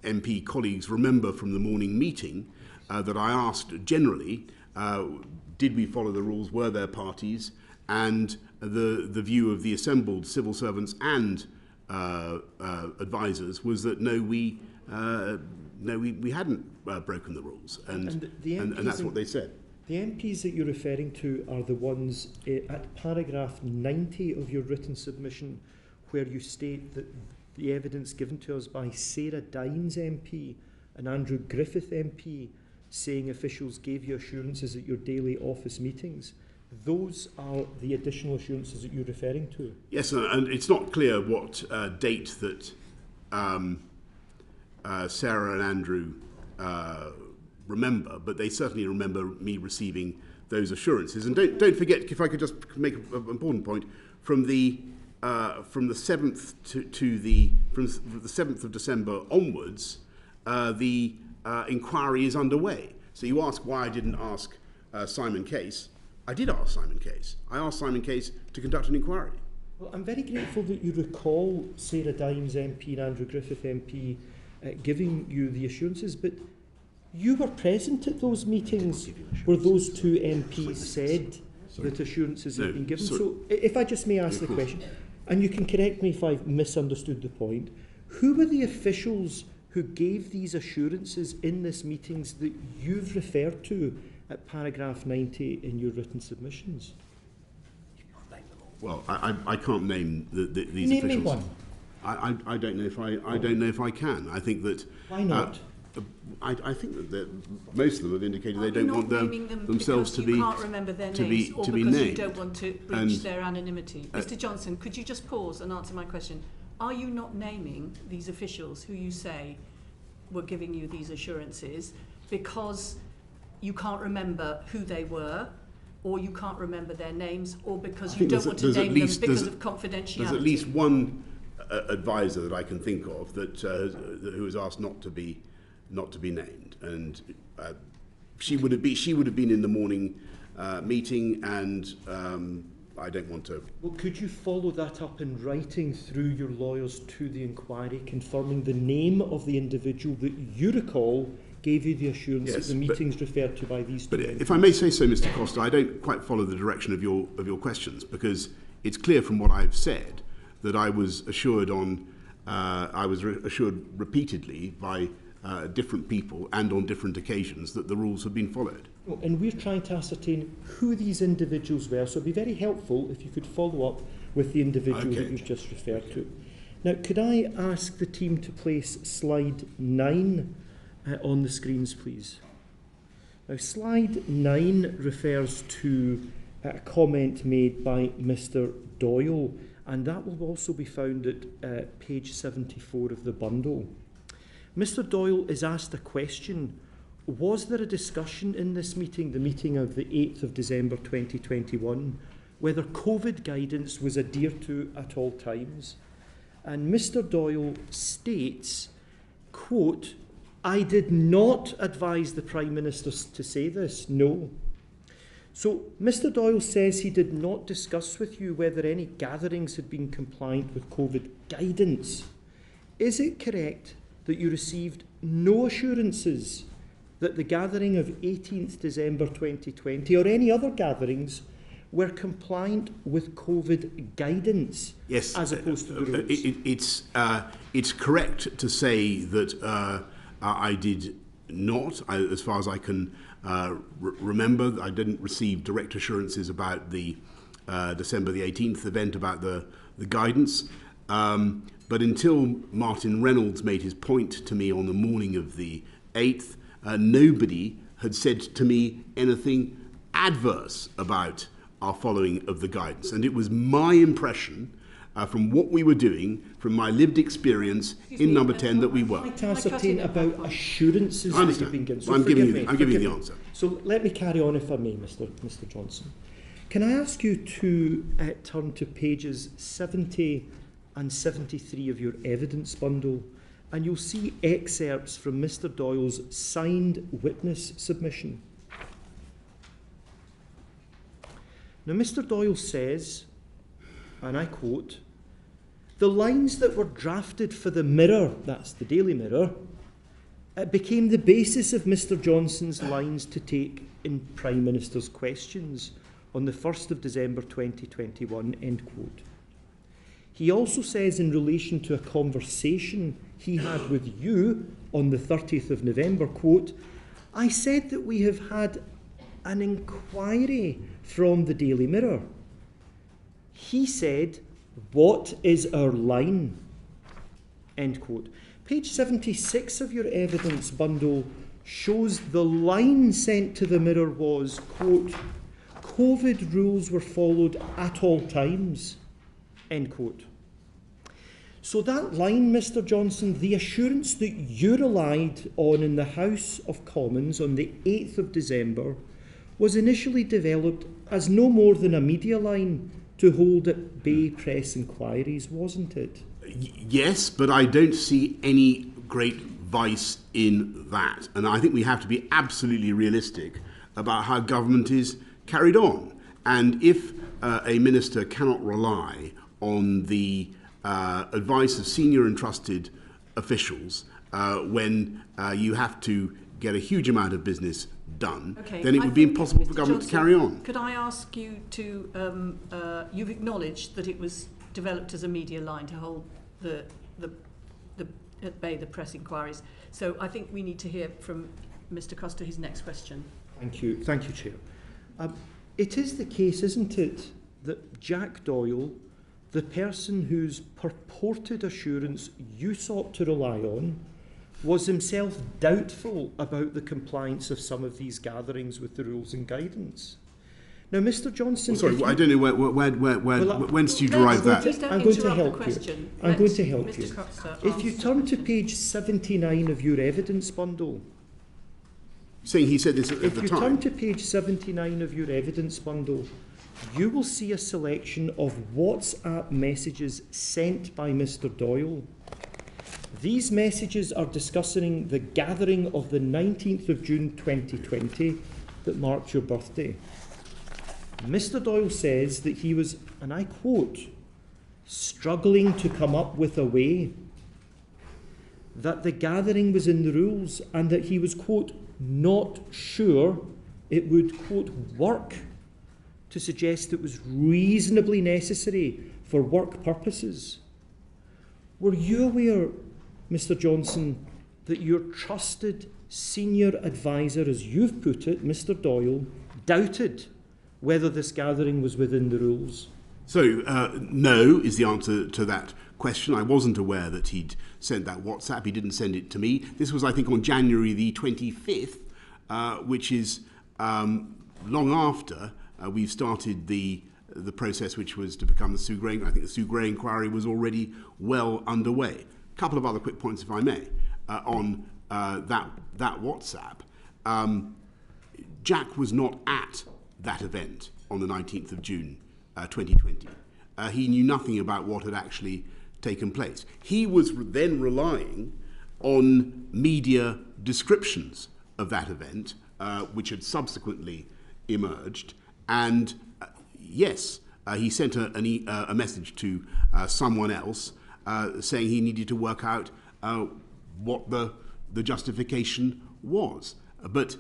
MP colleagues remember from the morning meeting that I asked generally, did we follow the rules, were there parties, and the view of the assembled civil servants and advisors was that no, we hadn't broken the rules, and that's what they said. The MPs that you're referring to are the ones at paragraph 90 of your written submission, where you state that the evidence given to us by Sarah Dines MP and Andrew Griffith MP saying officials gave you assurances at your daily office meetings. Those are the additional assurances that you're referring to? Yes, and it's not clear what date that Sarah and Andrew remember, but they certainly remember me receiving those assurances. And don't forget, if I could just make an important point, from the 7th from the 7th of December onwards, the inquiry is underway. So you ask why I didn't ask Simon Case. I did ask Simon Case. I asked Simon Case to conduct an inquiry. Well, I'm very grateful that you recall Sarah Dines MP and Andrew Griffith MP giving you the assurances, but you were present at those meetings where those two MPs said that assurances had been given. So if I just may ask the question, and you can correct me if I've misunderstood the point, who were the officials who gave these assurances in these meetings that you've referred to at paragraph 90 in your written submissions? Well, I can't name these name officials. Me one. I don't know if I don't know if I can. I think that. Why not? I think that most of them have indicated they don't want themselves to be. You can't remember their names, or because named. you don't want to breach their anonymity. Mr. Johnson, could you just pause and answer my question? Are you not naming these officials who you say were giving you these assurances because you can't remember who they were, or you can't remember their names, or because you don't want to name them because of confidentiality? There's at least one advisor that I can think of that who was asked not to be named, and she would have been in the morning meeting, and I don't want to... Well, could you follow that up in writing through your lawyers to the inquiry, confirming the name of the individual that you recall gave you the assurance that the meetings referred to by these two entities? If I may say so, Mr. Costa, I don't quite follow the direction of your questions, because it's clear from what I've said that I was assured assured repeatedly by different people and on different occasions that the rules have been followed. Well, and we're trying to ascertain who these individuals were, so it'd be very helpful if you could follow up with the individual that you've just referred to. Now, could I ask the team to place slide 9 on the screens, please? Now, slide 9 refers to a comment made by Mr. Doyle, and that will also be found at page 74 of the bundle. Mr. Doyle is asked a question. Was there a discussion in this meeting, the meeting of the 8th of December 2021, whether COVID guidance was adhered to at all times? And Mr. Doyle states, quote, "I did not advise the Prime Minister to say this, no." So Mr. Doyle says he did not discuss with you whether any gatherings had been compliant with COVID guidance. Is it correct that you received no assurances that the gathering of 18th December 2020 or any other gatherings were compliant with COVID guidance? Yes, as opposed to the rules? It's correct to say that I did not, as far as I can remember. I didn't receive direct assurances about the December the 18th event, about the guidance. But until Martin Reynolds made his point to me on the morning of the 8th, nobody had said to me anything adverse about our following of the guidance. And it was my impression, from what we were doing, from my lived experience in number 10, that we were. I'd like to ascertain about assurances that you've been given. So I'm giving you the answer. So let me carry on, if I may, Mr. Johnson. Can I ask you to turn to pages 70 and 73 of your evidence bundle, and you'll see excerpts from Mr. Doyle's signed witness submission. Now, Mr. Doyle says, and I quote, "The lines that were drafted for the Mirror," that's the Daily Mirror, "became the basis of Mr. Johnson's lines to take in Prime Minister's questions on the 1st of December 2021, end quote. He also says, in relation to a conversation he had with you on the 30th of November, quote, "I said that we have had an inquiry from the Daily Mirror." He said, "What is our line?" End quote. Page 76 of your evidence bundle shows the line sent to the Mirror was, quote, "COVID rules were followed at all times," end quote. So that line, Mr. Johnson, the assurance that you relied on in the House of Commons on the 8th of December, was initially developed as no more than a media line to hold at bay press inquiries, wasn't it? Yes, but I don't see any great vice in that. And I think we have to be absolutely realistic about how government is carried on. And if a minister cannot rely on the advice of senior and trusted officials when you have to get a huge amount of business done, then it would be impossible for government to carry on. Could I ask you to, you've acknowledged that it was developed as a media line to hold at bay the press inquiries. So I think we need to hear from Mr. Costa his next question. Thank you, Chair. It is the case, isn't it, that Jack Doyle, the person whose purported assurance you sought to rely on, was himself doubtful about the compliance of some of these gatherings with the rules and guidance. Now, Mr. Johnson... I don't know, whence do you derive that? I'm going to help you. I'm going to help you. If you turn to page 79 of your evidence bundle... Saying he said this at the time? If you turn to page 79 of your evidence bundle, you will see a selection of WhatsApp messages sent by Mr. Doyle. These messages are discussing the gathering of the 19th of June 2020 that marked your birthday. Mr. Doyle says that he was, and I quote, struggling to come up with a way, that the gathering was in the rules, and that he was, quote, not sure it would, quote, work to suggest it was reasonably necessary for work purposes. Were you aware, Mr. Johnson, that your trusted senior advisor, as you've put it, Mr. Doyle, doubted whether this gathering was within the rules? So, no is the answer to that question. I wasn't aware that he'd sent that WhatsApp. He didn't send it to me. This was, I think, on January the 25th, which is long after we've started the process which was to become the Sue Gray. I think the Sue Gray inquiry was already well underway. A couple of other quick points, if I may, on that WhatsApp. Jack was not at that event on the 19th of June 2020. He knew nothing about what had actually taken place. He was then relying on media descriptions of that event, which had subsequently emerged. And yes, he sent a message to someone else saying he needed to work out what the justification was. But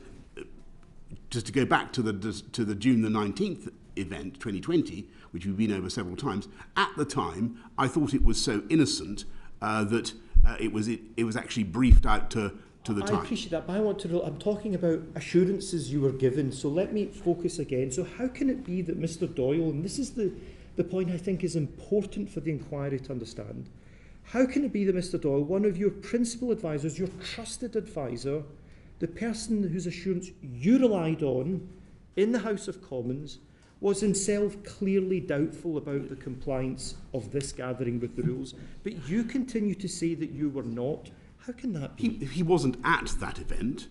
just to go back to the June the 19th event, 2020, which we've been over several times, at the time I thought it was so innocent that it was actually briefed out to the Times. I appreciate that, but I'm talking about assurances you were given, so let me focus again. So how can it be that Mr. Doyle, and this is the point I think is important for the inquiry to understand, how can it be that Mr. Doyle, one of your principal advisors, your trusted advisor, the person whose assurance you relied on in the House of Commons, was himself clearly doubtful about the compliance of this gathering with the rules, but you continue to say that you were not? How can that be? He wasn't at that event.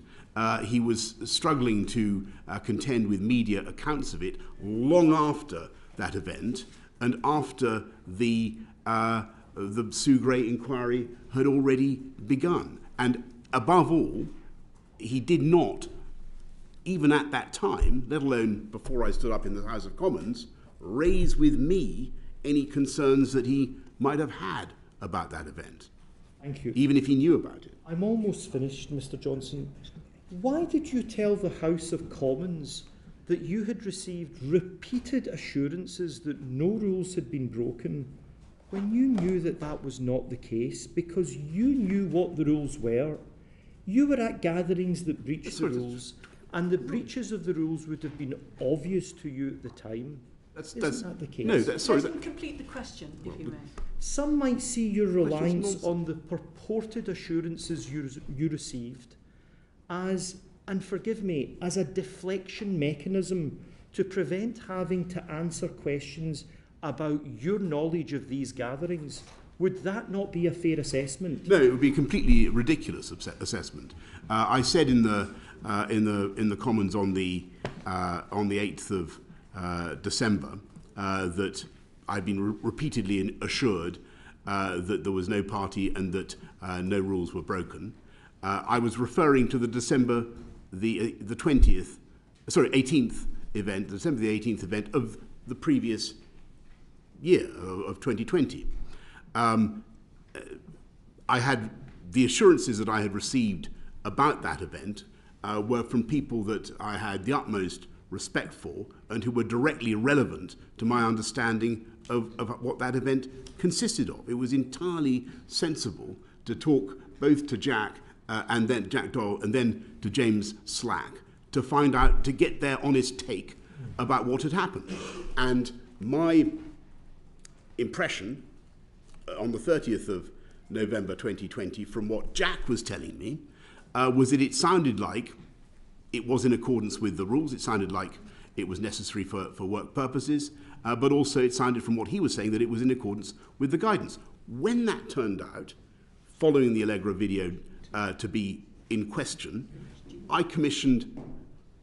He was struggling to contend with media accounts of it long after that event and after the Sue Gray inquiry had already begun. And above all, he did not, even at that time, let alone before I stood up in the House of Commons, raise with me any concerns that he might have had about that event. Thank you. Even if he knew about it. I'm almost finished, Mr. Johnson. Why did you tell the House of Commons that you had received repeated assurances that no rules had been broken when you knew that that was not the case, because you knew what the rules were? You were at gatherings that breached the rules, and the breaches of the rules would have been obvious to you at the time. Isn't that the case? No, Let him complete the question, if you may. Some might see your reliance on the purported assurances you received as, and forgive me, as a deflection mechanism to prevent having to answer questions about your knowledge of these gatherings. Would that not be a fair assessment? No, it would be a completely ridiculous assessment. I said in the Commons on the 8th of December that I'd been repeatedly assured that there was no party and that no rules were broken. I was referring to the December the 18th event, December the 18th event of the previous year of 2020. I had the assurances that I had received about that event were from people that I had the utmost respect for and who were directly relevant to my understanding of what that event consisted of. It was entirely sensible to talk both to Jack and then Jack Doyle and then to James Slack to find out, to get their honest take about what had happened. And my impression on the 30th of November 2020 from what Jack was telling me was that it sounded like it was in accordance with the rules. It sounded like it was necessary for work purposes, but also it sounded from what he was saying that it was in accordance with the guidance. When that turned out, following the Allegra video to be in question, I commissioned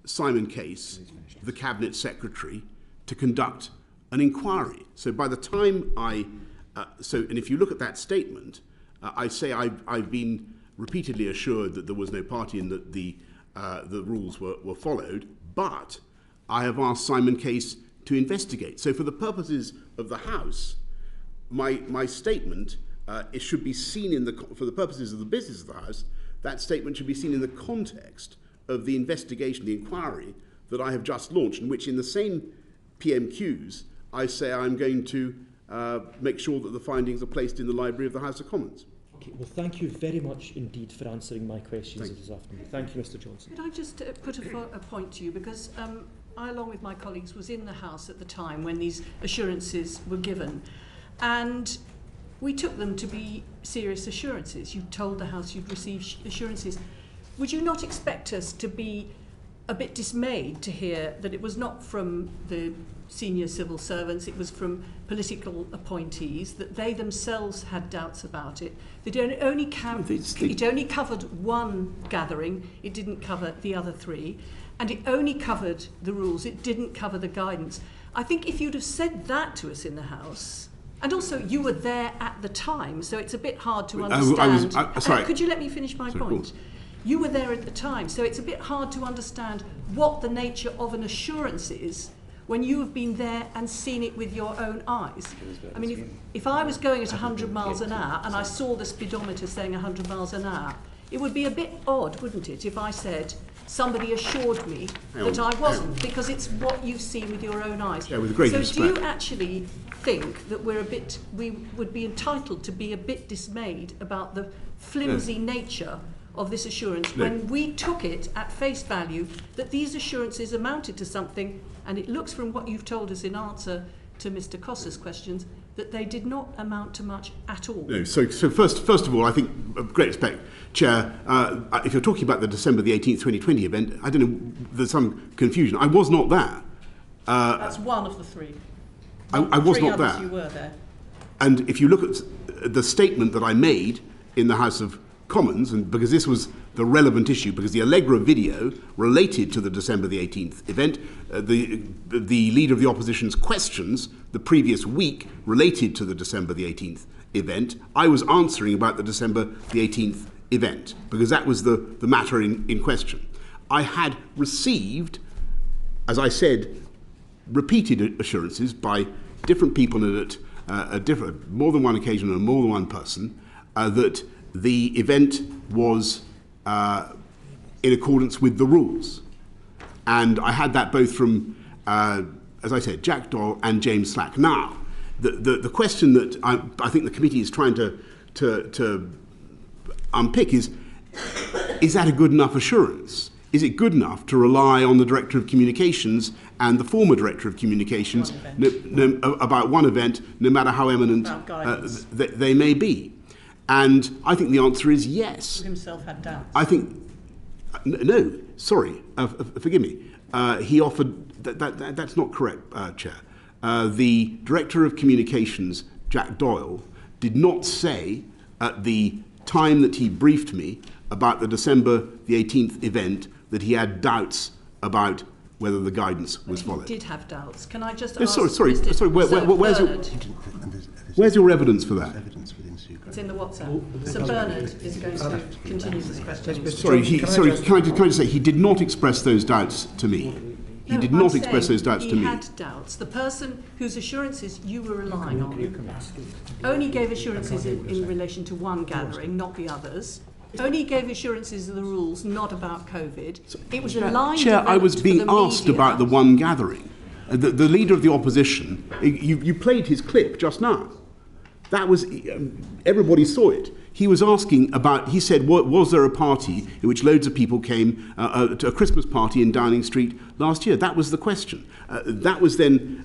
Simon Case, the Cabinet Secretary, to conduct an inquiry. So by the time and if you look at that statement, I say I've been repeatedly assured that there was no party and that the rules were followed, but I have asked Simon Case to investigate. So for the purposes of the House, my statement it should be seen for the purposes of the business of the House, that statement should be seen in the context of the investigation, the inquiry that I have just launched, in which in the same PMQs I say I'm going to make sure that the findings are placed in the library of the House of Commons. Okay, well, thank you very much indeed for answering my questions this afternoon. Thank you, Mr. Johnson. Could I just put a point to you? Because I, along with my colleagues, was in the House at the time when these assurances were given. And we took them to be serious assurances. You told the House you'd received assurances. Would you not expect us to be a bit dismayed to hear that it was not from the senior civil servants, it was from political appointees, that they themselves had doubts about it, that it only covered one gathering, it didn't cover the other three, and it only covered the rules, it didn't cover the guidance. I think if you'd have said that to us in the House, and also you were there at the time, so it's a bit hard to understand. Sorry. Could you let me finish my point? You were there at the time, so it's a bit hard to understand what the nature of an assurance is when you have been there and seen it with your own eyes. I mean, if I was going at 100 miles an hour and I saw the speedometer saying 100 miles an hour, it would be a bit odd, wouldn't it, if I said, somebody assured me that I wasn't, because it's what you've seen with your own eyes. Yeah, with great so respect. do you actually think that we would be entitled to be a bit dismayed about the flimsy nature of this assurance when we took it at face value that these assurances amounted to something, and it looks from what you've told us in answer to Mr. Costa's questions that they did not amount to much at all? No, so first of all, I think, with great respect, Chair, if you're talking about the December the 18th, 2020 event, I don't know, there's some confusion. I was not there. That's one of the three. I was not there. You were there. And if you look at the statement that I made in the House of Commons, and because this was the relevant issue, because the Allegra video related to the December the 18th event, the Leader of the Opposition's questions the previous week related to the December the 18th event, I was answering about the December the 18th event, because that was the matter in question. I had received, as I said, repeated assurances by different people and at more than one occasion and more than one person that the event was in accordance with the rules. And I had that both from, as I said, Jack Doyle and James Slack. Now, the question that I think the committee is trying to unpick is that a good enough assurance? Is it good enough to rely on the Director of Communications and the former Director of Communications about one event, no matter how eminent they may be? And I think the answer is yes. He himself had doubts. I think, no, sorry, forgive me. He offered, that's not correct, Chair. The Director of Communications, Jack Doyle, did not say at the time that he briefed me about the December the 18th event that he had doubts about whether the guidance was followed. He did have doubts. Can I just ask... Sorry, where's your evidence for that? It's in the WhatsApp. Sir Bernard is going to continue this question. Can I just say, he did not express those doubts to me. He did not express those doubts to me. He had doubts. The person whose assurances you were relying on only gave assurances in relation to one gathering, not the others. Only gave assurances of the rules, not about COVID. It was a line. Chair, I was being asked about the one gathering. The Leader of the Opposition, you played his clip just now. That was, everybody saw it. He was asking about, he said, was there a party in which loads of people came to a Christmas party in Downing Street last year? That was the question. That was then,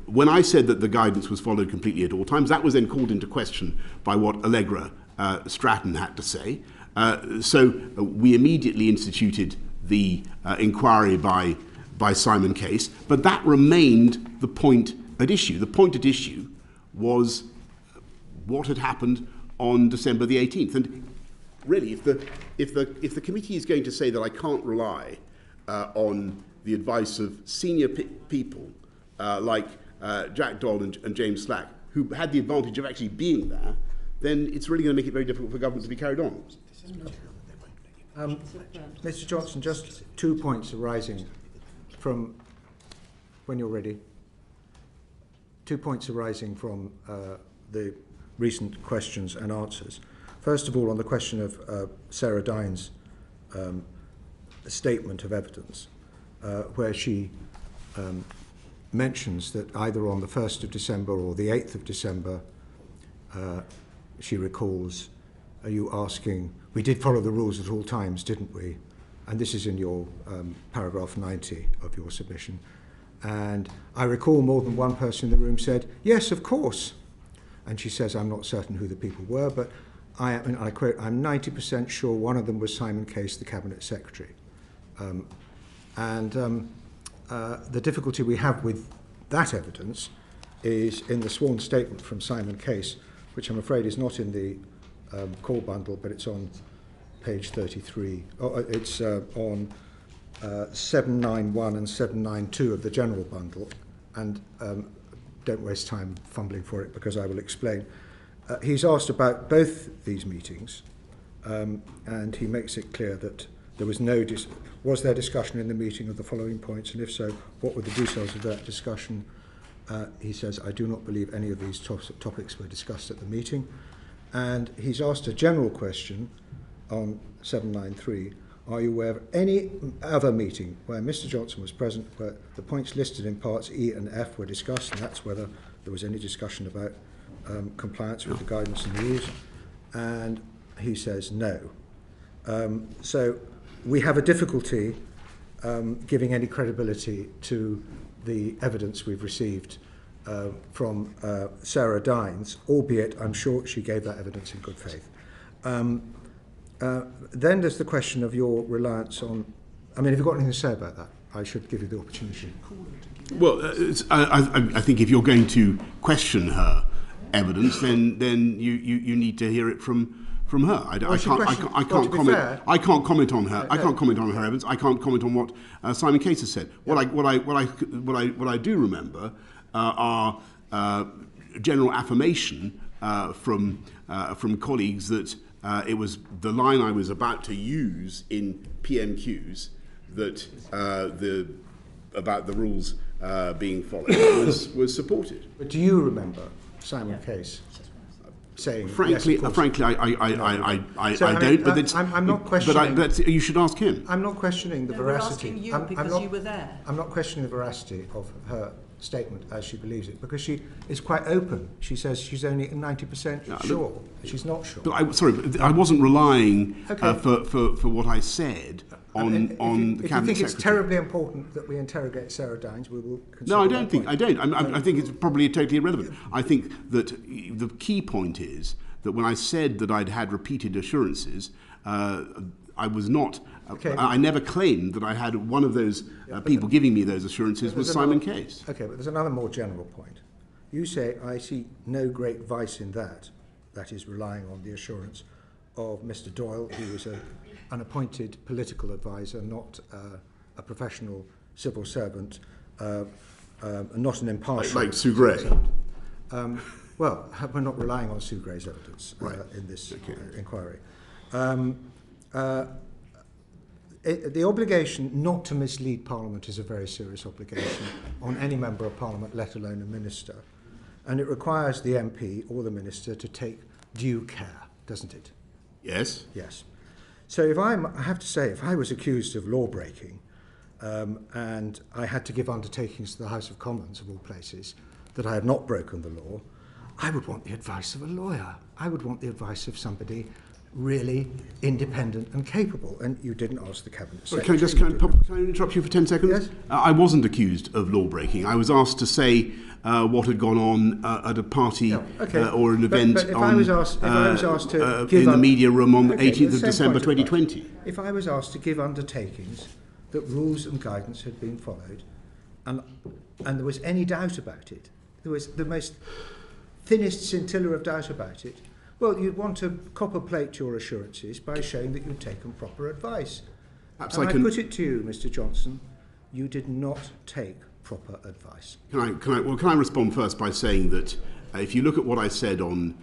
when I said that the guidance was followed completely at all times, that was then called into question by what Allegra Stratton had to say. So we immediately instituted the inquiry by Simon Case, but that remained the point at issue. The point at issue was what had happened on December the 18th. And really, if the committee is going to say that I can't rely on the advice of senior people like Jack Dodd and James Slack, who had the advantage of actually being there, then it's really going to make it very difficult for government to be carried on. Mr. Johnson, just 2 points arising from when you're ready. 2 points arising from the recent questions and answers. First of all, on the question of Sarah Dine's statement of evidence, where she mentions that either on the 1st of December or the 8th of December, she recalls you asking, we did follow the rules at all times, didn't we? And this is in your paragraph 90 of your submission. And I recall more than one person in the room said, yes, of course. And she says, I'm not certain who the people were, but I quote, I'm 90% sure one of them was Simon Case, the Cabinet Secretary. The difficulty we have with that evidence is in the sworn statement from Simon Case, which I'm afraid is not in the call bundle, but it's on page 33. It's on 791 and 792 of the general bundle, and don't waste time fumbling for it because I will explain. He's asked about both these meetings, and he makes it clear that there was was there discussion in the meeting of the following points, and if so, what were the details of that discussion? He says, I do not believe any of these topics were discussed at the meeting. And he's asked a general question on 793, are you aware of any other meeting where Mr. Johnson was present where the points listed in parts E and F were discussed, and that's whether there was any discussion about compliance with the guidance and the rules? And he says no. So we have a difficulty giving any credibility to the evidence we've received from Sarah Dines, albeit I'm sure she gave that evidence in good faith. Then there's the question of your reliance on... I mean, have you got anything to say about that? I should give you the opportunity. Well, I think if you're going to question her evidence, then you need to hear it from her. I can't comment on her. I can't comment on her evidence. I can't comment on what Simon Case has said. What I do remember are general affirmation from colleagues that it was the line I was about to use in PMQs that about the rules being followed was supported. But do you remember Simon Case saying? Frankly, yes, I don't. But it's, I'm not questioning. But you should ask him. I'm not questioning the veracity. We're asking you because you were there. I'm not questioning the veracity of her statement as she believes it, because she is quite open. She says she's only 90% sure. She's not sure. But I wasn't relying for what I said on the Cabinet Secretary. If you think it's terribly important that we interrogate Sarah Dines, we will consider. No, I don't think. I don't. I think it's probably totally irrelevant. I think that the key point is that when I said that I'd had repeated assurances, I was not. I never claimed that I had one of those people giving me those assurances was Simon Case. Okay, but there's another more general point. You say, I see no great vice in that. That is relying on the assurance of Mr. Doyle, who was an appointed political advisor, not a professional civil servant, not an impartial... Like Sue Gray. Well, we're not relying on Sue Gray's evidence in this inquiry. The obligation not to mislead Parliament is a very serious obligation on any member of Parliament, let alone a minister. And it requires the MP or the minister to take due care, doesn't it? Yes. Yes. So I have to say, if I was accused of law breaking and I had to give undertakings to the House of Commons, of all places, that I had not broken the law, I would want the advice of a lawyer. I would want the advice of somebody really independent and capable, and you didn't ask the Cabinet Secretary. Can I interrupt you for 10 seconds? Yes? I wasn't accused of law breaking. I was asked to say what had gone on at a party or an event but if I was asked to in the media room on the 18th of December 2020. If I was asked to give undertakings that rules and guidance had been followed, and there was any doubt about it, there was the most thinnest scintilla of doubt about it, well, you'd want to copper plate your assurances by showing that you'd taken proper advice. Perhaps and I put it to you, Mr. Johnson, you did not take proper advice. Can I respond first by saying that if you look at what I said on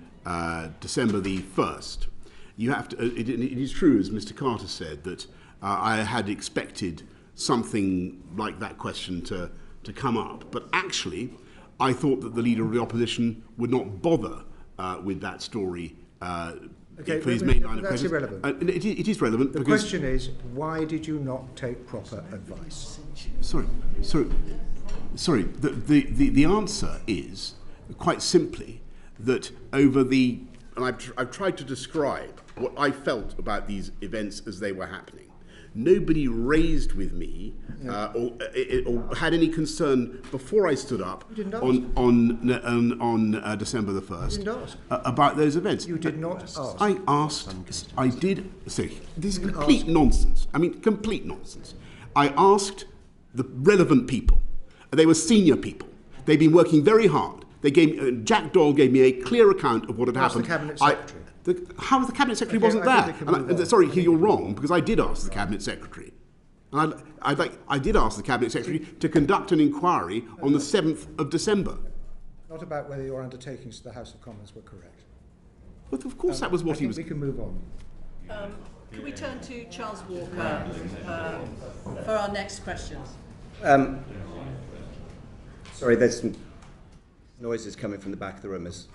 December the 1st, you have to. It is true, as Mr. Carter said, that I had expected something like that question to come up, but actually, I thought that the Leader of the Opposition would not bother with that story Okay, for his mainline of that's questions. irrelevant. It is relevant. The question is, why did you not take proper advice? Sorry. The answer is quite simply that over the, and I've tried to describe what I felt about these events as they were happening. Nobody raised with me or had any concern before I stood up on December the 1st You didn't ask. About those events. You did not ask. I asked. I did. See, this is complete nonsense. I mean, complete nonsense. I asked the relevant people. They were senior people. They'd been working very hard. They gave Jack Doyle gave me a clear account of what had happened. The Cabinet Secretary. How the Cabinet Secretary wasn't there? Sorry, you're wrong, because I did ask the Cabinet Secretary. And I did ask the Cabinet Secretary to conduct an inquiry on the 7th of December. Not about whether your undertakings to the House of Commons were correct. But of course that was what he was... We can move on. Can we turn to Charles Walker for our next questions? Sorry, there's some noises coming from the back of the room. Is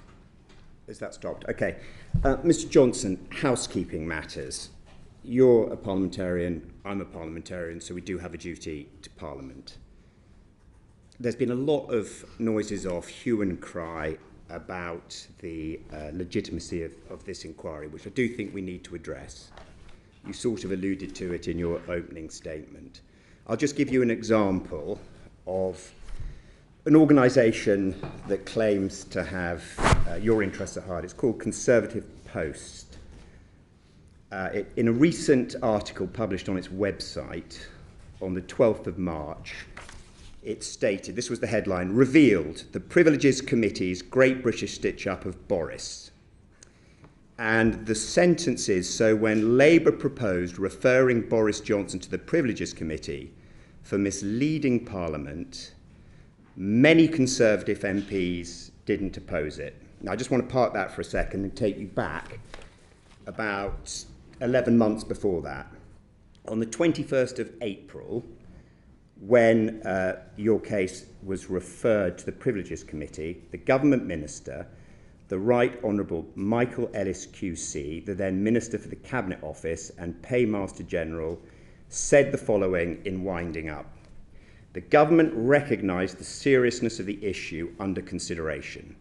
that stopped? Okay. Mr. Johnson, housekeeping matters. You're a parliamentarian, I'm a parliamentarian, so we do have a duty to Parliament. There's been a lot of noises of hue and cry about the legitimacy of this inquiry, which I do think we need to address. You sort of alluded to it in your opening statement. I'll just give you an example of an organisation that claims to have your interests at heart. It's called Conservative Post. In a recent article published on its website on the 12th of March, it stated, this was the headline, revealed the Privileges Committee's Great British Stitch-Up of Boris. And the sentence is, so when Labour proposed referring Boris Johnson to the Privileges Committee for misleading Parliament, many Conservative MPs didn't oppose it. Now, I just want to park that for a second and take you back about 11 months before that. On the 21st of April, when your case was referred to the Privileges Committee, the government minister, the Right Honourable Michael Ellis QC, the then Minister for the Cabinet Office and Paymaster General, said the following in winding up. The government recognised the seriousness of the issue under consideration.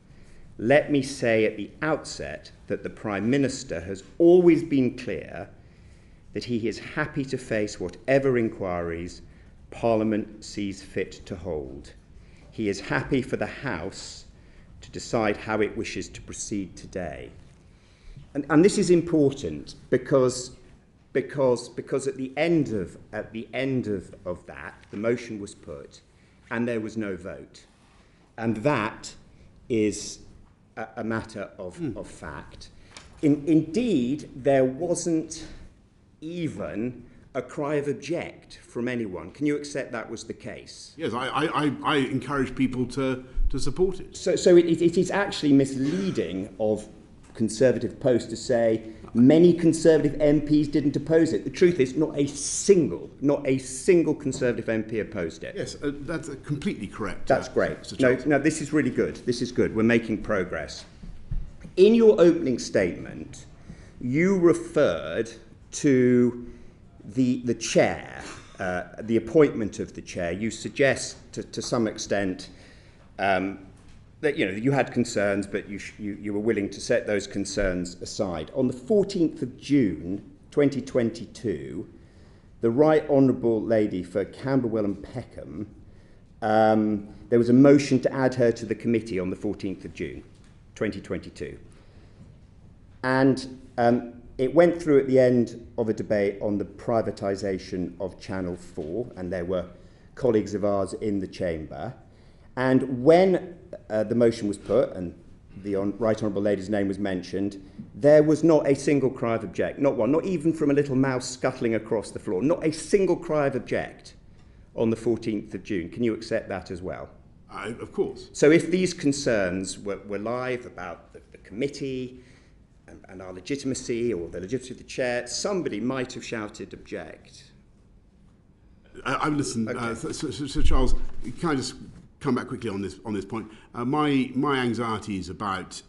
Let me say at the outset that the Prime Minister has always been clear that he is happy to face whatever inquiries Parliament sees fit to hold. He is happy for the House to decide how it wishes to proceed today. And this is important because at the end of that, the motion was put and there was no vote. And that is a matter of fact. Indeed, there wasn't even a cry of object from anyone. Can you accept that was the case? Yes, I encourage people to support it. So it is actually misleading of Conservative Post to say many Conservative MPs didn't oppose it. The truth is not a single Conservative MP opposed it. Yes, that's completely correct. That's great. No, this is really good. This is good. We're making progress. In your opening statement, you referred to the chair, the appointment of the chair. You suggest to some extent that you had concerns, but you were willing to set those concerns aside. On the 14th of June 2022, the Right Honourable Lady for Camberwell and Peckham, there was a motion to add her to the committee on the 14th of June 2022. And it went through at the end of a debate on the privatisation of Channel 4, and there were colleagues of ours in the chamber. And when the motion was put and the Right Honourable Lady's name was mentioned, there was not a single cry of object, not one, not even from a little mouse scuttling across the floor, not a single cry of object on the 14th of June. Can you accept that as well? Of course. So if these concerns were live about the committee and our legitimacy or the legitimacy of the chair, somebody might have shouted object. I've listened. Okay. So Charles, can I just come back quickly on this point. My anxieties about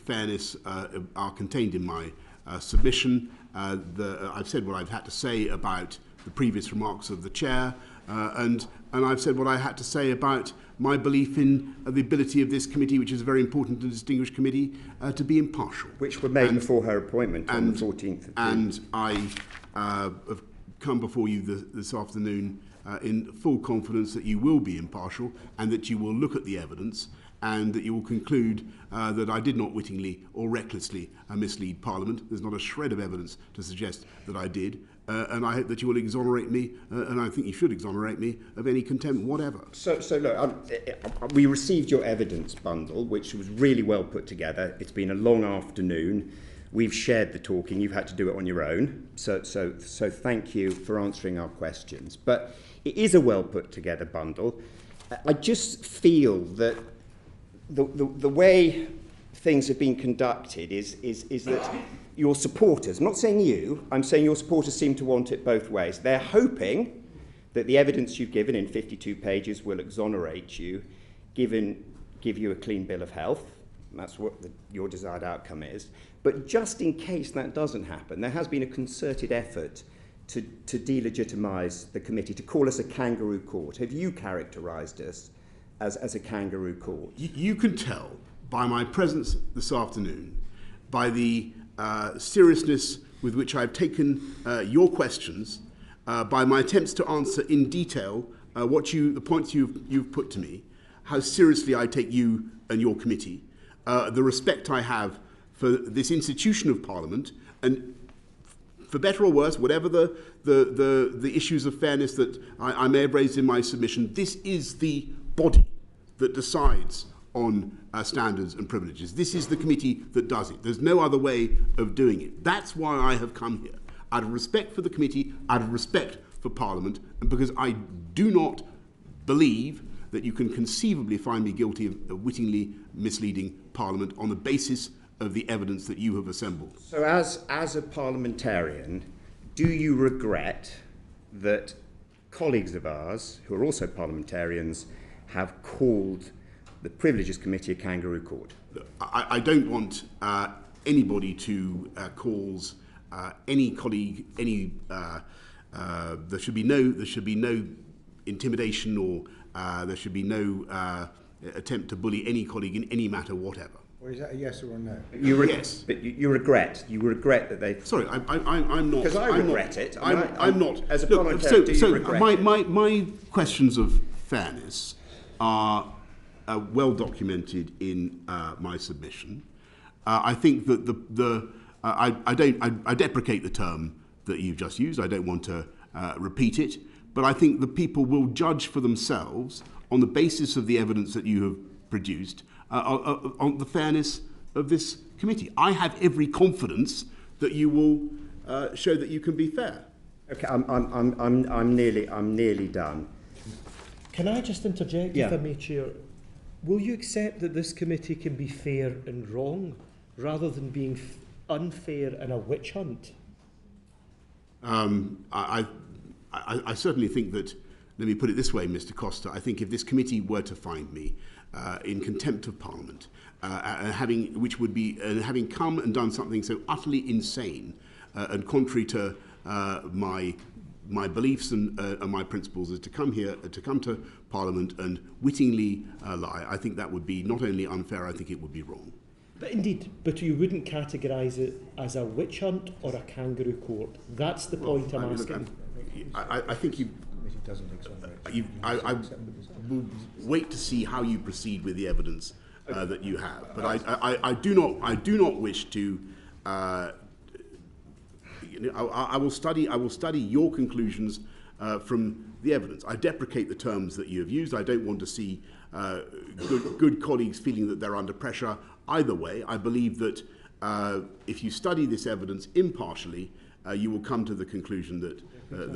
fairness are contained in my submission. I've said what I've had to say about the previous remarks of the chair, and I've said what I had to say about my belief in the ability of this committee, which is a very important and distinguished committee, to be impartial. Which were made before her appointment on the 14th of June. And I have come before you this afternoon in full confidence that you will be impartial and that you will look at the evidence and that you will conclude that I did not wittingly or recklessly mislead Parliament. There's not a shred of evidence to suggest that I did. And I hope that you will exonerate me, and I think you should exonerate me, of any contempt whatever. So look, we received your evidence bundle, which was really well put together. It's been a long afternoon. We've shared the talking. You've had to do it on your own. So thank you for answering our questions. But it is a well put together bundle. I just feel that the way things have been conducted is that your supporters, I'm not saying you, I'm saying your supporters seem to want it both ways. They're hoping that the evidence you've given in 52 pages will exonerate you, give you a clean bill of health. That's what your desired outcome is. But just in case that doesn't happen, there has been a concerted effort to delegitimise the committee, to call us a kangaroo court. Have you characterised us as a kangaroo court? You can tell by my presence this afternoon, by the seriousness with which I've taken your questions, by my attempts to answer in detail the points you've put to me, how seriously I take you and your committee, the respect I have for this institution of Parliament, and for better or worse, whatever the issues of fairness that I may have raised in my submission, this is the body that decides on standards and privileges. This is the committee that does it. There's no other way of doing it. That's why I have come here, out of respect for the committee, out of respect for Parliament, and because I do not believe that you can conceivably find me guilty of wittingly misleading Parliament on the basis of the evidence that you have assembled. So as a parliamentarian, do you regret that colleagues of ours, who are also parliamentarians, have called the Privileges Committee a kangaroo court? I don't want anybody to cause any colleague any. There should be no intimidation, or there should be no attempt to bully any colleague in any matter whatever. Or is that a yes or a no? Yes. But you regret that they... Sorry, I'm not... Because I regret it. I'm not... As a parliamentarian, do you regret it? My questions of fairness are well documented in my submission. I think that I deprecate the term that you've just used. I don't want to repeat it, but I think the people will judge for themselves on the basis of the evidence that you have produced on the fairness of this committee. I have every confidence that you will show that you can be fair. Okay, I'm nearly done. Can I just interject, if I may, Chair? Will you accept that this committee can be fair and wrong, rather than being unfair and a witch hunt? I certainly think that, let me put it this way, Mr. Costa, I think if this committee were to find me in contempt of Parliament, having come and done something so utterly insane and contrary to my beliefs and my principles, is to come to Parliament and wittingly lie, I think that would be not only unfair, I think it would be wrong. But you wouldn't categorise it as a witch hunt or a kangaroo court. That's the point I'm asking. I think I will wait to see how you proceed with the evidence that you have. But I do not wish to. I will study your conclusions from the evidence. I deprecate the terms that you have used. I don't want to see good colleagues feeling that they're under pressure. Either way, I believe that if you study this evidence impartially, you will come to the conclusion that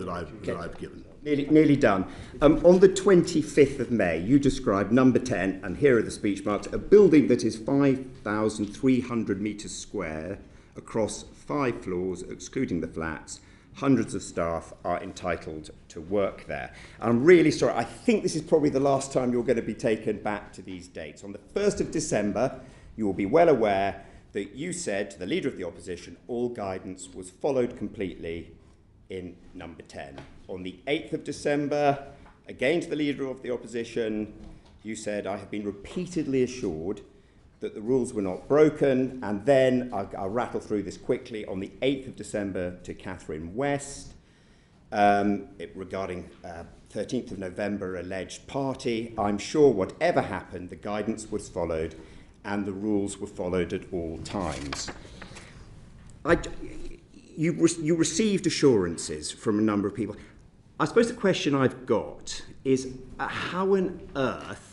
I've given. Nearly done. On the 25th of May, you described number 10, and here are the speech marks, a building that is 5,300 metres square across 5 floors, excluding the flats, Hundreds of staff are entitled to work there. And I'm really sorry, I think this is probably the last time you're going to be taken back to these dates. On the 1st of December, you will be well aware that you said to the Leader of the Opposition all guidance was followed completely in number 10. On the 8th of December, again to the Leader of the Opposition, you said, I have been repeatedly assured that the rules were not broken, and then, I'll rattle through this quickly, on the 8th of December to Catherine West, regarding 13th of November alleged party, I'm sure whatever happened, the guidance was followed and the rules were followed at all times. You received assurances from a number of people. I suppose the question I've got is how on earth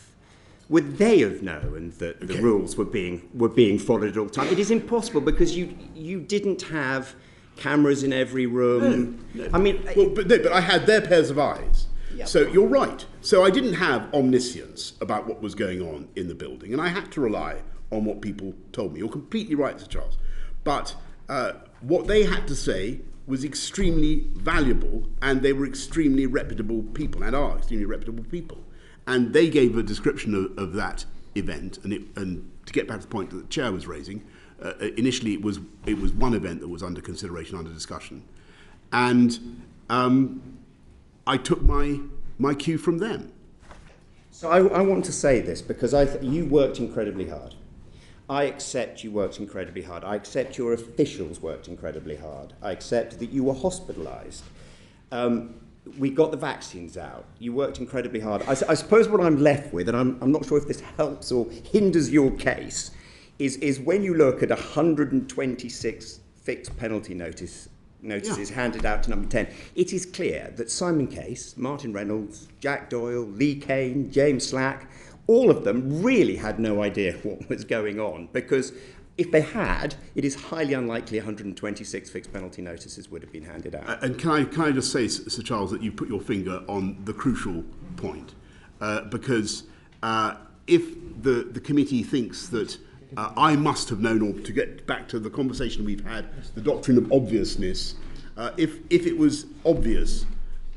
would they have known that the rules were being followed at all times? It is impossible because you didn't have cameras in every room. No. I mean, but I had their pairs of eyes. Yep. So you're right. So I didn't have omniscience about what was going on in the building, and I had to rely on what people told me. You're completely right, Sir Charles. But what they had to say was extremely valuable, and they were extremely reputable people, and are extremely reputable people. And they gave a description of that event, and to get back to the point that the chair was raising, initially it was one event that was under consideration, under discussion, and I took my cue from them. So I want to say this because you worked incredibly hard. I accept you worked incredibly hard. I accept your officials worked incredibly hard. I accept that you were hospitalised. We got the vaccines out. You worked incredibly hard. I suppose what I'm left with, and I'm not sure if this helps or hinders your case, is when you look at 126 fixed penalty notices handed out to number 10, it is clear that Simon Case, Martin Reynolds, Jack Doyle, Lee Kane, James Slack, all of them really had no idea what was going on, because if they had, it is highly unlikely 126 fixed penalty notices would have been handed out. And can I just say, Sir Charles, that you put your finger on the crucial point, because if the committee thinks that I must have known, or to get back to the conversation we've had, the doctrine of obviousness, if it was obvious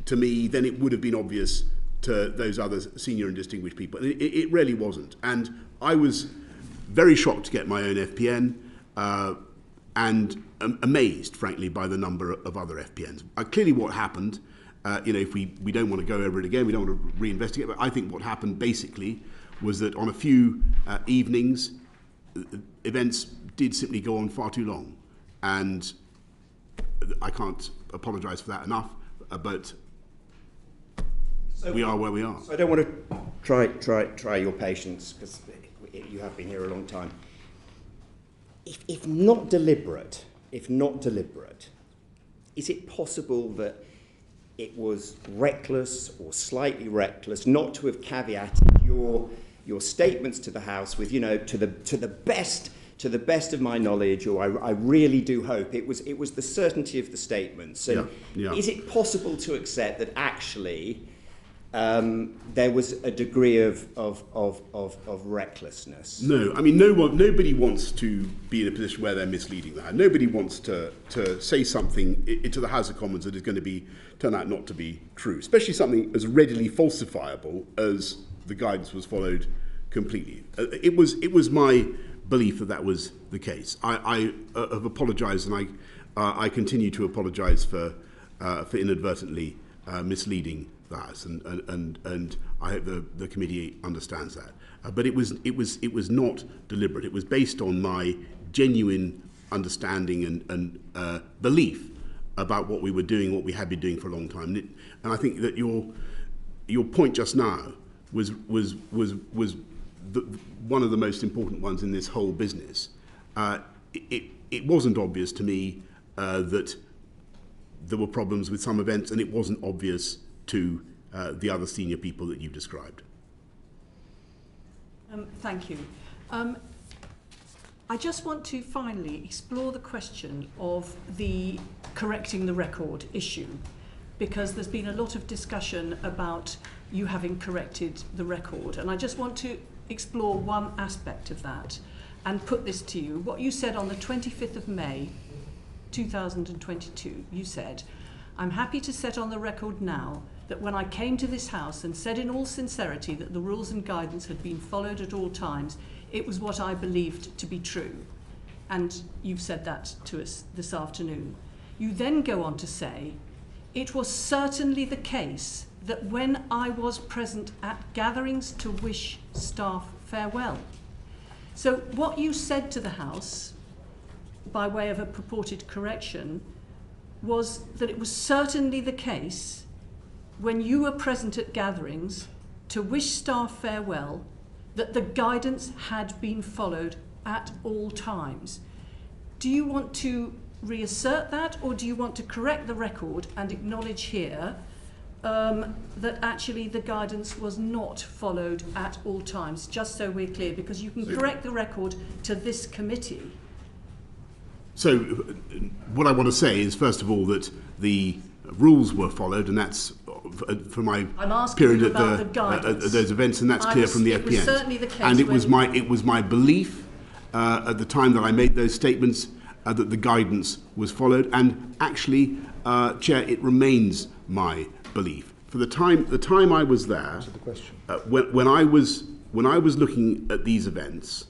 to me, then it would have been obvious to those other senior and distinguished people. It really wasn't. And I was very shocked to get my own FPN, and amazed, frankly, by the number of other FPNs. Clearly what happened, if we don't want to go over it again, we don't want to reinvestigate, but I think what happened basically was that on a few evenings, events did simply go on far too long. And I can't apologise for that enough, but we are where we are. So I don't want to try your patience, because you have been here a long time. If not deliberate, is it possible that it was reckless or slightly reckless not to have caveated your statements to the House with, to the best of my knowledge, or I really do hope it was the certainty of the statements. So is it possible to accept that actually there was a degree of recklessness? No, I mean nobody wants to be in a position where they're misleading that. Nobody wants to say something to the House of Commons that is going to turn out not to be true, especially something as readily falsifiable as the guidance was followed completely. It was my belief that was the case. I have apologised, and I continue to apologise for inadvertently misleading the House, and I hope the committee understands that. But it was not deliberate. It was based on my genuine understanding and belief about what we were doing, what we had been doing for a long time. And I think that your point just now was one of the most important ones in this whole business. It wasn't obvious to me that there were problems with some events, and it wasn't obvious to the other senior people that you've described. Thank you. I just want to finally explore the question of the correcting the record issue, because there's been a lot of discussion about you having corrected the record, and I just want to explore one aspect of that and put this to you. What you said on the 25th of May 2022, you said, I'm happy to set on the record now that when I came to this House and said in all sincerity that the rules and guidance had been followed at all times, it was what I believed to be true. And you've said that to us this afternoon. You then go on to say, it was certainly the case that when I was present at gatherings to wish staff farewell. So what you said to the House, by way of a purported correction, was that it was certainly the case when you were present at gatherings to wish staff farewell that the guidance had been followed at all times. Do you want to reassert that, or do you want to correct the record and acknowledge here that actually the guidance was not followed at all times, just so we're clear, because you can correct the record to this committee. So what I want to say is, first of all, that the rules were followed, and that's for my period at those events, and that's clear from the FPN. It was certainly the case, and it was my belief at the time that I made those statements that the guidance was followed, and actually, Chair, it remains my belief. For the time I was there, when I was looking at these events,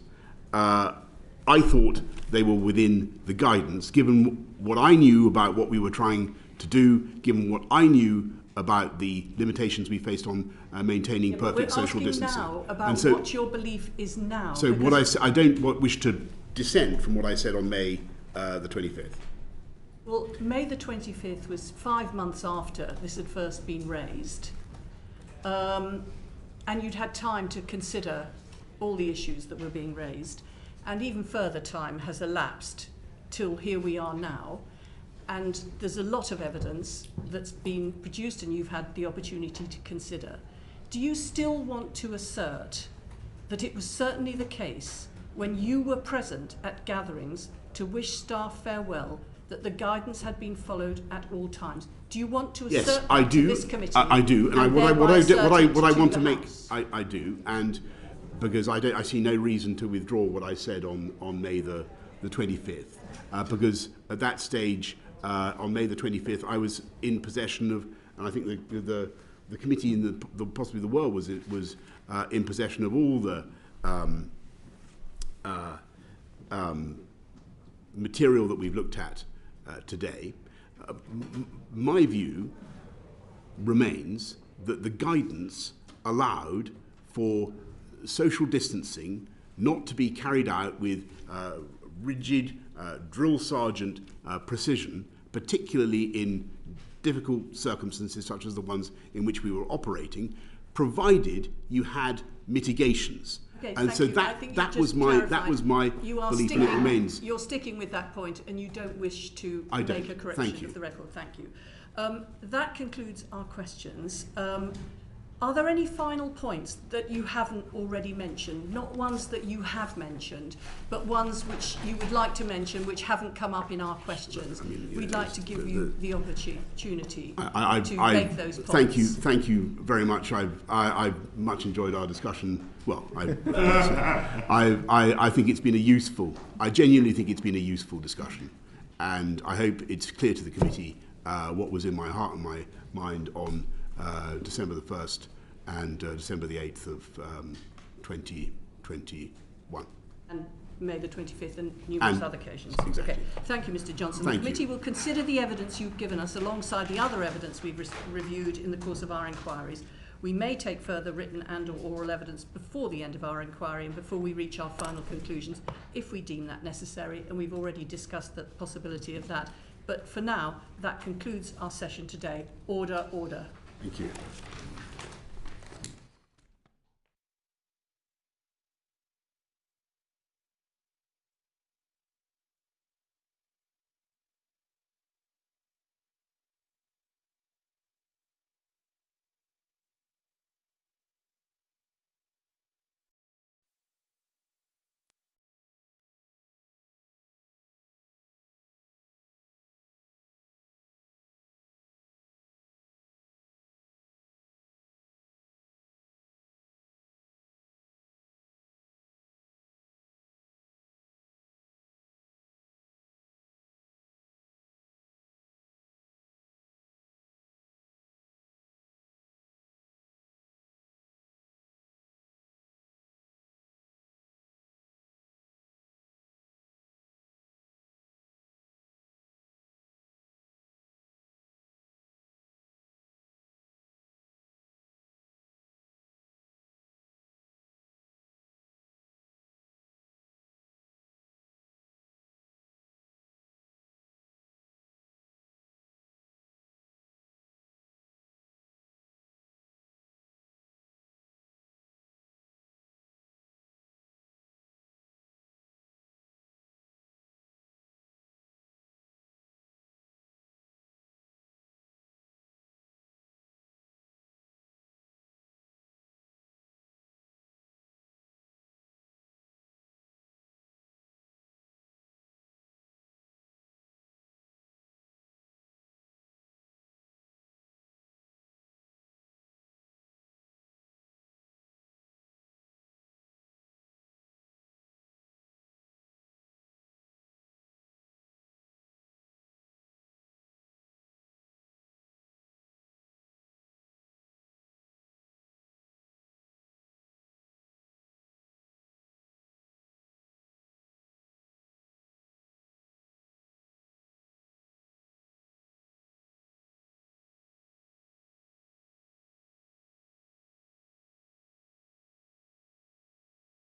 I thought they were within the guidance, given what I knew about what we were trying to do, given what I knew about the limitations we faced on maintaining perfect social distancing. Now about what your belief is now. So what I don't wish to dissent from what I said on May the 25th. Well, May the 25th was 5 months after this had first been raised, and you'd had time to consider all the issues that were being raised, and even further time has elapsed till here we are now, and there's a lot of evidence that's been produced and you've had the opportunity to consider. Do you still want to assert that it was certainly the case when you were present at gatherings to wish staff farewell that the guidance had been followed at all times? Do you want to assert that to this committee? I do, and what I want to make, I do, and because I see no reason to withdraw what I said on May the 25th, because at that stage, on May the 25th, I was in possession of, and I think the committee in possibly the world was in possession of all the material that we've looked at today. My view remains that the guidance allowed for social distancing not to be carried out with rigid drill sergeant precision, particularly in difficult circumstances such as the ones in which we were operating, provided you had mitigations. Okay, and so that was my belief, and it remains. You're sticking with that point, and you don't wish to make a correction of the record. Thank you. That concludes our questions. Are there any final points that you haven't already mentioned? Not ones that you have mentioned, but ones which you would like to mention which haven't come up in our questions. We'd like to give you the opportunity to make those points. Thank you very much. I've much enjoyed our discussion. Well, I think it's been I genuinely think it's been a useful discussion, and I hope it's clear to the committee what was in my heart and my mind on December the 1st and December the 8th of 2021. And May the 25th and numerous other occasions. Exactly. Okay. Thank you, Mr. Johnson. The committee will consider the evidence you've given us alongside the other evidence we've reviewed in the course of our inquiries. We may take further written and or oral evidence before the end of our inquiry and before we reach our final conclusions, if we deem that necessary, and we've already discussed the possibility of that. But for now, that concludes our session today. Order, order. Thank you.